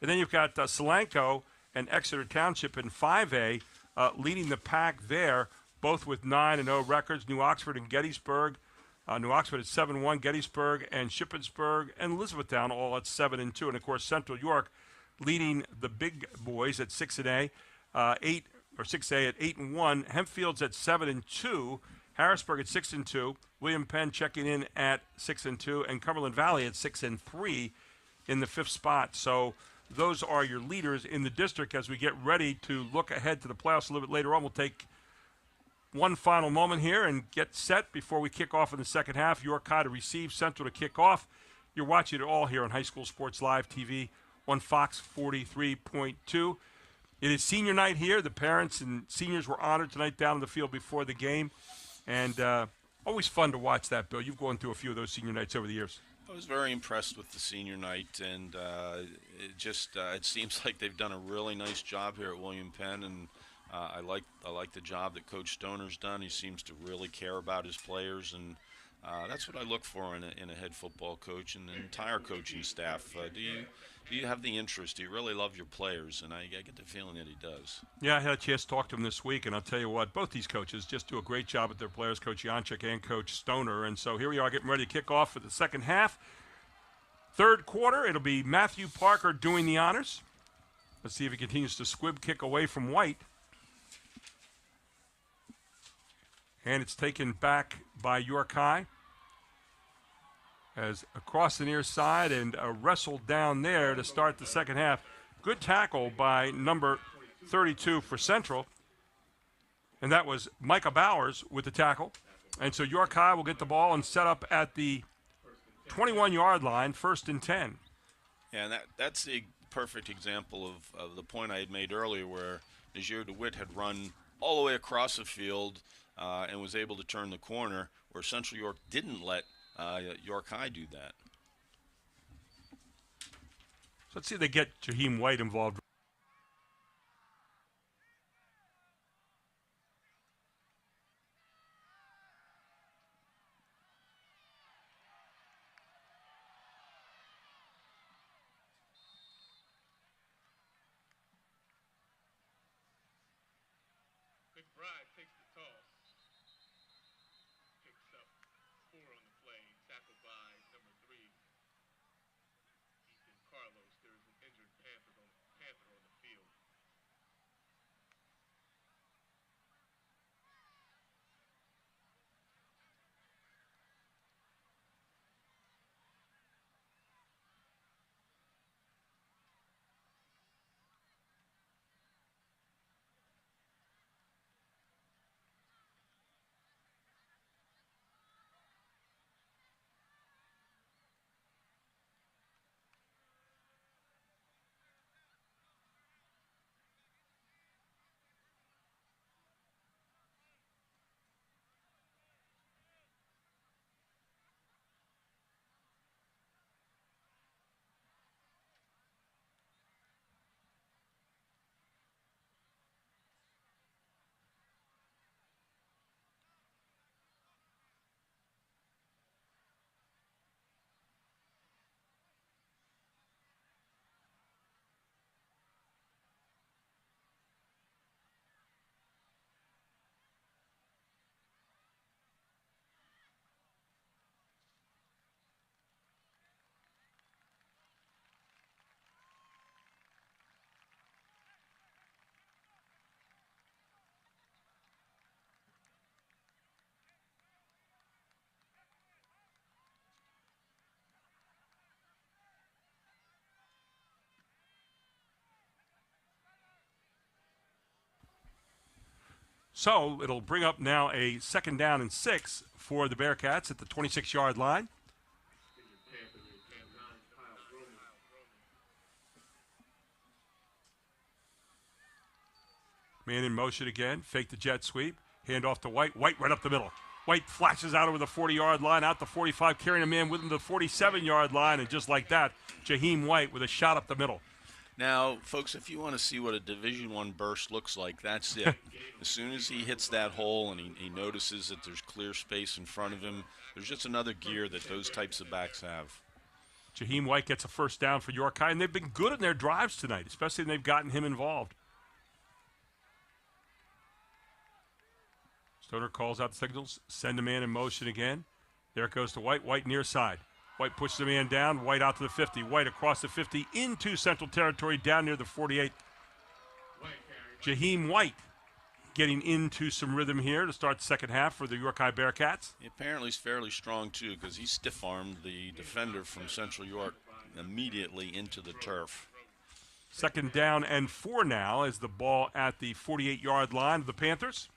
And then you've got Solanco and Exeter Township in 5A leading the pack there, both with 9-0 records. New Oxford and Gettysburg. New Oxford at 7-1, Gettysburg and Shippensburg and Elizabethtown all at 7-2. And of course, Central York leading the big boys at 6A, 6A at 8-1. Hempfield's at 7-2. Harrisburg at 6-2. William Penn checking in at 6-2, and Cumberland Valley at 6-3 in the 5th spot. So those are your leaders in the district as we get ready to look ahead to the playoffs a little bit later on. We'll take one final moment here and get set before we kick off in the second half. York High to receive, Central to kick off. You're watching it all here on High School Sports Live TV on Fox 43.2. It is senior night here. The parents and seniors were honored tonight down in the field before the game. And always fun to watch that, Bill. You've gone through a few of those senior nights over the years. I was very impressed with the senior night, and it seems like they've done a really nice job here at William Penn, and I like the job that Coach Stoner's done. He seems to really care about his players, and that's what I look for in a head football coach and the entire coaching staff. Do you have the interest? Do you really love your players? And I get the feeling that he does. Yeah, I had a chance to talk to him this week, and I'll tell you what, both these coaches just do a great job with their players, Coach Janchik and Coach Stoner. And so here we are getting ready to kick off for the second half. Third quarter, it'll be Matthew Parker doing the honors. Let's see if he continues to squib kick away from White. And it's taken back by York High. As across the near side and wrestled down there to start the second half. Good tackle by number 32 for Central. And that was Micah Bowers with the tackle. And so York High will get the ball and set up at the 21-yard line, 1st and 10. Yeah, and that's the perfect example of the point I had made earlier where Najir DeWitt had run all the way across the field and was able to turn the corner, where Central York didn't let York High do that. So let's see if they get Jaheim White involved. McBride takes the toss. Picks up 4 on the play. Tackled by number 3, Ethan Carlos. There is an injured Panther on the field. So it'll bring up now a 2nd down and 6 for the Bearcats at the 26-yard line. Man in motion again. Fake the jet sweep. Hand off to White. White right up the middle. White flashes out over the 40-yard line, out the 45, carrying a man with him to the 47-yard line. And just like that, Jaheim White with a shot up the middle. Now, folks, if you want to see what a Division I burst looks like, that's it. As soon as he hits that hole and he notices that there's clear space in front of him, there's just another gear that those types of backs have. Jaheim White gets a 1st down for York High, and they've been good in their drives tonight, especially when they've gotten him involved. Stoner calls out the signals, send a man in motion again. There it goes to White. White near side. White pushes the man down. White out to the 50. White across the 50 into Central Territory down near the 48. Jaheim White getting into some rhythm here to start the 2nd half for the York High Bearcats. Apparently he's fairly strong, too, because he stiff-armed the defender from Central York immediately into the turf. 2nd down and 4 now as the ball at the 48-yard line of the Panthers.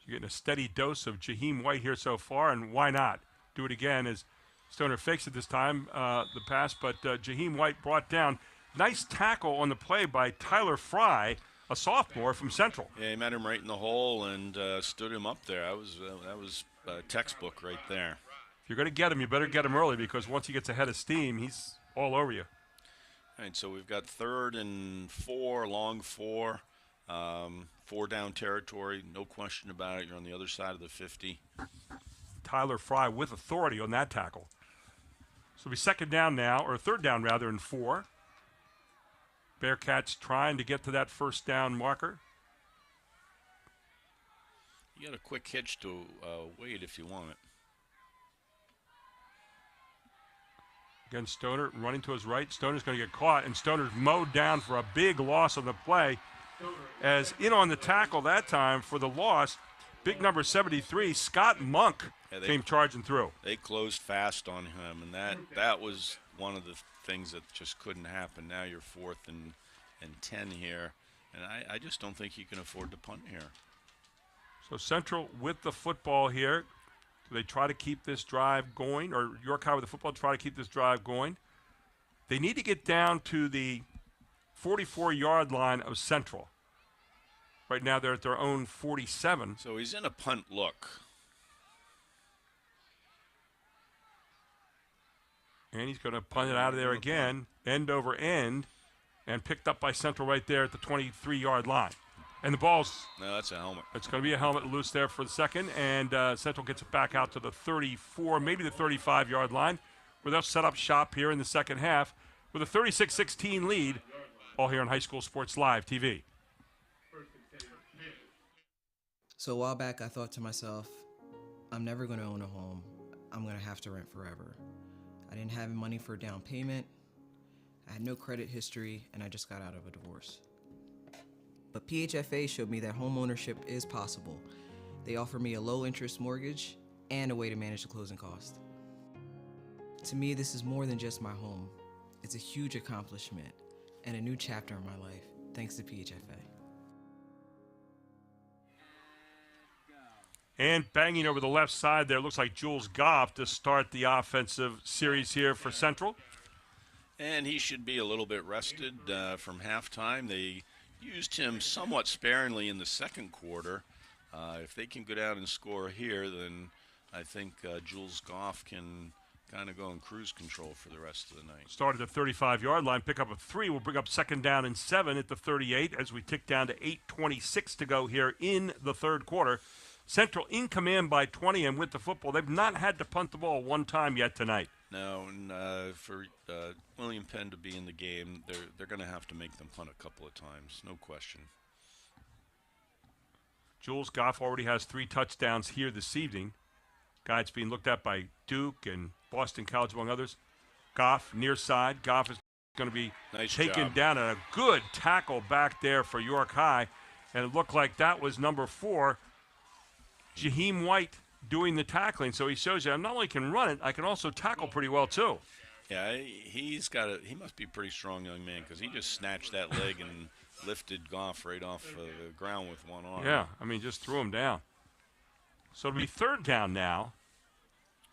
You're getting a steady dose of Jaheim White here so far, and why not? Do it again as Stoner fakes it this time, the pass, but Jaheim White brought down. Nice tackle on the play by Tyler Fry, a sophomore from Central. Yeah, he met him right in the hole and stood him up there. That was textbook right there. If you're going to get him, you better get him early because once he gets ahead of steam, he's all over you. All right, so we've got 3rd and 4, long 4. 4 down territory, no question about it. You're on the other side of the 50. Tyler Fry with authority on that tackle. So it'll be 2nd down now, or 3rd down rather, and 4. Bearcats trying to get to that 1st down marker. You got a quick hitch to Wade if you want it. Again, Stoner running to his right. Stoner's going to get caught, and Stoner's mowed down for a big loss on the play. As in on the tackle that time for the loss, big number 73, Scott Monk, came charging through. They closed fast on him, and that was one of the things that just couldn't happen. Now you're 4th and 10 here, and I just don't think you can afford to punt here. So Central with the football here. Do they try to keep this drive going, or York High with the football try to keep this drive going? They need to get down to the 44-yard line of Central. Right now they're at their own 47. So he's in a punt look. And he's going to punt it out of there again, end over end, and picked up by Central right there at the 23-yard line. And the ball's... No, that's a helmet. It's going to be a helmet loose there for the second, and Central gets it back out to the 34, maybe the 35-yard line, where they'll set up shop here in the second half with a 36-16 lead, all here on High School Sports Live TV. So a while back, I thought to myself, I'm never going to own a home. I'm going to have to rent forever. I didn't have money for a down payment. I had no credit history, and I just got out of a divorce. But PHFA showed me that home ownership is possible. They offer me a low-interest mortgage and a way to manage the closing cost. To me, this is more than just my home. It's a huge accomplishment and a new chapter in my life, thanks to PHFA. And banging over the left side there, looks like Jules Goff to start the offensive series here for Central. And he should be a little bit rested from halftime. They used him somewhat sparingly in the second quarter. If they can go down and score here, then I think Jules Goff can kind of go in cruise control for the rest of the night. Started at the 35-yard line, pick up a 3. We'll bring up second down and 7 at the 38 as we tick down to 8:26 to go here in the third quarter. Central in command by 20 and with the football. They've not had to punt the ball one time yet tonight. No, and for William Penn to be in the game, they're going to have to make them punt a couple of times, no question. Jules Goff already has 3 touchdowns here this evening. Guy that's being looked at by Duke and Boston College, among others. Goff near side. Goff is going to be taken down, and a good tackle back there for York High. And it looked like that was number 4, Jaheim White, doing the tackling. So he shows you I not only can run it, I can also tackle pretty well too. Yeah, he must be a pretty strong young man, because he just snatched that leg and lifted Goff right off the ground with one arm. Yeah, I mean, just threw him down. So it'll be third down now.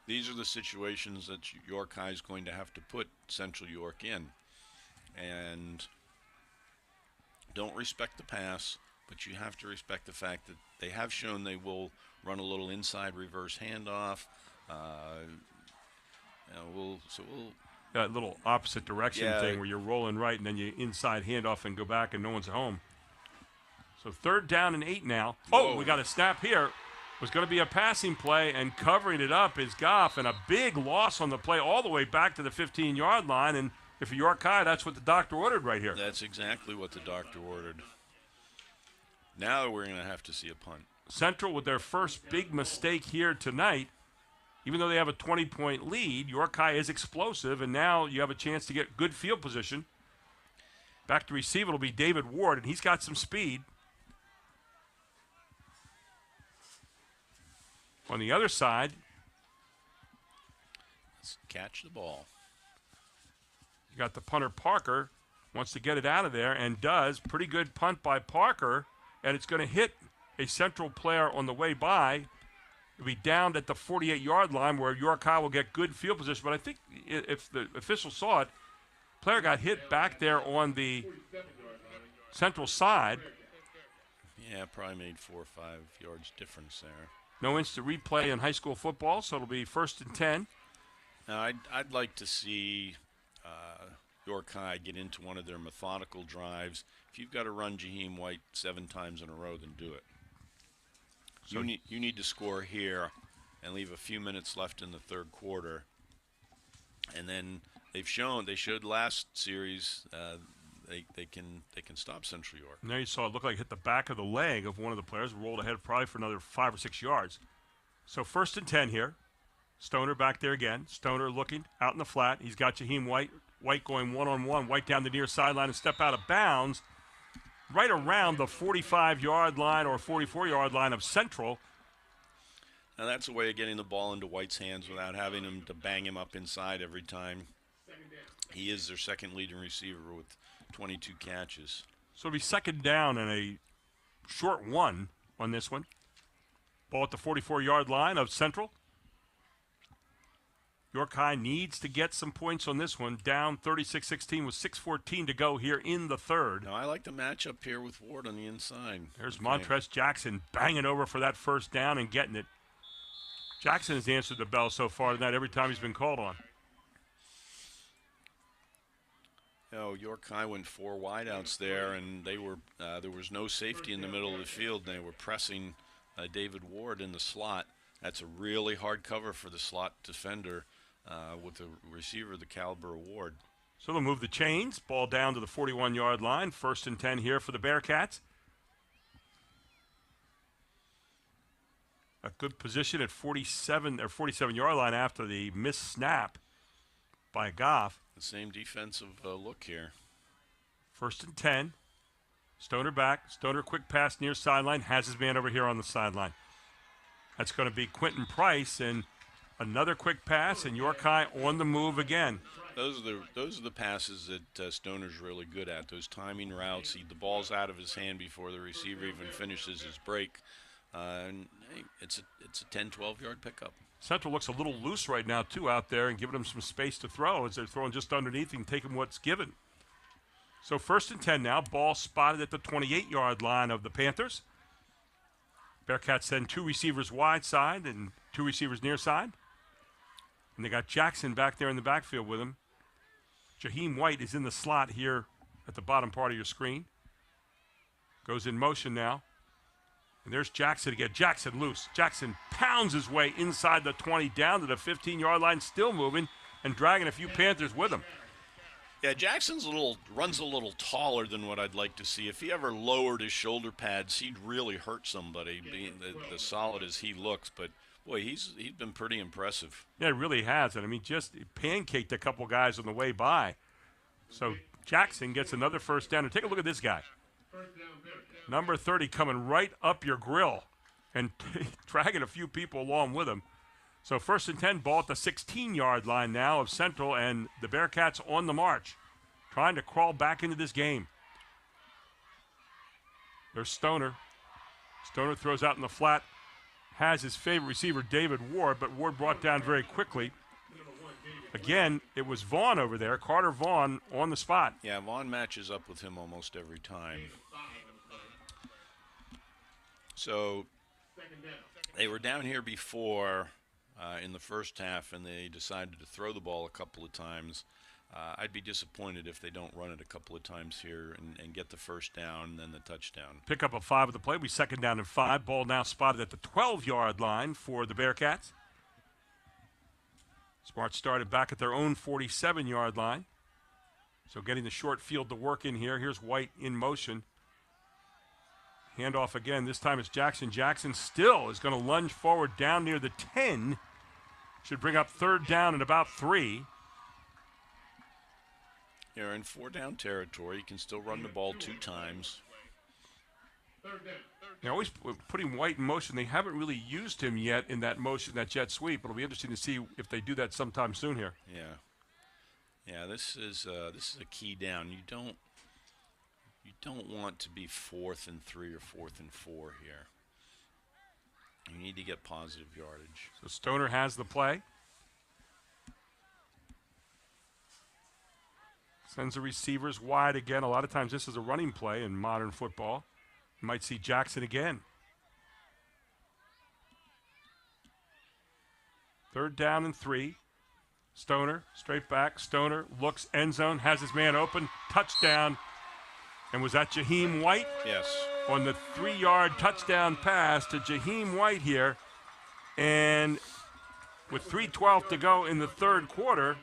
These are the situations that York High is going to have to put Central York in. And don't respect the pass, but you have to respect the fact that they have shown they will run a little inside reverse handoff. That little opposite direction thing where you're rolling right and then you inside handoff and go back and no one's home. So third down and 8 now. Oh, we got a snap here. Was going to be a passing play, and covering it up is Goff, and a big loss on the play all the way back to the 15-yard line. And if you're York High, that's what the doctor ordered right here. That's exactly what the doctor ordered. Now we're going to have to see a punt. Central with their first big mistake here tonight. Even though they have a 20-point lead, York High is explosive, and now you have a chance to get good field position. Back to receive, it'll be David Ward, and he's got some speed. On the other side, let's catch the ball. You got the punter Parker, wants to get it out of there, and does. Pretty good punt by Parker, and it's going to hit a Central player on the way by. It'll be down at the 48-yard line where York High will get good field position. But I think if the officials saw it, player got hit back there on the Central side. Yeah, probably made 4 or 5 yards difference there. No instant replay in high school football, so it'll be 1st and 10. Now, I'd like to see York High get into one of their methodical drives. If you've got to run Jaheim White 7 times in a row, then do it. So you need to score here and leave a few minutes left in the third quarter. And then they showed last series they can stop Central York. And there you saw it look like it hit the back of the leg of one of the players, rolled ahead probably for another 5 or 6 yards. So 1st and 10 here. Stoner back there again. Stoner looking out in the flat. He's got Jaheim White. White going one-on-one. White down the near sideline and step out of bounds right around the 45-yard line or 44-yard line of Central. Now that's a way of getting the ball into White's hands without having him to bang him up inside every time. He is their second leading receiver with 22 catches. So it'll be second down and a short 1 on this one. Ball at the 44-yard line of Central. York High needs to get some points on this one. Down 36-16 with 6:14 to go here in the third. No, I like the matchup here with Ward on the inside. There's Montrez Jackson banging over for that first down and getting it. Jackson has answered the bell so far tonight every time he's been called on. York High went 4 wideouts there, and they were there was no safety in the middle of the field. And they were pressing David Ward in the slot. That's a really hard cover for the slot defender with a receiver the caliber of Ward. So they'll move the chains. Ball down to the 41-yard line. 1st and 10 here for the Bearcats. A good position at 47-yard line after the missed snap by Goff. The same defensive look here. 1st and 10. Stoner back. Stoner quick pass near sideline. Has his man over here on the sideline. That's going to be Quentin Price, and another quick pass, and York High on the move again. Those are the passes that Stoner's really good at. Those timing routes. The ball's out of his hand before the receiver even finishes his break. And hey, it's a 10, 12-yard pickup. Central looks a little loose right now, too, out there, and giving them some space to throw as they're throwing just underneath and taking what's given. So 1st and 10 now. Ball spotted at the 28-yard line of the Panthers. Bearcats send 2 receivers wide side and 2 receivers near side. And they got Jackson back there in the backfield with him. Jaheim White is in the slot here at the bottom part of your screen. Goes in motion now. And there's Jackson again. Jackson loose. Jackson pounds his way inside the 20 down to the 15-yard line, still moving and dragging a few Panthers with him. Yeah, Jackson's runs a little taller than what I'd like to see. If he ever lowered his shoulder pads, he'd really hurt somebody, being the solid as he looks. But, boy, he's been pretty impressive. Yeah, it really has. And, I mean, just pancaked a couple guys on the way by. So Jackson gets another first down. And take a look at this guy. Number 30 coming right up your grill and dragging a few people along with him. So 1st and 10, ball at the 16-yard line now of Central, and the Bearcats on the march, trying to crawl back into this game. There's Stoner. Stoner throws out in the flat, has his favorite receiver, David Ward, but Ward brought down very quickly. Again, it was Vaughn over there, Carter Vaughn on the spot. Yeah, Vaughn matches up with him almost every time. So they were down here before in the first half, and they decided to throw the ball a couple of times. I'd be disappointed if they don't run it a couple of times here and get the first down and then the touchdown. Pick up a 5 of the play. We 2nd down and 5. Ball now spotted at the 12-yard line for the Bearcats. Smart started back at their own 47-yard line. So getting the short field to work in here. Here's White in motion. Handoff again. This time it's Jackson. Jackson still is going to lunge forward down near the 10. Should bring up 3rd down and about 3. You're in 4-down territory. You can still run the ball 2 times. They're always putting White in motion. They haven't really used him yet in that motion, that jet sweep. It'll be interesting to see if they do that sometime soon here. Yeah. This is a key down. You don't want to be 4th and 3 or 4th and 4 here. You need to get positive yardage. So Stoner has the play. Sends the receivers wide again. A lot of times this is a running play in modern football. You might see Jackson again. 3rd down and 3. Stoner, straight back. Stoner looks, end zone, has his man open. Touchdown. And was that Jaheim White? Yes. On the 3-yard touchdown pass to Jaheim White here. And with 3:12 to go in the 3rd quarter,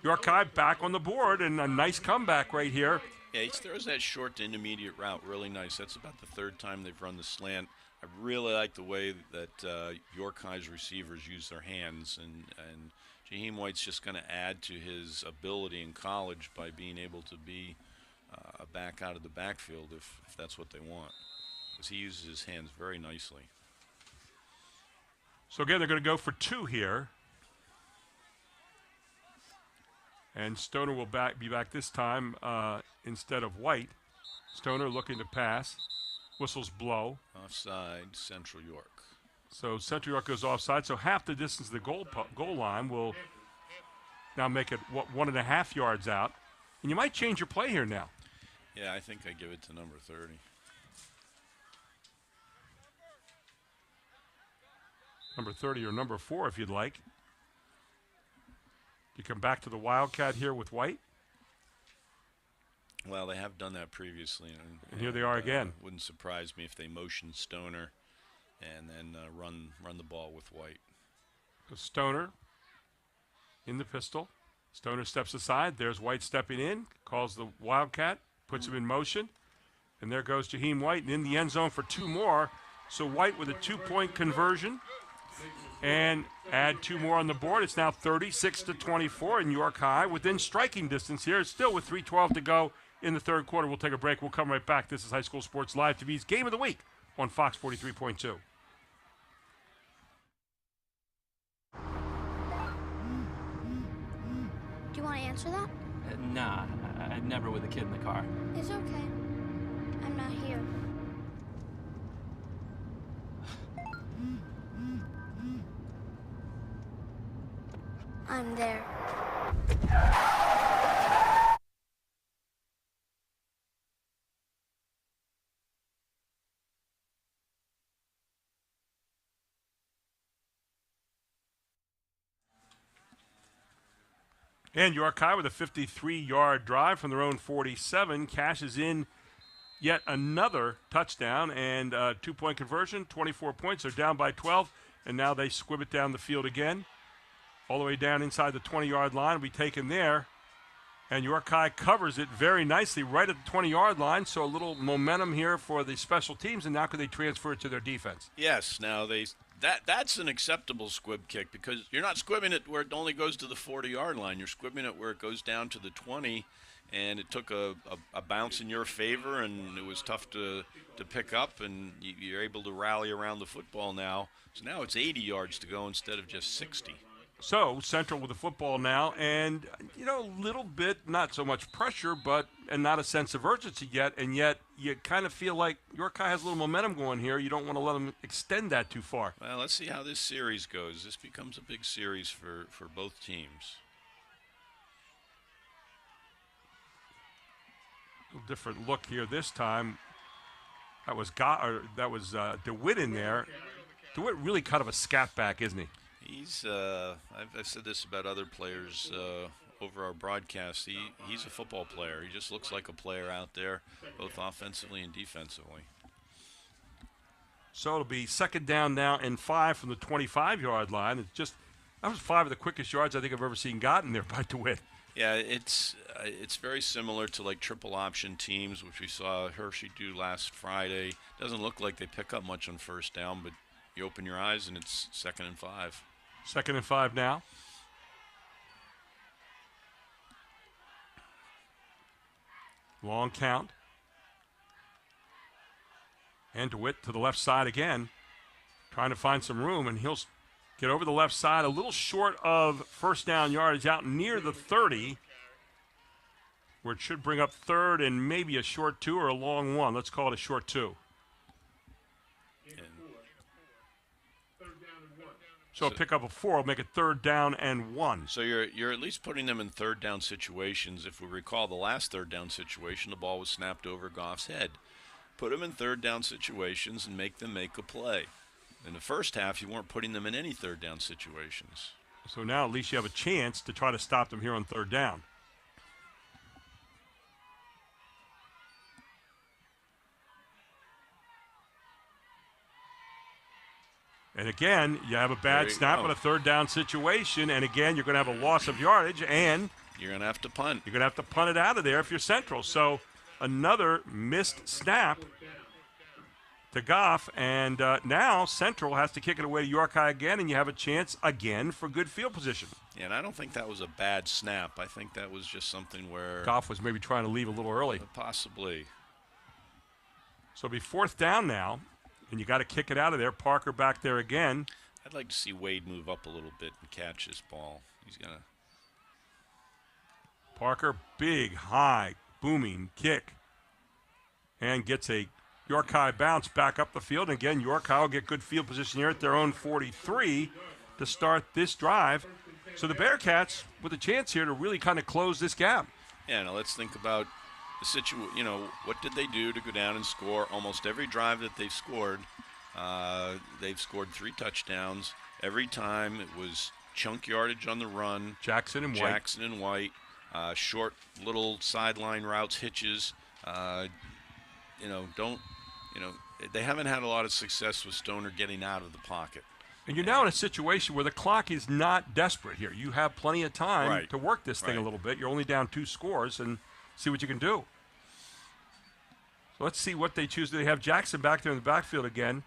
York High back on the board, and a nice comeback right here. Yeah, he throws that short to intermediate route really nice. That's about the 3rd time they've run the slant. I really like the way that York High's receivers use their hands, and Jaheim White's just going to add to his ability in college by being able to be a back out of the backfield if that's what they want, because he uses his hands very nicely. So again, they're going to go for 2 here. And Stoner will be back this time instead of White. Stoner looking to pass. Whistles blow. Offside, Central York. So Central York goes offside. So half the distance to the goal line will now make it 1.5 yards out. And you might change your play here now. Yeah, I think I give it to number 30. Number 30 or number 4 if you'd like. You come back to the Wildcat here with White. Well, they have done that previously. And here they are again. Wouldn't surprise me if they motion Stoner and then run the ball with White. So Stoner in the pistol. Stoner steps aside. There's White stepping in. Calls the Wildcat. Puts him in motion. And there goes Jaheim White. And in the end zone for 2 more. So White with a 2-point conversion. And add 2 more on the board. It's now 36-24 in York High. Within striking distance here. Still with 3:12 to go in the third quarter. We'll take a break. We'll come right back. This is High School Sports Live TV's Game of the Week on Fox 43.2. Do you want to answer that? Nah, I'd never with a kid in the car. It's okay. I'm not here. I'm there. And York High with a 53-yard drive from their own 47 cashes in yet another touchdown and 2-point conversion, 24 points. They're down by 12, and now they squib it down the field again. All the way down inside the 20-yard line will be taken there. And York High covers it very nicely right at the 20-yard line, so a little momentum here for the special teams, and now can they transfer it to their defense? Yes, now that's an acceptable squib kick because you're not squibbing it where it only goes to the 40-yard line. You're squibbing it where it goes down to the 20, and it took a bounce in your favor, and it was tough to pick up, and you're able to rally around the football now. So now it's 80 yards to go instead of just 60. So Central with the football now, and a little bit, not so much pressure, and not a sense of urgency yet, and yet you kind of feel like York High has a little momentum going here. You don't want to let them extend that too far. Well, let's see how this series goes. This becomes a big series for both teams. A little different look here this time. That was DeWitt in there. DeWitt really kind of a scat back, isn't he? He's I've said this about other players over our broadcast. He's a football player. He just looks like a player out there, both offensively and defensively. So it'll be second down now and 5 from the 25-yard line. That was 5 of the quickest yards I think I've ever seen gotten there by DeWitt. Yeah, it's very similar to like triple option teams, which we saw Hershey do last Friday. Doesn't look like they pick up much on first down, but you open your eyes and it's 2nd and 5. 2nd and 5 now. Long count. And DeWitt to the left side again, trying to find some room, and he'll get over the left side, a little short of first down yardage, out near the 30, where it should bring up 3rd and maybe a short 2 or a long 1. Let's call it a short 2. So a pick up a 4 will make it 3rd down and 1. So you're at least putting them in 3rd down situations. If we recall the last 3rd down situation, the ball was snapped over Goff's head. Put them in 3rd down situations and make them make a play. In the first half, you weren't putting them in any 3rd down situations. So now at least you have a chance to try to stop them here on 3rd down. And again, you have a bad snap on a 3rd down situation, and again, you're going to have a loss of yardage, and you're going to have to punt. You're going to have to punt it out of there if you're Central. So another missed snap to Goff, and now Central has to kick it away to York High again, and you have a chance again for good field position. Yeah, and I don't think that was a bad snap. I think that was just something where Goff was maybe trying to leave a little early. Possibly. So it'll be 4th down now. And you got to kick it out of there. Parker back there again. I'd like to see Wade move up a little bit and catch this ball. He's going to. Parker, big, high, booming kick. And gets a York High bounce back up the field. And again, York High will get good field position here at their own 43 to start this drive. So the Bearcats with a chance here to really kind of close this gap. Yeah, now let's think about the situation. You know, what did they do to go down and score? Almost every drive that they've scored 3 touchdowns. Every time it was chunk yardage on the run. Jackson and White. Short little sideline routes, hitches. They haven't had a lot of success with Stoner getting out of the pocket. And you're now in a situation where the clock is not desperate here. You have plenty of time to work this thing a little bit. You're only down 2 scores and see what you can do. So let's see what they choose. They have Jackson back there in the backfield again.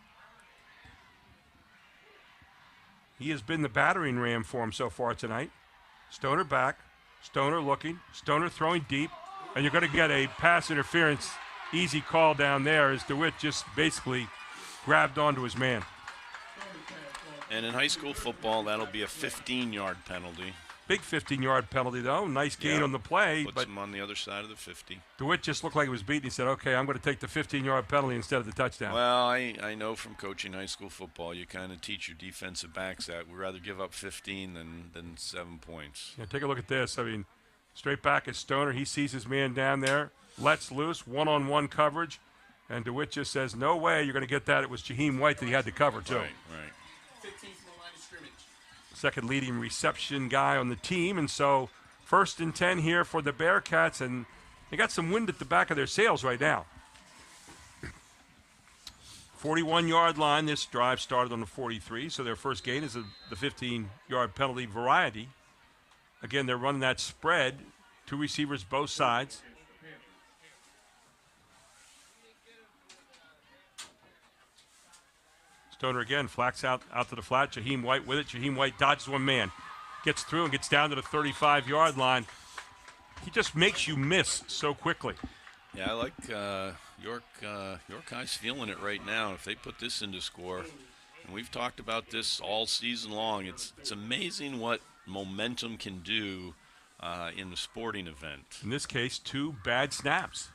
He has been the battering ram for him so far tonight. Stoner back. Stoner looking. Stoner throwing deep. And you're going to get a pass interference easy call down there as DeWitt just basically grabbed onto his man. And in high school football, that'll be a 15-yard penalty. Big 15-yard penalty, though. Nice gain on the play. Puts him on the other side of the 50. DeWitt just looked like he was beaten. He said, okay, I'm going to take the 15-yard penalty instead of the touchdown. Well, I know from coaching high school football, you kind of teach your defensive backs that. We'd rather give up 15 than 7 points. Yeah, take a look at this. I mean, straight back is Stoner. He sees his man down there. Lets loose, one-on-one coverage. And DeWitt just says, no way you're going to get that. It was Jaheim White that he had to cover, too. Right. 15 from the line of scrimmage. Second leading reception guy on the team. And so 1st and 10 here for the Bearcats. And they got some wind at the back of their sails right now. 41-yard line. This drive started on the 43. So their first gain is the 15-yard penalty variety. Again, they're running that spread. 2 receivers both sides. Stoner again, flacks out to the flat. Jaheim White with it. Jaheim White dodges one man. Gets through and gets down to the 35-yard line. He just makes you miss so quickly. Yeah, I like York High's feeling it right now. If they put this into score, and we've talked about this all season long, it's amazing what momentum can do in the sporting event. In this case, 2 bad snaps.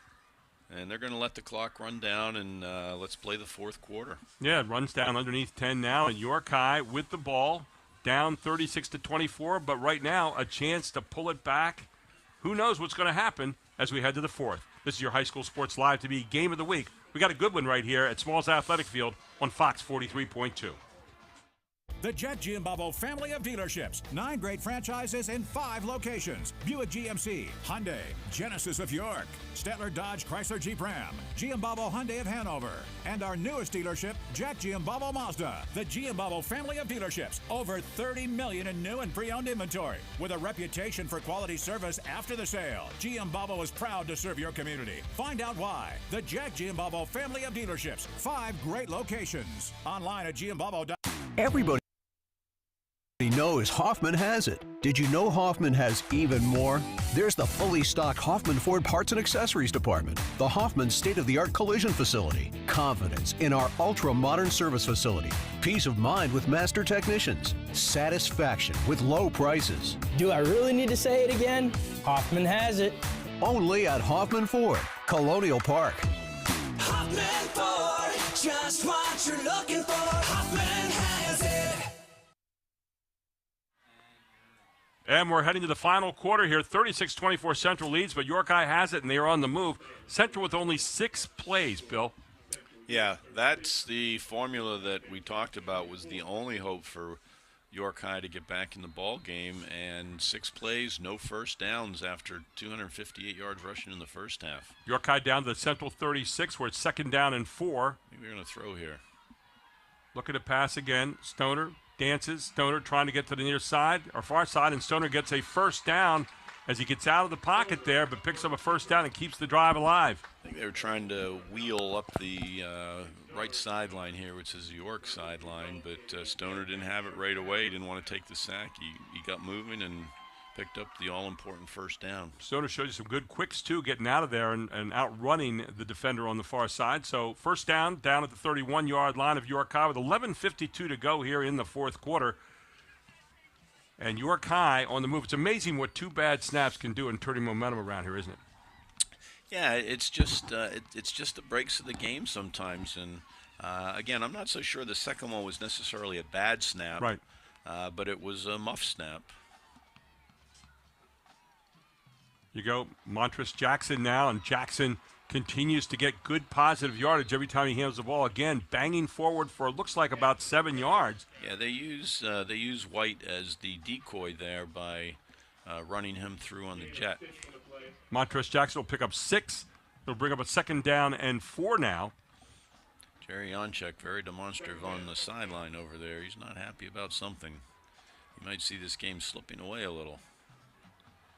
And they're going to let the clock run down, and let's play the 4th quarter. Yeah, it runs down underneath 10 now, and York High with the ball, down 36-24, but right now a chance to pull it back. Who knows what's going to happen as we head to the 4th. This is your High School Sports Live TV Game of the Week. We got a good one right here at Smalls Athletic Field on Fox 43.2. The Jet Giambavo family of dealerships. 9 great franchises in 5 locations. Buick GMC, Hyundai, Genesis of York, Stettler Dodge Chrysler Jeep Ram, Giambavo Hyundai of Hanover, and our newest dealership, Jack Giambavo Mazda. The Giambavo family of dealerships. Over $30 million in new and pre-owned inventory. With a reputation for quality service after the sale, Giambavo is proud to serve your community. Find out why. The Jack Giambavo family of dealerships. 5 great locations. Online at giambavo.com. Everybody knows Hoffman has it. Did you know Hoffman has even more? There's the fully stocked Hoffman Ford Parts and Accessories Department, the Hoffman state-of-the-art collision facility, confidence in our ultra-modern service facility, peace of mind with master technicians, satisfaction with low prices. Do I really need to say it again? Hoffman has it. Only at Hoffman Ford, Colonial Park. Hoffman Ford, just what you're looking for. Hoffman has it. And we're heading to the final quarter here. 36-24 Central leads, but York High has it, and they are on the move. Central with only 6 plays, Bill. Yeah, that's the formula that we talked about was the only hope for York High to get back in the ball game. And 6 plays, no first downs after 258 yards rushing in the first half. York High down to the Central 36, where it's 2nd down and 4. Maybe we're going to throw here. Looking to pass again. Stoner dances. Stoner trying to get to the near side or far side, and Stoner gets a first down as he gets out of the pocket there, but picks up a first down and keeps the drive alive. I think they were trying to wheel up the right sideline here, which is the York sideline, but Stoner didn't have it right away. He didn't want to take the sack. He got moving and picked up the all-important first down. Stoner showed you some good quicks, too, getting out of there and outrunning the defender on the far side. So first down at the 31-yard line of York High with 11:52 to go here in the 4th quarter. And York High on the move. It's amazing what 2 bad snaps can do in turning momentum around here, isn't it? Yeah, it's just the breaks of the game sometimes, and again, I'm not so sure the second one was necessarily a bad snap, right? But it was a muff snap. You go Montrose Jackson now, and Jackson continues to get good positive yardage every time he handles the ball. Again, banging forward for it looks like about 7 yards. Yeah, they use White as the decoy there by running him through on the jet. Montrose Jackson will pick up 6. He'll bring up a 2nd down and 4 now. Jerry Onchek, very demonstrative on the sideline over there. He's not happy about something. You might see this game slipping away a little.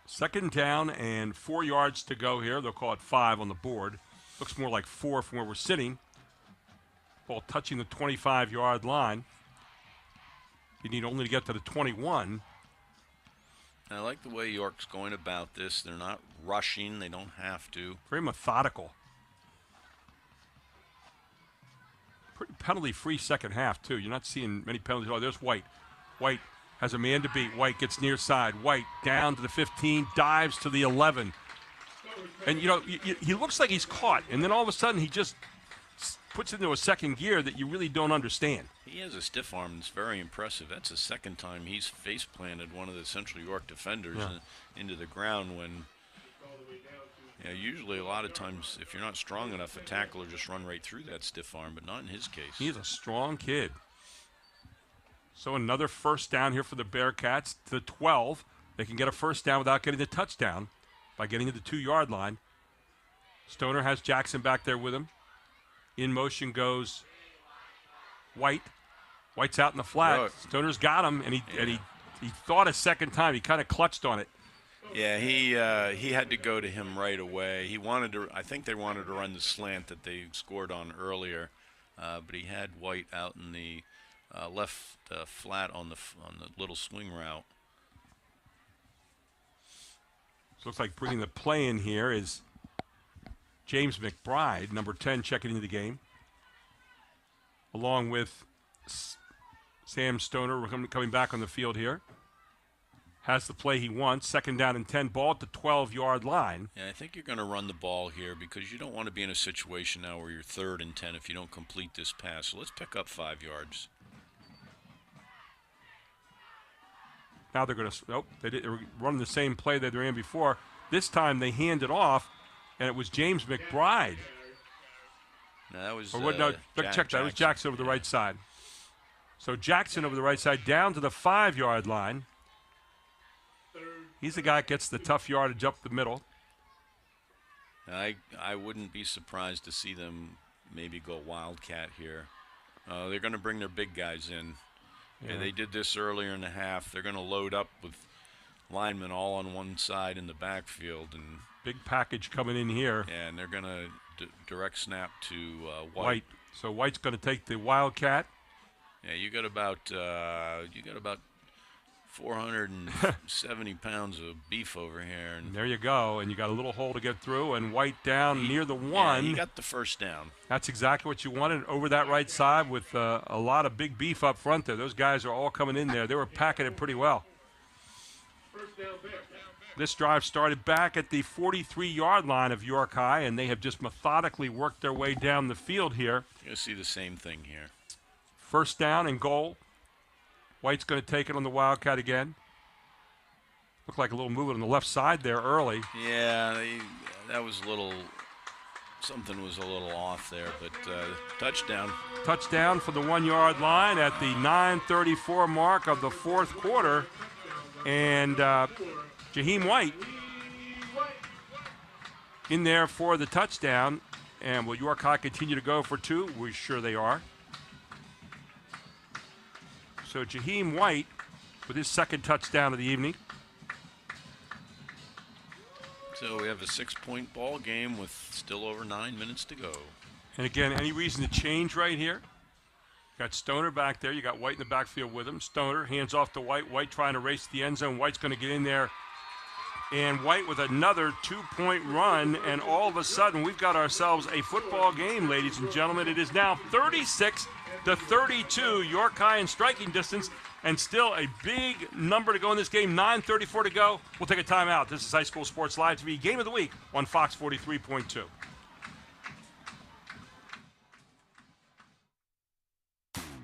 2nd down and 4 yards to go here. They'll call it 5 on the board. Looks more like 4 from where we're sitting. Ball touching the 25-yard line. You need only to get to the 21. I like the way York's going about this. They're not rushing. They don't have to. Very methodical. Pretty penalty-free second half, too. You're not seeing many penalties. Oh, there's White. White has a man to beat. White gets near side. White down to the 15, dives to the 11. And, you know, he looks like he's caught. And then all of a sudden he just puts it into a second gear that you really don't understand. He has a stiff arm that's very impressive. That's the second time he's face-planted one of the Central York defenders into the ground when, usually a lot of times if you're not strong enough, a tackler just run right through that stiff arm, but not in his case. He's a strong kid. So another first down here for the Bearcats to the 12. They can get a first down without getting the touchdown by getting to the 2-yard line. Stoner has Jackson back there with him. In motion goes White. White's out in the flat. Stoner's got him, and he thought a second time. He kind of clutched on it. Yeah, he had to go to him right away. He wanted to. I think they wanted to run the slant that they scored on earlier, but he had White out in the left flat on the little swing route. So looks like bringing the play in here is James McBride, number 10, checking into the game, along with Sam Stoner coming back on the field here. Has the play he wants. 2nd down and 10, ball at the 12-yard line. Yeah, I think you're going to run the ball here because you don't want to be in a situation now where you're 3rd and 10 if you don't complete this pass. So let's pick up 5 yards. Now they're going to, they were running the same play that they ran before. This time they handed off, and it was James McBride. No, that was check that. It was Jackson over the right side. So Jackson over the right side down to the 5-yard line. He's the guy that gets the tough yardage up the middle. I wouldn't be surprised to see them maybe go Wildcat here. They're going to bring their big guys in. Yeah, they did this earlier in the half. They're going to load up with linemen all on one side in the backfield. And big package coming in here. Yeah, and they're going to direct snap to White. So White's going to take the Wildcat. Yeah, you got about 470 pounds of beef over here. And there you go. And you got a little hole to get through, and White down near the 1. Yeah, he got the first down. That's exactly what you wanted over that right side with a lot of big beef up front there. Those guys are all coming in there. They were packing it pretty well. This drive started back at the 43-yard line of York High, and they have just methodically worked their way down the field here. You'll see the same thing here. 1st down and goal. White's going to take it on the Wildcat again. Looked like a little movement on the left side there early. Yeah, that was something was a little off there, but touchdown. Touchdown for the 1-yard line at the 9:34 mark of the 4th quarter. And Jaheim White in there for the touchdown. And will York High continue to go for 2? We're sure they are. So Jaheim White with his 2nd touchdown of the evening. So we have a 6-point ball game with still over 9 minutes to go. And again, any reason to change right here? Got Stoner back there. You got White in the backfield with him. Stoner hands off to White. White trying to race the end zone. White's going to get in there. And White with another 2-point run. And all of a sudden, we've got ourselves a football game, ladies and gentlemen. It is now 36-32. York High in striking distance. And still a big number to go in this game, 9:34 to go. We'll take a timeout. This is High School Sports Live TV Game of the Week on Fox 43.2.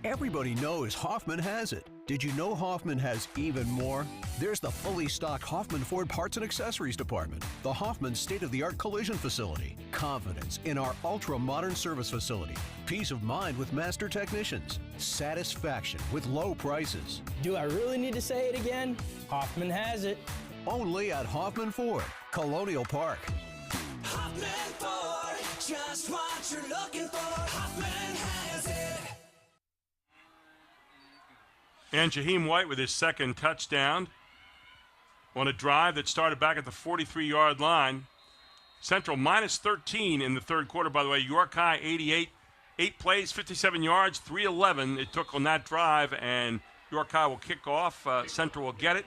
Everybody knows Hoffman has it. Did you know Hoffman has even more? There's the fully stocked Hoffman Ford Parts and Accessories Department, the Hoffman state-of-the-art collision facility, confidence in our ultra-modern service facility, peace of mind with master technicians, satisfaction with low prices. Do I really need to say it again? Hoffman has it. Only at Hoffman Ford, Colonial Park. Hoffman Ford, just what you're looking for. Hoffman has it. And Jaheim White with his second touchdown on a drive that started back at the 43-yard line. Central minus 13 in the third quarter, by the way. York High 88, 8 plays, 57 yards, 3:11 it took on that drive, and York High will kick off. Central will get it.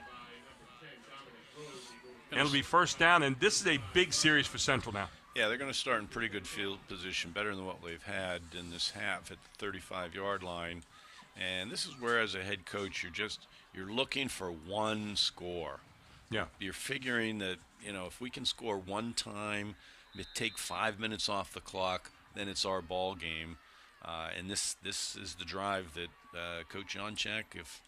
And it'll be first down, and this is a big series for Central now. Yeah, they're going to start in pretty good field position, better than what they've had in this half at the 35-yard line. And this is where, as a head coach, you're looking for one score. Yeah. You're figuring that, if we can score one time, take 5 minutes off the clock, then it's our ball game. And this is the drive that Coach Jonchek, if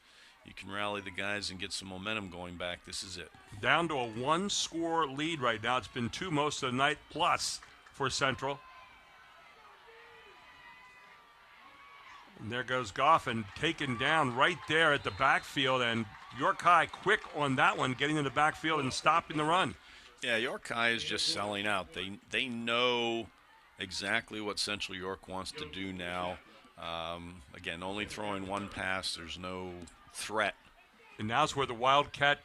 you can rally the guys and get some momentum going back, this is it. Down to a one-score lead right now. It's been 2 most of the night plus for Central. And there goes Goff, and taken down right there at the backfield, and York High quick on that one, getting in the backfield and stopping the run. Yeah, York High is just selling out. They know exactly what Central York wants to do now. Again, only throwing one pass. There's no threat. And now's where the Wildcat,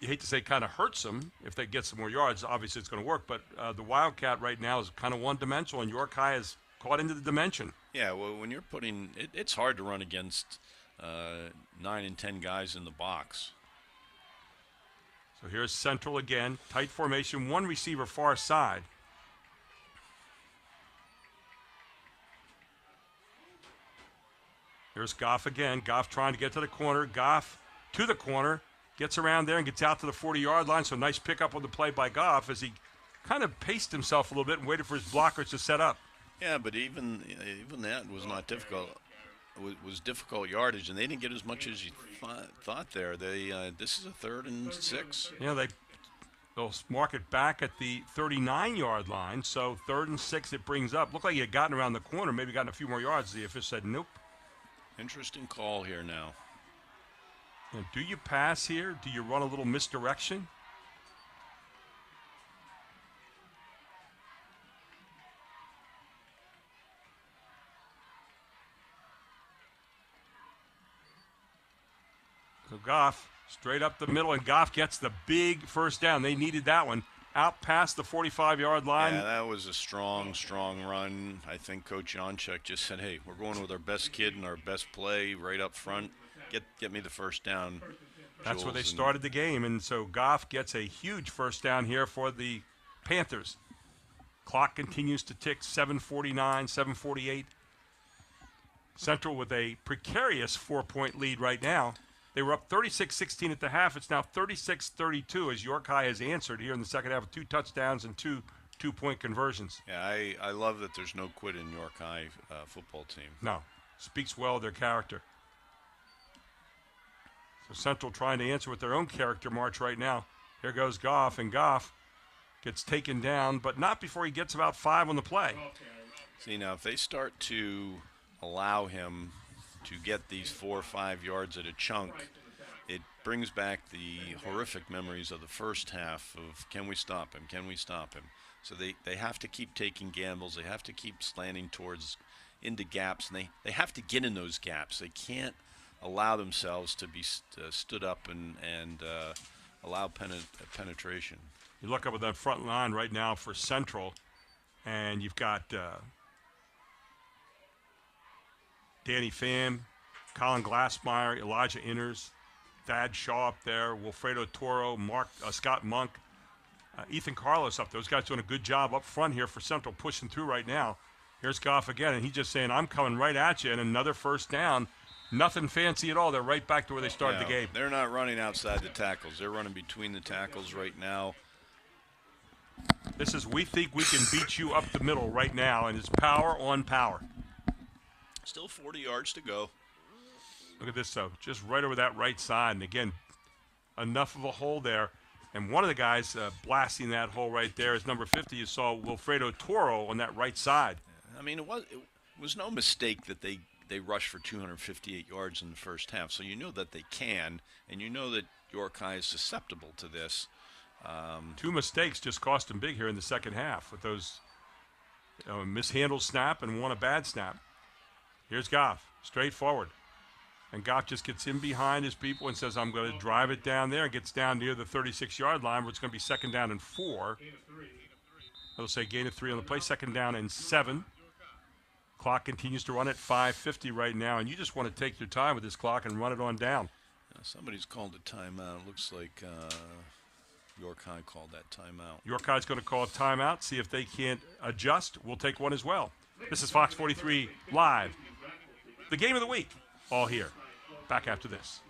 you hate to say, kind of hurts them if they get some more yards. Obviously, it's going to work, but the Wildcat right now is kind of one-dimensional, and York High is caught into the dimension. Yeah, well, when you're putting it's hard to run against 9 and 10 guys in the box. So here's Central again, tight formation, one receiver far side. Here's Goff again. Goff trying to get to the corner. Goff to the corner, gets around there and gets out to the 40-yard line. So nice pickup on the play by Goff as he kind of paced himself a little bit and waited for his blockers to set up. Yeah, but even that was not difficult. It was difficult yardage, and they didn't get as much as you thought there. This is a 3rd and 6. Yeah, they'll mark it back at the 39-yard line. So 3rd and 6 it brings up. Looked like he had gotten around the corner, maybe gotten a few more yards. The official said nope. Interesting call here now. And do you pass here? Do you run a little misdirection? So Goff straight up the middle, and Goff gets the big first down. They needed that one. Out past the 45-yard line. Yeah, that was a strong run. I think Coach Jonchek just said, hey, we're going with our best kid and our best play right up front. Get me the first down. That's where they started the game, and so Goff gets a huge first down here for the Panthers. Clock continues to tick, 7:49, 7:48. Central with a precarious 4-point lead right now. They were up 36-16 at the half. It's now 36-32 as York High has answered here in the second half with 2 touchdowns and two-point conversions. Yeah, I love that there's no quit in York High football team. No, speaks well of their character. So Central trying to answer with their own character march right now. Here goes Goff, and Goff gets taken down, but not before he gets about 5 on the play. See, now if they start to allow him to get these 4 or 5 yards at a chunk, it brings back the horrific memories of the first half of can we stop him, can we stop him? So they have to keep taking gambles. They have to keep slanting into gaps, and they have to get in those gaps. They can't allow themselves to be stood up and allow penetration. You look up at that front line right now for Central, and you've got Danny Pham, Colin Glassmeyer, Elijah Inners, Thad Shaw up there, Wilfredo Toro, Scott Monk, Ethan Carlos up there. Those guys doing a good job up front here for Central, pushing through right now. Here's Goff again, and he's just saying, I'm coming right at you, and another first down. Nothing fancy at all. They're right back to where they started Yeah, the game. They're not running outside the tackles. They're running between the tackles right now. This is, we think we can beat you up the middle right now, and it's power on power. Still 40 yards to go. Look at this, though. Just right over that right side. And, again, enough of a hole there. And one of the guys blasting that hole right there is number 50. You saw Wilfredo Toro on that right side. I mean, it was no mistake that they rushed for 258 yards in the first half. So you know that they can, and you know that York High is susceptible to this. 2 mistakes just cost him big here in the second half with those mishandled snap and one a bad snap. Here's Goff, straight forward. And Goff just gets in behind his people and says, I'm going to drive it down there, and gets down near the 36-yard line where it's going to be 2nd down and 4. They'll say gain of 3 on the play, 2nd down and 7. Clock continues to run at 5:50 right now, and you just want to take your time with this clock and run it on down. Somebody's called a timeout. It looks like York High called that timeout. York High's going to call a timeout, see if they can't adjust. We'll take one as well. This is Fox 43 Live. The game of the week, all here. Back after this.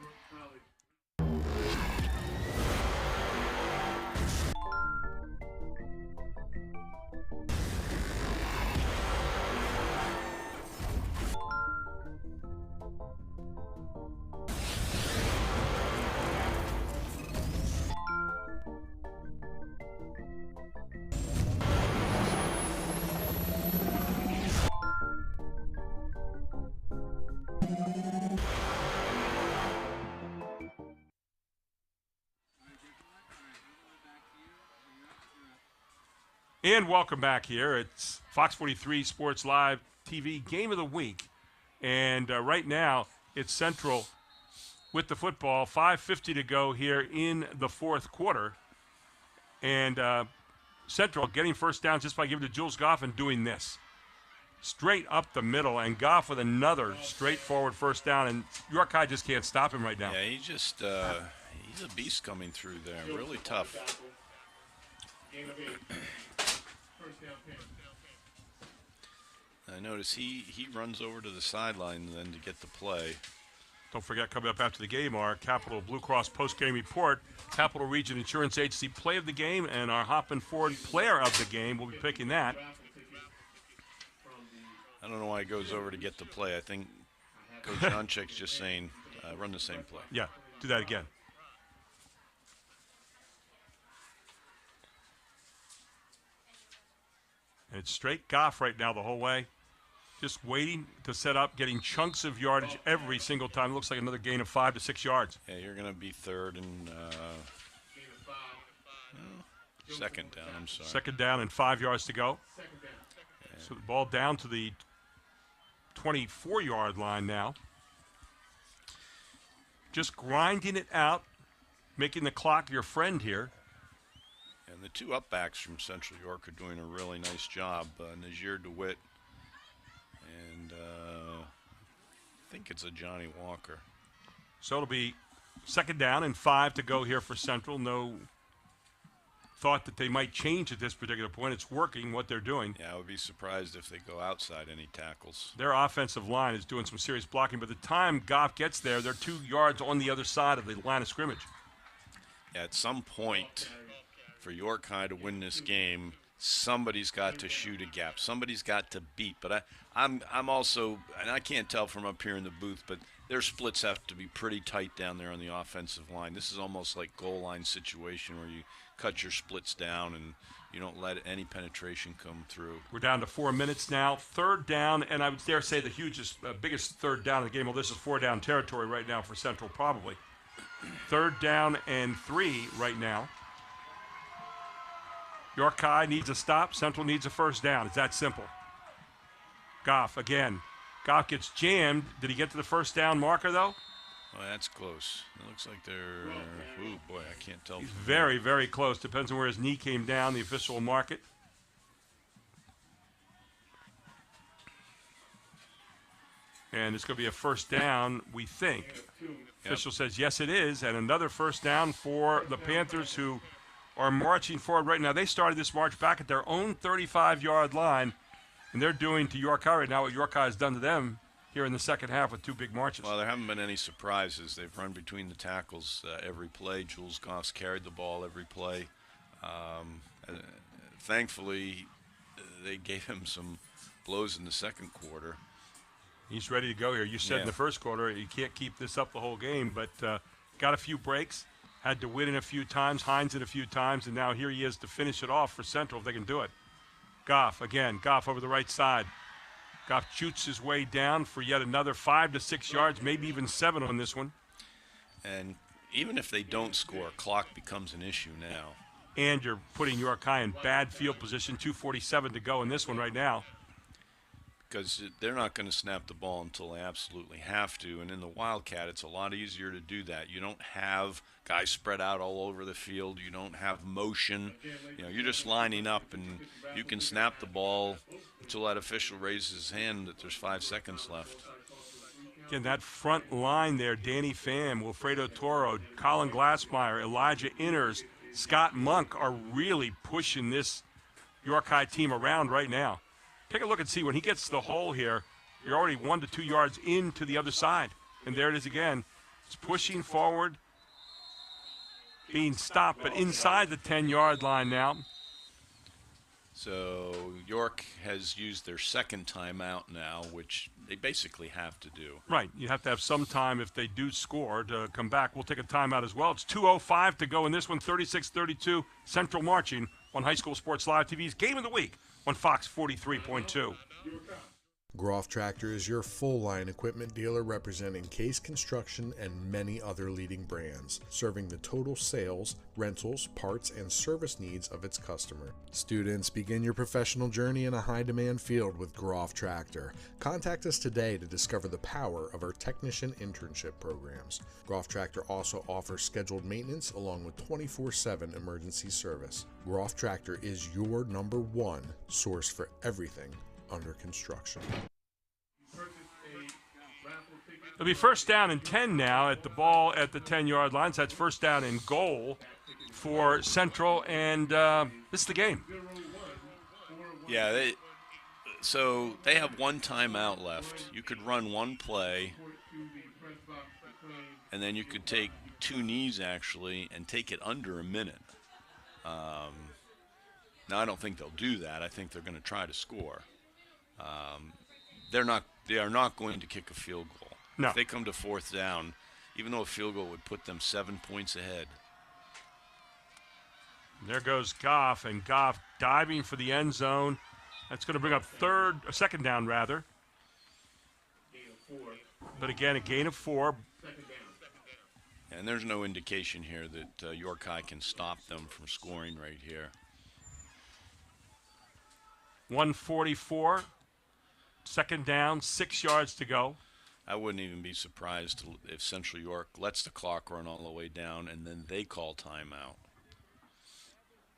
And welcome back here. It's Fox 43 Sports Live TV Game of the Week. And right now, it's Central with the football. 5:50 to go here in the fourth quarter. And Central getting first down just by giving to Jules Goff and doing this. Straight up the middle, and Goff with another straightforward first down. And York High just can't stop him right now. Yeah, he's a beast coming through there. Really tough. I notice he runs over to the sideline then to get the play. Don't forget, coming up after the game, our Capital Blue Cross post-game report, Capital Region Insurance Agency play of the game, and our Hoppin Ford player of the game. We'll be picking that. I don't know why he goes over to get the play. I think Coach Jonchek's just saying, run the same play. Yeah, do that again. And it's straight Goff right now the whole way. Just waiting to set up, getting chunks of yardage every single time. It looks like another gain of 5 to 6 yards. Yeah, you're going to be 3rd and 2nd down, I'm sorry. 2nd down and 5 yards to go. So the ball down to the 24-yard line now. Just grinding it out, making the clock your friend here. And the 2 upbacks from Central York are doing a really nice job. Najir DeWitt and I think it's a Johnny Walker. So it'll be 2nd down and 5 to go here for Central. No thought that they might change at this particular point. It's working what they're doing. Yeah, I would be surprised if they go outside any tackles. Their offensive line is doing some serious blocking. By the time Goff gets there, they're 2 yards on the other side of the line of scrimmage. Yeah, at some point, for York High to win this game, somebody's got to shoot a gap. Somebody's got to beat. But I'm also, and I can't tell from up here in the booth, but their splits have to be pretty tight down there on the offensive line. This is almost like goal line situation where you cut your splits down and you don't let any penetration come through. We're down to 4 minutes now. 3rd down, and I would dare say the biggest 3rd down of the game. Well, this is 4-down territory right now for Central probably. 3rd down and 3 right now. York High needs a stop. Central needs a first down. It's that simple. Goff again. Goff gets jammed. Did he get to the first down marker, though? Well, that's close. It looks like they're, oh boy, I can't tell. He's very, very close. Depends on where his knee came down, the official will mark it. And it's going to be a first down, we think. Official says, yes, it is. And another first down for the Panthers, who are marching forward right now. They started this march back at their own 35-yard line, and they're doing to York High right now what York High has done to them here in the second half with 2 big marches. Well, there haven't been any surprises. They've run between the tackles every play. Jules Goff's carried the ball every play. Thankfully, they gave him some blows in the second quarter. He's ready to go here. You said in the first quarter you can't keep this up the whole game, but got a few breaks, had to win it a few times, Hines it a few times, and now here he is to finish it off for Central if they can do it. Goff again, Goff over the right side. Goff shoots his way down for yet another 5 to 6 yards, maybe even 7 on this one. And even if they don't score, clock becomes an issue now. And you're putting York High in bad field position, 2:47 to go in this one right now. Because they're not going to snap the ball until they absolutely have to. And in the Wildcat, it's a lot easier to do that. You don't have guys spread out all over the field. You don't have motion. You know, you're just lining up, and you can snap the ball until that official raises his hand that there's 5 seconds left. Again, that front line there, Danny Pham, Wilfredo Toro, Colin Glassmeyer, Elijah Inners, Scott Monk are really pushing this York High team around right now. Take a look and see when he gets to the hole here, you're already 1 to 2 yards into the other side. And there it is again. It's pushing forward, being stopped, but inside the 10-yard line now. So York has used their second timeout now, which they basically have to do. Right. You have to have some time if they do score to come back. We'll take a timeout as well. It's 2:05 to go in this one, 36-32, Central marching on High School Sports Live TV's Game of the Week on Fox 43.2. Groff Tractor is your full-line equipment dealer representing Case Construction and many other leading brands, serving the total sales, rentals, parts, and service needs of its customer. Students, begin your professional journey in a high-demand field with Groff Tractor. Contact us today to discover the power of our technician internship programs. Groff Tractor also offers scheduled maintenance along with 24/7 emergency service. Groff Tractor is your #1 source for everything under construction. It'll be first down and 10 now at the ball at the 10-yard line. So that's first down and goal for Central, and this is the game. Yeah, so they have 1 timeout left. You could run 1 play, and then you could take 2 knees actually and take it under a minute. Now I don't think they'll do that. I think they're going to try to score. They are not going to kick a field goal. No. If they come to 4th down, even though a field goal would put them 7 points ahead. There goes Goff, and Goff diving for the end zone. That's going to bring up second down rather. But again, a gain of 4. And there's no indication here that York High can stop them from scoring right here. 1:44. Second down, 6 yards to go. I wouldn't even be surprised if Central York lets the clock run all the way down and then they call timeout.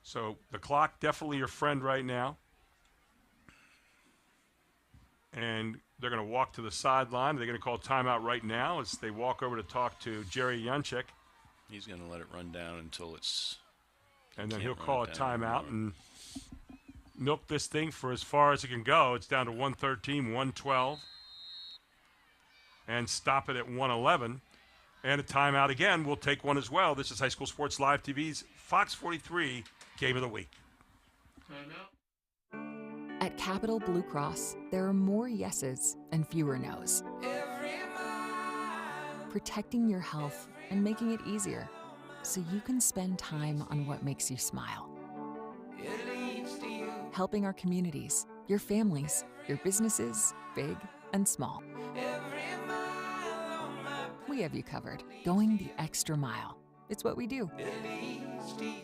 So the clock definitely your friend right now. And they're going to walk to the sideline. They're going to call timeout right now as they walk over to talk to Jerry Yunchik. He's going to let it run down until it's... And then he'll call a timeout and milk this thing for as far as it can go. It's down to 113, 112. And stop it at 111. And a timeout again. We'll take one as well. This is High School Sports Live TV's Fox 43 Game of the Week. At Capital Blue Cross, there are more yeses and fewer nos. Protecting your health and making it easier so you can spend time on what makes you smile. Helping our communities, your families, your businesses, big and small. We have you covered, going the extra mile. It's what we do.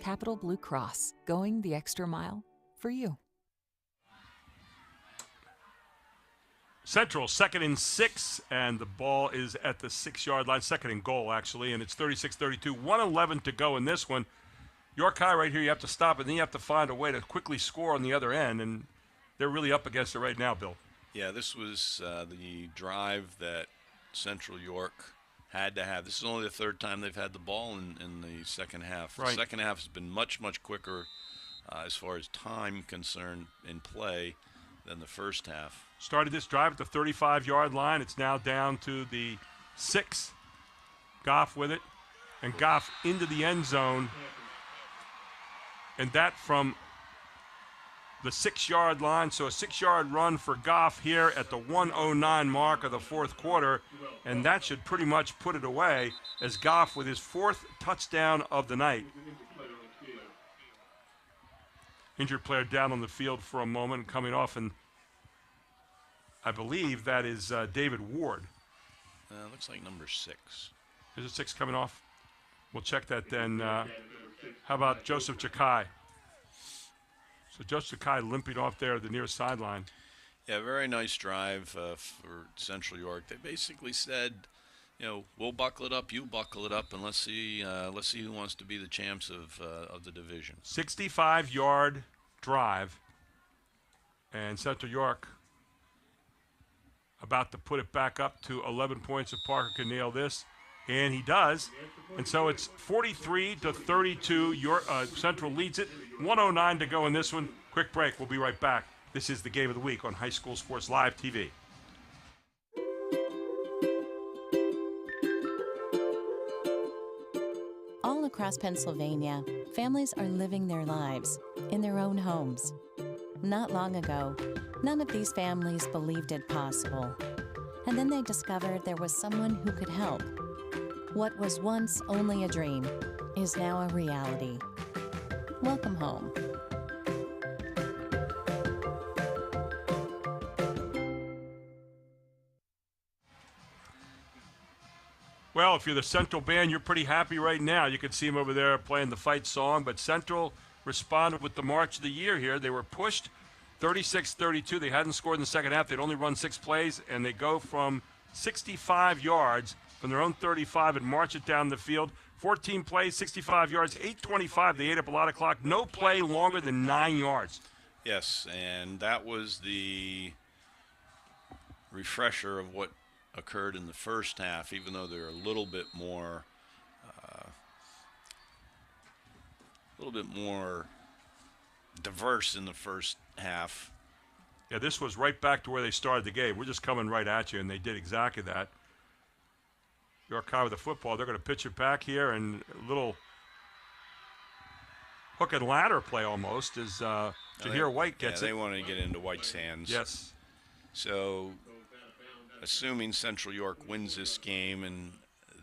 Capital Blue Cross, going the extra mile for you. Central, 2nd and 6, and the ball is at the 6-yard line. 2nd and goal, actually, and it's 36-32. 1:11 to go in this one. York High right here, you have to stop it, and then you have to find a way to quickly score on the other end, and they're really up against it right now, Bill. Yeah, this was the drive that Central York had to have. This is only the 3rd time they've had the ball in the second half. Right. The second half has been much, much quicker as far as time concerned in play. than the first half. Started this drive at the 35-yard line. It's now down to the 6. Goff with it, and Goff into the end zone, and that from the 6-yard line. So a 6-yard run for Goff here at the 1:09 mark of the fourth quarter, and that should pretty much put it away as Goff with his 4th touchdown of the night. Injured player down on the field for a moment, coming off, and I believe that is David Ward. Looks like number 6. Is it 6 coming off? We'll check that then. How about Joseph Chakai? So Joseph Chakai limping off there at the near sideline. Yeah, very nice drive for Central York. They basically said, we'll buckle it up, you buckle it up, and let's see who wants to be the champs of the division. 65-yard drive, and Central York about to put it back up to 11 points if Parker can nail this, and he does. And so it's 43-32. Central leads it. 1:09 to go in this one. Quick break. We'll be right back. This is the Game of the Week on High School Sports Live TV. All across Pennsylvania, families are living their lives in their own homes. Not long ago, none of these families believed it possible. And then they discovered there was someone who could help. What was once only a dream is now a reality. Welcome home. Well, if you're the Central band, you're pretty happy right now. You can see them over there playing the fight song, but Central responded with the march of the year here. They were pushed 36-32. They hadn't scored in the second half. They'd only run 6 plays, and they go from 65 yards from their own 35 and march it down the field. 14 plays, 65 yards, 8:25. They ate up a lot of clock. No play longer than 9 yards. Yes, and that was the refresher of what occurred in the first half, even though they're a little bit more diverse in the first half. Yeah, this was right back to where they started the game. We're just coming right at you, and they did exactly that. York High with the football. They're going to pitch it back here, and a little hook and ladder play almost as Jahir White gets it. They want to get into White's hands. Yes. So, assuming Central York wins this game, and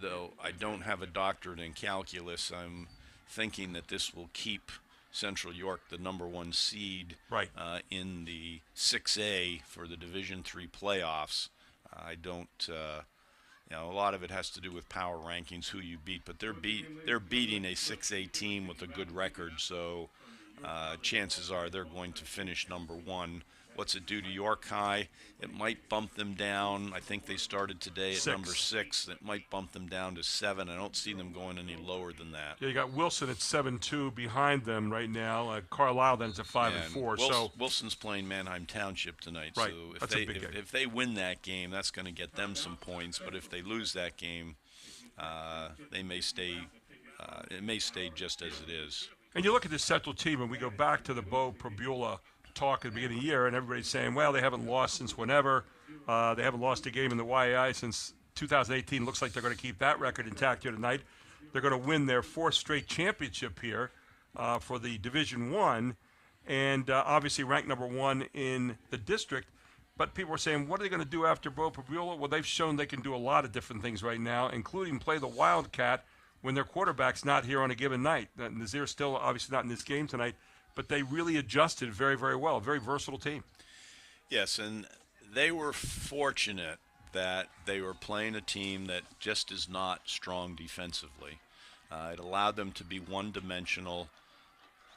though I don't have a doctorate in calculus, I'm thinking that this will keep Central York the #1 seed in the 6A for the Division III playoffs. I don't, a lot of it has to do with power rankings, who you beat, but they're beating a 6A team with a good record, so chances are they're going to finish #1. What's it do to York High? It might bump them down. I think they started today at number 6. It might bump them down to 7. I don't see them going any lower than that. Yeah, you got Wilson at 7-2 behind them right now. Carlisle then is at 5-4. So Wilson's playing Manheim Township tonight. Right. So That's a big game. If they win that game, that's going to get them some points. But if they lose that game, they may stay. It may stay just as it is. And you look at this Central team, and we go back to the Bo Probula talk at the beginning of the year, and everybody's saying, well, they haven't lost since whenever. They haven't lost a game in the YAI since 2018. Looks like they're going to keep that record intact here tonight. They're going to win their 4th straight championship here for the Division I, and obviously ranked #1 in the district. But people are saying, what are they going to do after Bo Probula? Well, they've shown they can do a lot of different things right now, including play the Wildcat when their quarterback's not here on a given night. Nazir's still obviously not in this game tonight, but they really adjusted very, very well. A very versatile team. Yes, and they were fortunate that they were playing a team that just is not strong defensively. It allowed them to be one-dimensional.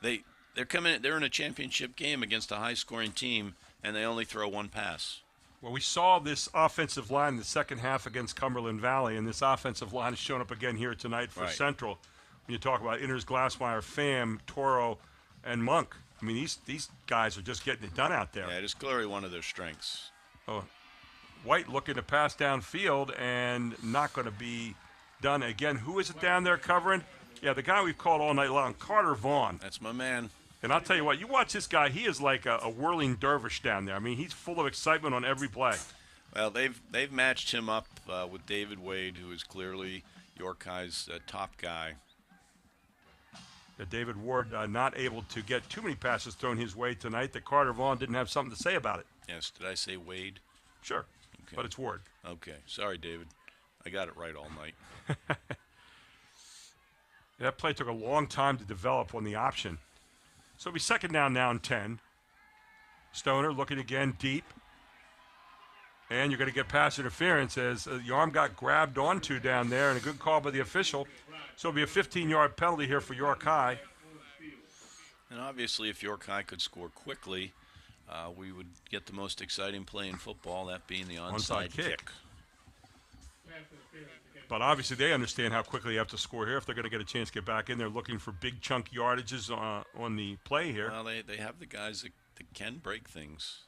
They're in a championship game against a high-scoring team, and they only throw 1 pass. Well, we saw this offensive line in the second half against Cumberland Valley, and this offensive line has shown up again here tonight for Central. When you talk about Inners, Glassmeyer, Pham, Toro, and Monk, I mean, these guys are just getting it done out there. Yeah, it is clearly one of their strengths. Oh, White looking to pass downfield and not going to be done again. Who is it down there covering? Yeah, the guy we've called all night long, Carter Vaughn. That's my man. And I'll tell you what, you watch this guy, he is like a whirling dervish down there. I mean, he's full of excitement on every play. Well, they've matched him up with David Wade, who is clearly York High's top guy. David Ward not able to get too many passes thrown his way tonight. That Carter Vaughn didn't have something to say about it. Yes, did I say Wade? Sure, okay. But it's Ward. Okay, sorry, David. I got it right all night. That play took a long time to develop on the option. So it'll be second down now and 10. Stoner looking again deep. And you're going to get pass interference as the arm got grabbed onto down there, and a good call by the official. So it'll be a 15-yard penalty here for York High. And obviously, if York High could score quickly, we would get the most exciting play in football, that being the onside kick. But obviously, they understand how quickly you have to score here if they're going to get a chance to get back in. They're looking for big chunk yardages on the play here. Well, they have the guys that can break things.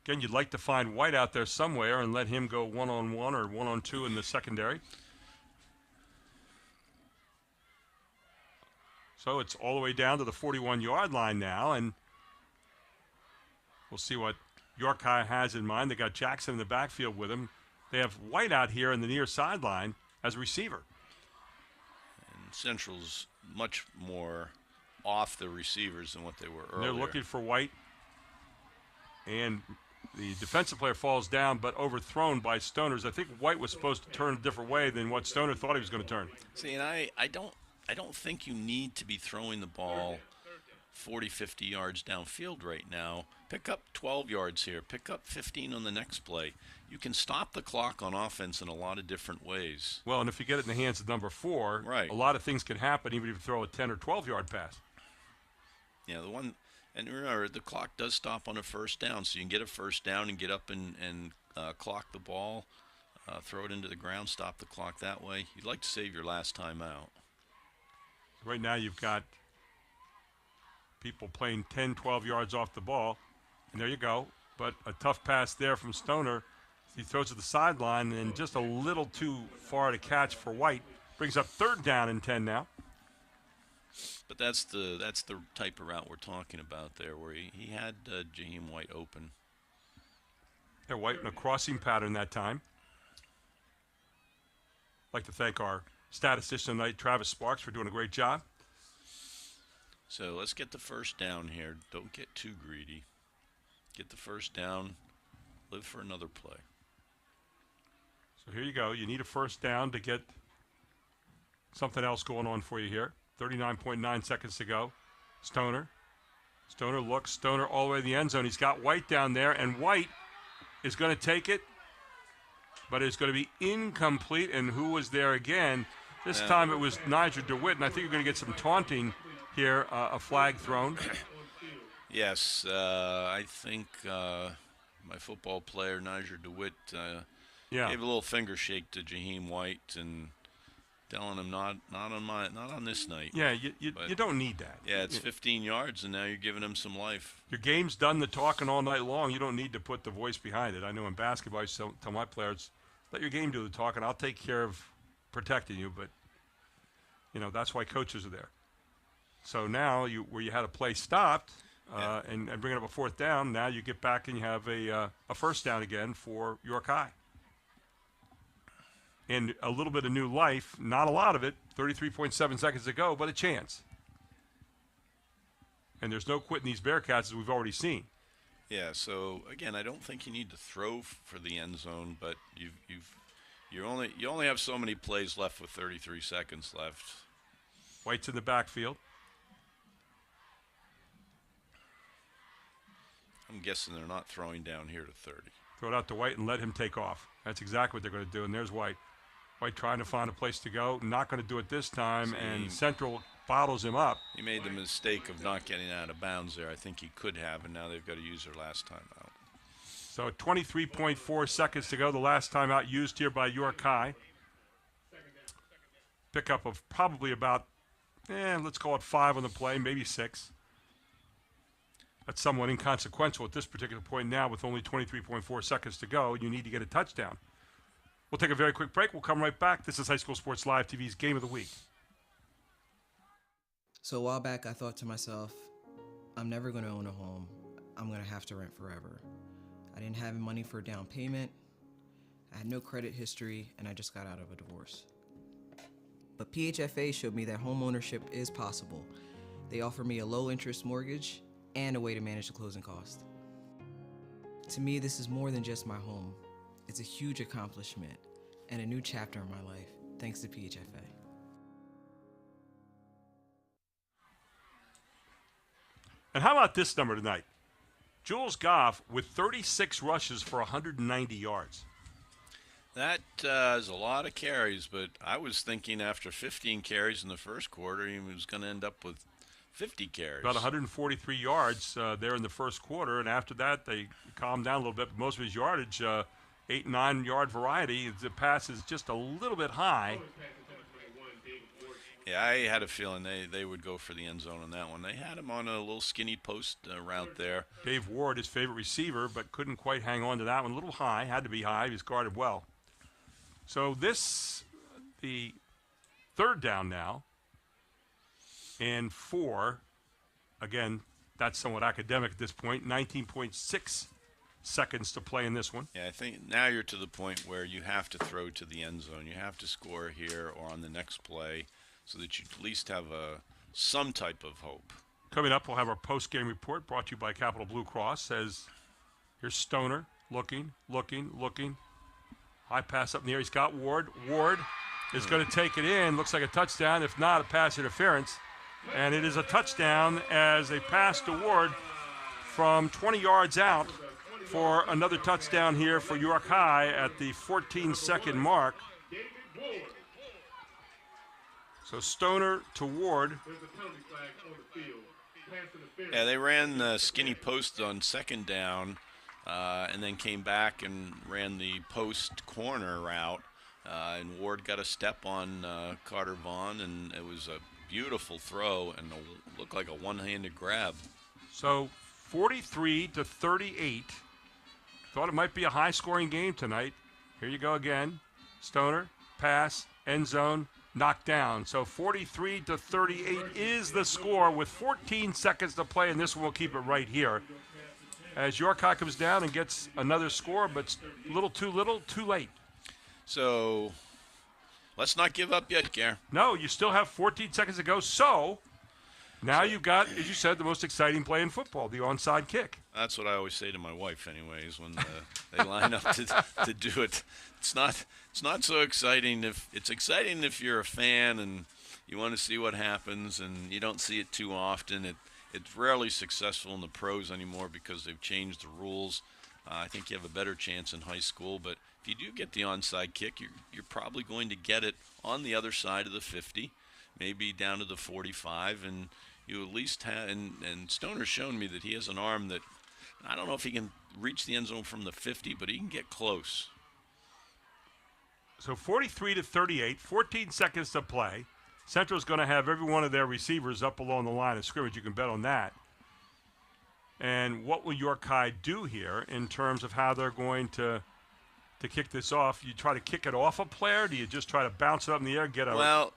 Again, you'd like to find White out there somewhere and let him go one-on-one or one-on-two in the secondary. So it's all the way down to the 41-yard line now, and we'll see what York High has in mind. They got Jackson in the backfield with him. They have White out here in the near sideline as a receiver. And Central's much more off the receivers than what they were earlier. They're looking for White, and the defensive player falls down, but overthrown by Stoners. I think White was supposed to turn a different way than what Stoner thought he was going to turn. See, and I don't think you need to be throwing the ball 40, 50 yards downfield right now. Pick up 12 yards here. Pick up 15 on the next play. You can stop the clock on offense in a lot of different ways. Well, and if you get it in the hands of number 4, right, a lot of things can happen even if you throw a 10 or 12-yard pass. Yeah, and remember, the clock does stop on a first down, so you can get a first down and get up and clock the ball, throw it into the ground, stop the clock that way. You'd like to save your last time out. Right now you've got people playing 10, 12 yards off the ball, and there you go. But a tough pass there from Stoner. He throws to the sideline and just a little too far to catch for White. Brings up third down and 10 now. But that's the type of route we're talking about there, where he had Jaheim White open. Yeah, White in a crossing pattern that time. I'd like to thank our statistician tonight, Travis Sparks, for doing a great job. So let's get the first down here. Don't get too greedy. Get the first down. Live for another play. So here you go. You need a first down to get something else going on for you here. 39.9 seconds to go. Stoner looks. Stoner all the way to the end zone. He's got White down there, and White is going to take it, but it's going to be incomplete. And who was there again? This time it was Nigel DeWitt, and I think you're going to get some taunting here, a flag thrown. Yes, I think my football player, Nigel DeWitt, gave a little finger shake to Jaheim White and telling him not on this night. Yeah, you don't need that. Yeah, it's 15 yards, and now you're giving him some life. Your game's done the talking all night long. You don't need to put the voice behind it. I know in basketball, I used to tell my players, let your game do the talking. I'll take care of protecting you, but, that's why coaches are there. So now, where you had a play stopped and bringing up a fourth down, now you get back and you have a first down again for York High. And a little bit of new life, not a lot of it, 33.7 seconds to go, but a chance. And there's no quitting these Bearcats, as we've already seen. Yeah, so again, I don't think you need to throw for the end zone, but you only have so many plays left with 33 seconds left. White's in the backfield. I'm guessing they're not throwing down here to 30. Throw it out to White and let him take off. That's exactly what they're going to do, and there's White. White trying to find a place to go. Not going to do it this time, and Central bottles him up. He made the mistake of not getting out of bounds there. I think he could have, and now they've got to use their last time out. So 23.4 seconds to go, the last time out used here by York High. Pickup of probably about, let's call it 5 on the play, maybe 6. That's somewhat inconsequential at this particular point now with only 23.4 seconds to go. You need to get a touchdown. We'll take a very quick break. We'll come right back. This is High School Sports Live TV's Game of the Week. So a while back, I thought to myself, I'm never going to own a home. I'm going to have to rent forever. I didn't have money for a down payment. I had no credit history, and I just got out of a divorce. But PHFA showed me that home ownership is possible. They offer me a low-interest mortgage and a way to manage the closing cost. To me, this is more than just my home. It's a huge accomplishment and a new chapter in my life, thanks to PHFA. And how about this number tonight? Jules Goff with 36 rushes for 190 yards. That is a lot of carries, but I was thinking after 15 carries in the first quarter, he was going to end up with 50 carries. About 143 yards there in the first quarter, and after that they calmed down a little bit. But most of his yardage, 8 and 9 yard variety, the pass is just a little bit high. Yeah, I had a feeling they would go for the end zone on that one. They had him on a little skinny post route there. Dave Ward, his favorite receiver, but couldn't quite hang on to that one. A little high, had to be high. He was guarded well. So this, the third down now, and 4. Again, that's somewhat academic at this point. 19.6 seconds to play in this one. Yeah, I think now you're to the point where you have to throw to the end zone. You have to score here or on the next play so that you at least have some type of hope. Coming up, we'll have our post-game report brought to you by Capital Blue Cross. Says, here's Stoner looking. High pass up in the air. He's got Ward. Ward is going to take it in. Looks like a touchdown. If not, a pass interference. And it is a touchdown as they pass to Ward from 20 yards out for another touchdown here for York High at the 14-second mark. So Stoner to Ward. Yeah, they ran the skinny post on second down and then came back and ran the post corner route. And Ward got a step on Carter Vaughn, and it was a beautiful throw and looked like a one-handed grab. So 43-38. Thought it might be a high-scoring game tonight. Here you go again. Stoner, pass, end zone, knocked down. So 43-38 is the score with 14 seconds to play, and this one will keep it right here. As York High comes down and gets another score, but little, too late. So let's not give up yet, Gare. No, you still have 14 seconds to go. So now you've got, as you said, the most exciting play in football, the onside kick. That's what I always say to my wife, anyways, when they line up to do it. It's not so exciting. It's exciting if you're a fan and you want to see what happens, and you don't see it too often. It's rarely successful in the pros anymore because they've changed the rules. I think you have a better chance in high school, but if you do get the onside kick, you're probably going to get it on the other side of the 50, maybe down to the 45, and you at least have. And Stoner's shown me that he has an arm that I don't know if he can reach the end zone from the 50, but he can get close. So 43-38, 14 seconds to play. Central's going to have every one of their receivers up along the line of scrimmage. You can bet on that. And what will York High do here in terms of how they're going to kick this off? You try to kick it off a player? Do you just try to bounce it up in the air, get a... Well,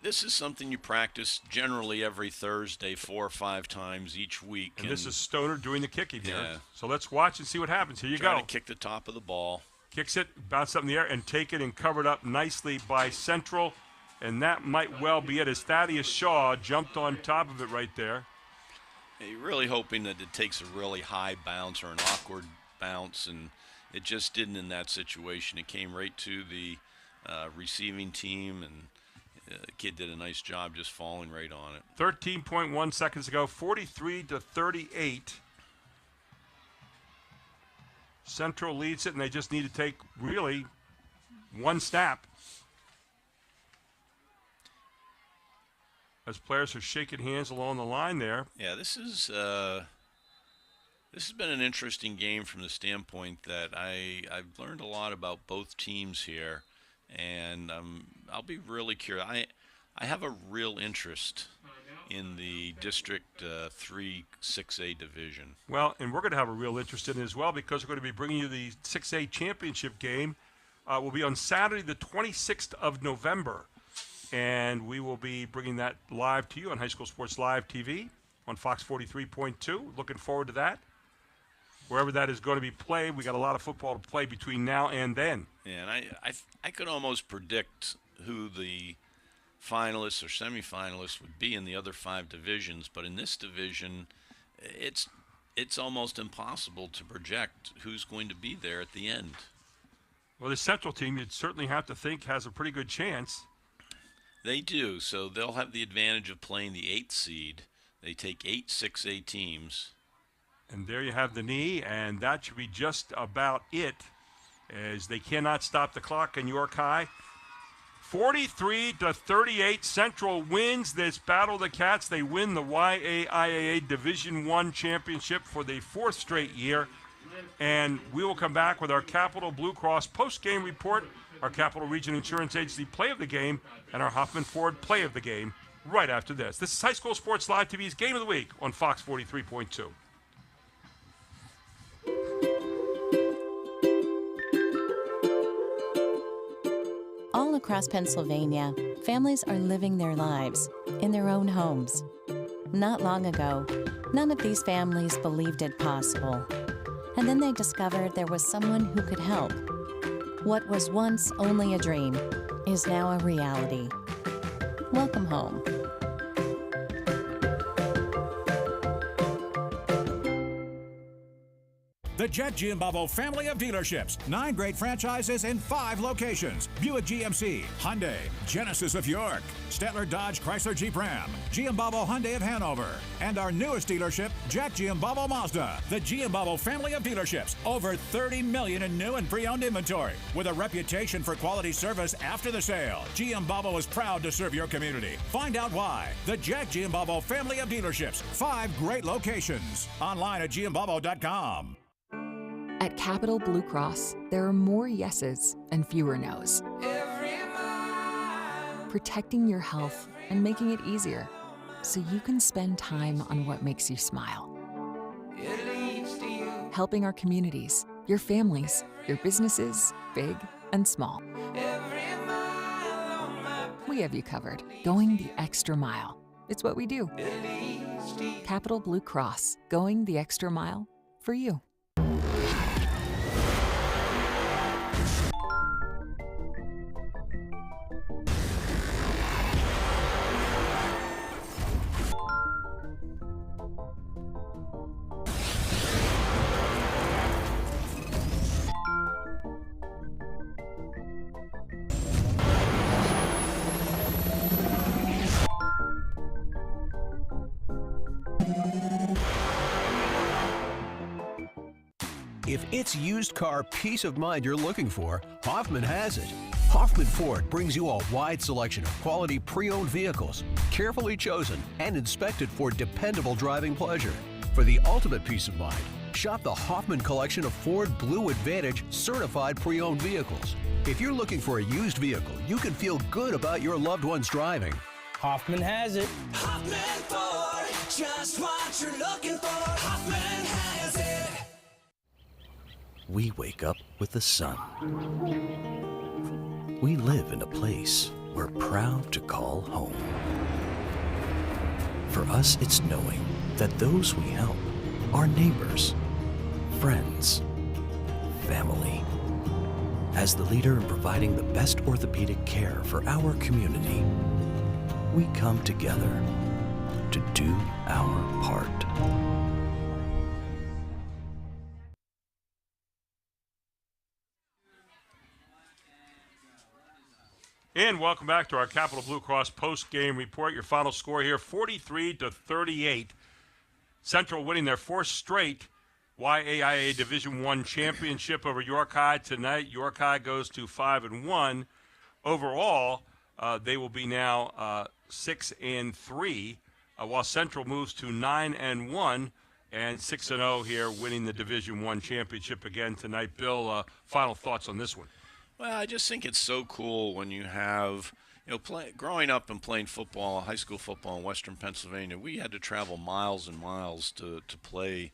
this is something you practice generally every Thursday 4 or 5 times each week. And this is Stoner doing the kicking here. Yeah. So let's watch and see what happens. Here you go. Trying to kick the top of the ball. Kicks it, bounce up in the air, and take it and covered up nicely by Central. And that might well be it, as Thaddeus Shaw jumped on top of it right there. You're really hoping that it takes a really high bounce or an awkward bounce, and it just didn't in that situation. It came right to the receiving team, and the kid did a nice job just falling right on it. 13.1 seconds ago, 43-38. Central leads it, and they just need to take really one snap. As players are shaking hands along the line there. Yeah, this has been an interesting game from the standpoint that I've learned a lot about both teams here, and I'll be really curious. I have a real interest in the District 3 6A division. Well, and we're going to have a real interest in it as well, because we're going to be bringing you the 6A championship game. Will be on Saturday the 26th of November. and we will be bringing that live to you on High School Sports Live TV on Fox 43.2. Looking forward to that. Wherever that is going to be played, we got a lot of football to play between now and then. Yeah, and I could almost predict who the finalists or semifinalists would be in the other 5 divisions, but in this division, it's almost impossible to project who's going to be there at the end. Well, the Central team, you'd certainly have to think, has a pretty good chance. They do, so they'll have the advantage of playing the 8th seed. They take 8 6A teams. And there you have the knee, and that should be just about it, as they cannot stop the clock in York High. 43-38, Central wins this Battle of the Cats. They win the YAIAA Division I championship for the 4th straight year. And we will come back with our Capital Blue Cross post-game report, our Capital Region Insurance Agency play of the game, and our Hoffman Ford play of the game right after this. This is High School Sports Live TV's Game of the Week on Fox 43.2. All across Pennsylvania, families are living their lives in their own homes. Not long ago, none of these families believed it possible. And then they discovered there was someone who could help. What was once only a dream is now a reality. Welcome home. The Jet Giambavo family of dealerships. 9 great franchises in 5 locations. Buick GMC, Hyundai, Genesis of York, Stettler Dodge Chrysler Jeep Ram, Giambavo Hyundai of Hanover, and our newest dealership, Jack Giambavo Mazda. The Giambavo family of dealerships. Over 30 million in new and pre-owned inventory. With a reputation for quality service after the sale, Giambavo is proud to serve your community. Find out why. The Jack Giambavo family of dealerships. 5 great locations. Online at giambavo.com. At Capital Blue Cross, there are more yeses and fewer nos. Protecting your health and making it easier so you can spend time on what makes you smile. Helping our communities, your families, your businesses, big and small. We have you covered, going the extra mile. It's what we do. Capital Blue Cross, going the extra mile for you. If it's used car peace of mind you're looking for, Hoffman has it. Hoffman Ford brings you a wide selection of quality pre-owned vehicles, carefully chosen and inspected for dependable driving pleasure. For the ultimate peace of mind, shop the Hoffman collection of Ford Blue Advantage certified pre-owned vehicles. If you're looking for a used vehicle, you can feel good about your loved one's driving. Hoffman has it. Hoffman Ford, just what you're looking for. Hoffman has it. We wake up with the sun. We live in a place we're proud to call home. For us, it's knowing that those we help are neighbors, friends, family. As the leader in providing the best orthopedic care for our community, we come together to do our part. And welcome back to our Capital Blue Cross post-game report. Your final score here, 43-38. Central winning their 4th straight YAIA Division I championship over York High tonight. York High goes to 5-1. Overall, they will be now 6-3, while Central moves to 9-1 and 6-0 here, winning the Division I championship again tonight. Bill, final thoughts on this one? Well, I just think it's so cool when you have, growing up and playing football, high school football in Western Pennsylvania, we had to travel miles and miles to play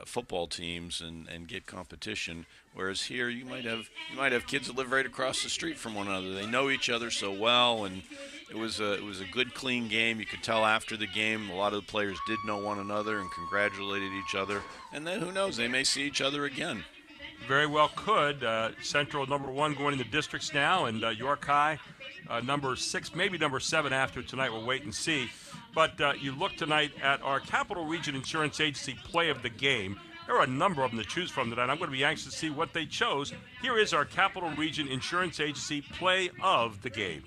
football teams and get competition. Whereas here, you might have kids that live right across the street from one another. They know each other so well, and it was a good, clean game. You could tell after the game, a lot of the players did know one another and congratulated each other. And then who knows, they may see each other again. Very well could. Central #1 going into districts now, and York High number 6, maybe number 7 after tonight. We'll wait and see. But you look tonight at our Capital Region Insurance Agency play of the game. There are a number of them to choose from tonight. I'm going to be anxious to see what they chose. Here is our Capital Region Insurance Agency play of the game.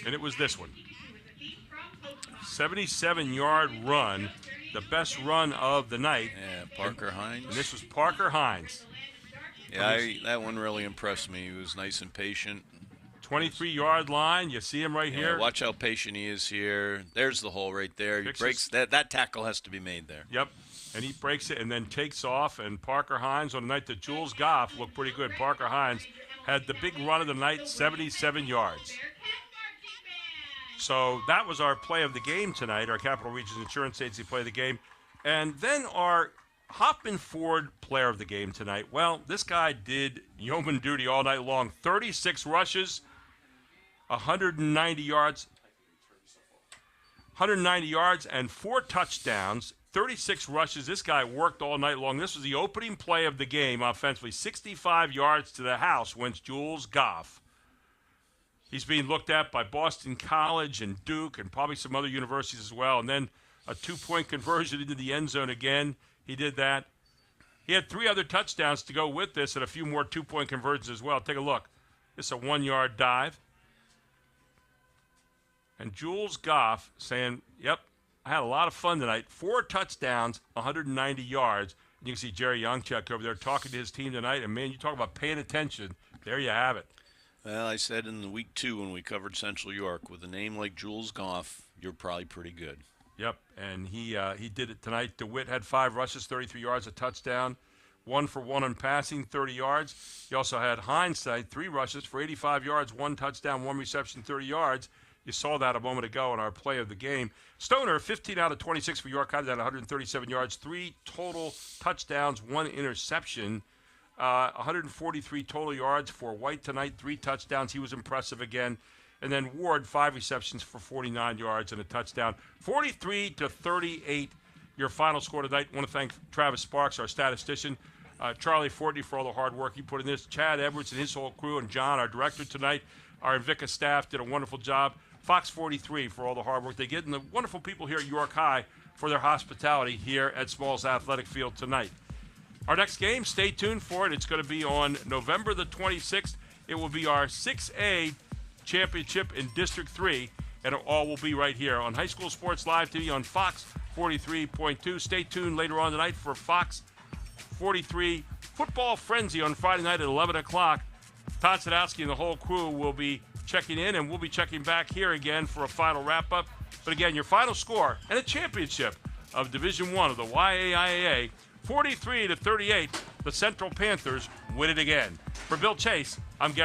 And it was this one. 77-yard run, the best run of the night. Yeah, Parker Hines. And this was Parker Hines. Yeah, that one really impressed me. He was nice and patient. 23-yard line. You see him right here. Watch how patient he is here. There's the hole right there. He breaks that tackle has to be made there. Yep. And he breaks it and then takes off. And Parker Hines on the night that Jules Goff looked pretty good. Parker Hines had the big run of the night, 77 yards. So that was our play of the game tonight, our Capital Region Insurance Agency play of the game. And then our Hoffman Ford player of the game tonight. Well, this guy did yeoman duty all night long. 36 rushes, 190 yards, and 4 touchdowns, 36 rushes. This guy worked all night long. This was the opening play of the game offensively. 65 yards to the house went Jules Goff. He's being looked at by Boston College and Duke and probably some other universities as well. And then a 2-point conversion into the end zone again. He did that. He had 3 other touchdowns to go with this and a few more 2-point conversions as well. Take a look. This is a 1-yard dive. And Jules Goff saying, yep, I had a lot of fun tonight. 4 touchdowns, 190 yards. And you can see Jerry Youngchuck over there talking to his team tonight. And, man, you talk about paying attention. There you have it. Well, I said in the week 2 when we covered Central York, with a name like Jules Goff, you're probably pretty good. Yep, and he did it tonight. DeWitt had 5 rushes, 33 yards, a touchdown. 1 for 1 on passing, 30 yards. He also had Hines tonight, 3 rushes for 85 yards, 1 touchdown, 1 reception, 30 yards. You saw that a moment ago in our play of the game. Stoner, 15 out of 26 for York High, 137 yards, 3 total touchdowns, 1 interception. 143 total yards for White tonight, 3 touchdowns. He was impressive again. And then Ward, 5 receptions for 49 yards and a touchdown. 43-38, your final score tonight. I want to thank Travis Sparks, our statistician, Charlie Fortney for all the hard work he put in this, Chad Edwards and his whole crew, and John, our director tonight. Our Invicta staff did a wonderful job. Fox 43 for all the hard work they get, and the wonderful people here at York High for their hospitality here at Smalls Athletic Field tonight. Our next game, stay tuned for it. It's going to be on November the 26th. It will be our 6A championship in District 3, and it all will be right here on High School Sports Live TV on Fox 43.2. Stay tuned later on tonight for Fox 43 Football Frenzy on Friday night at 11 o'clock. Todd Sadowski and the whole crew will be checking in, and we'll be checking back here again for a final wrap-up. But again, your final score and a championship of Division I of the YAIAA, 43-38, the Central Panthers win it again. For Bill Chase, I'm Gary.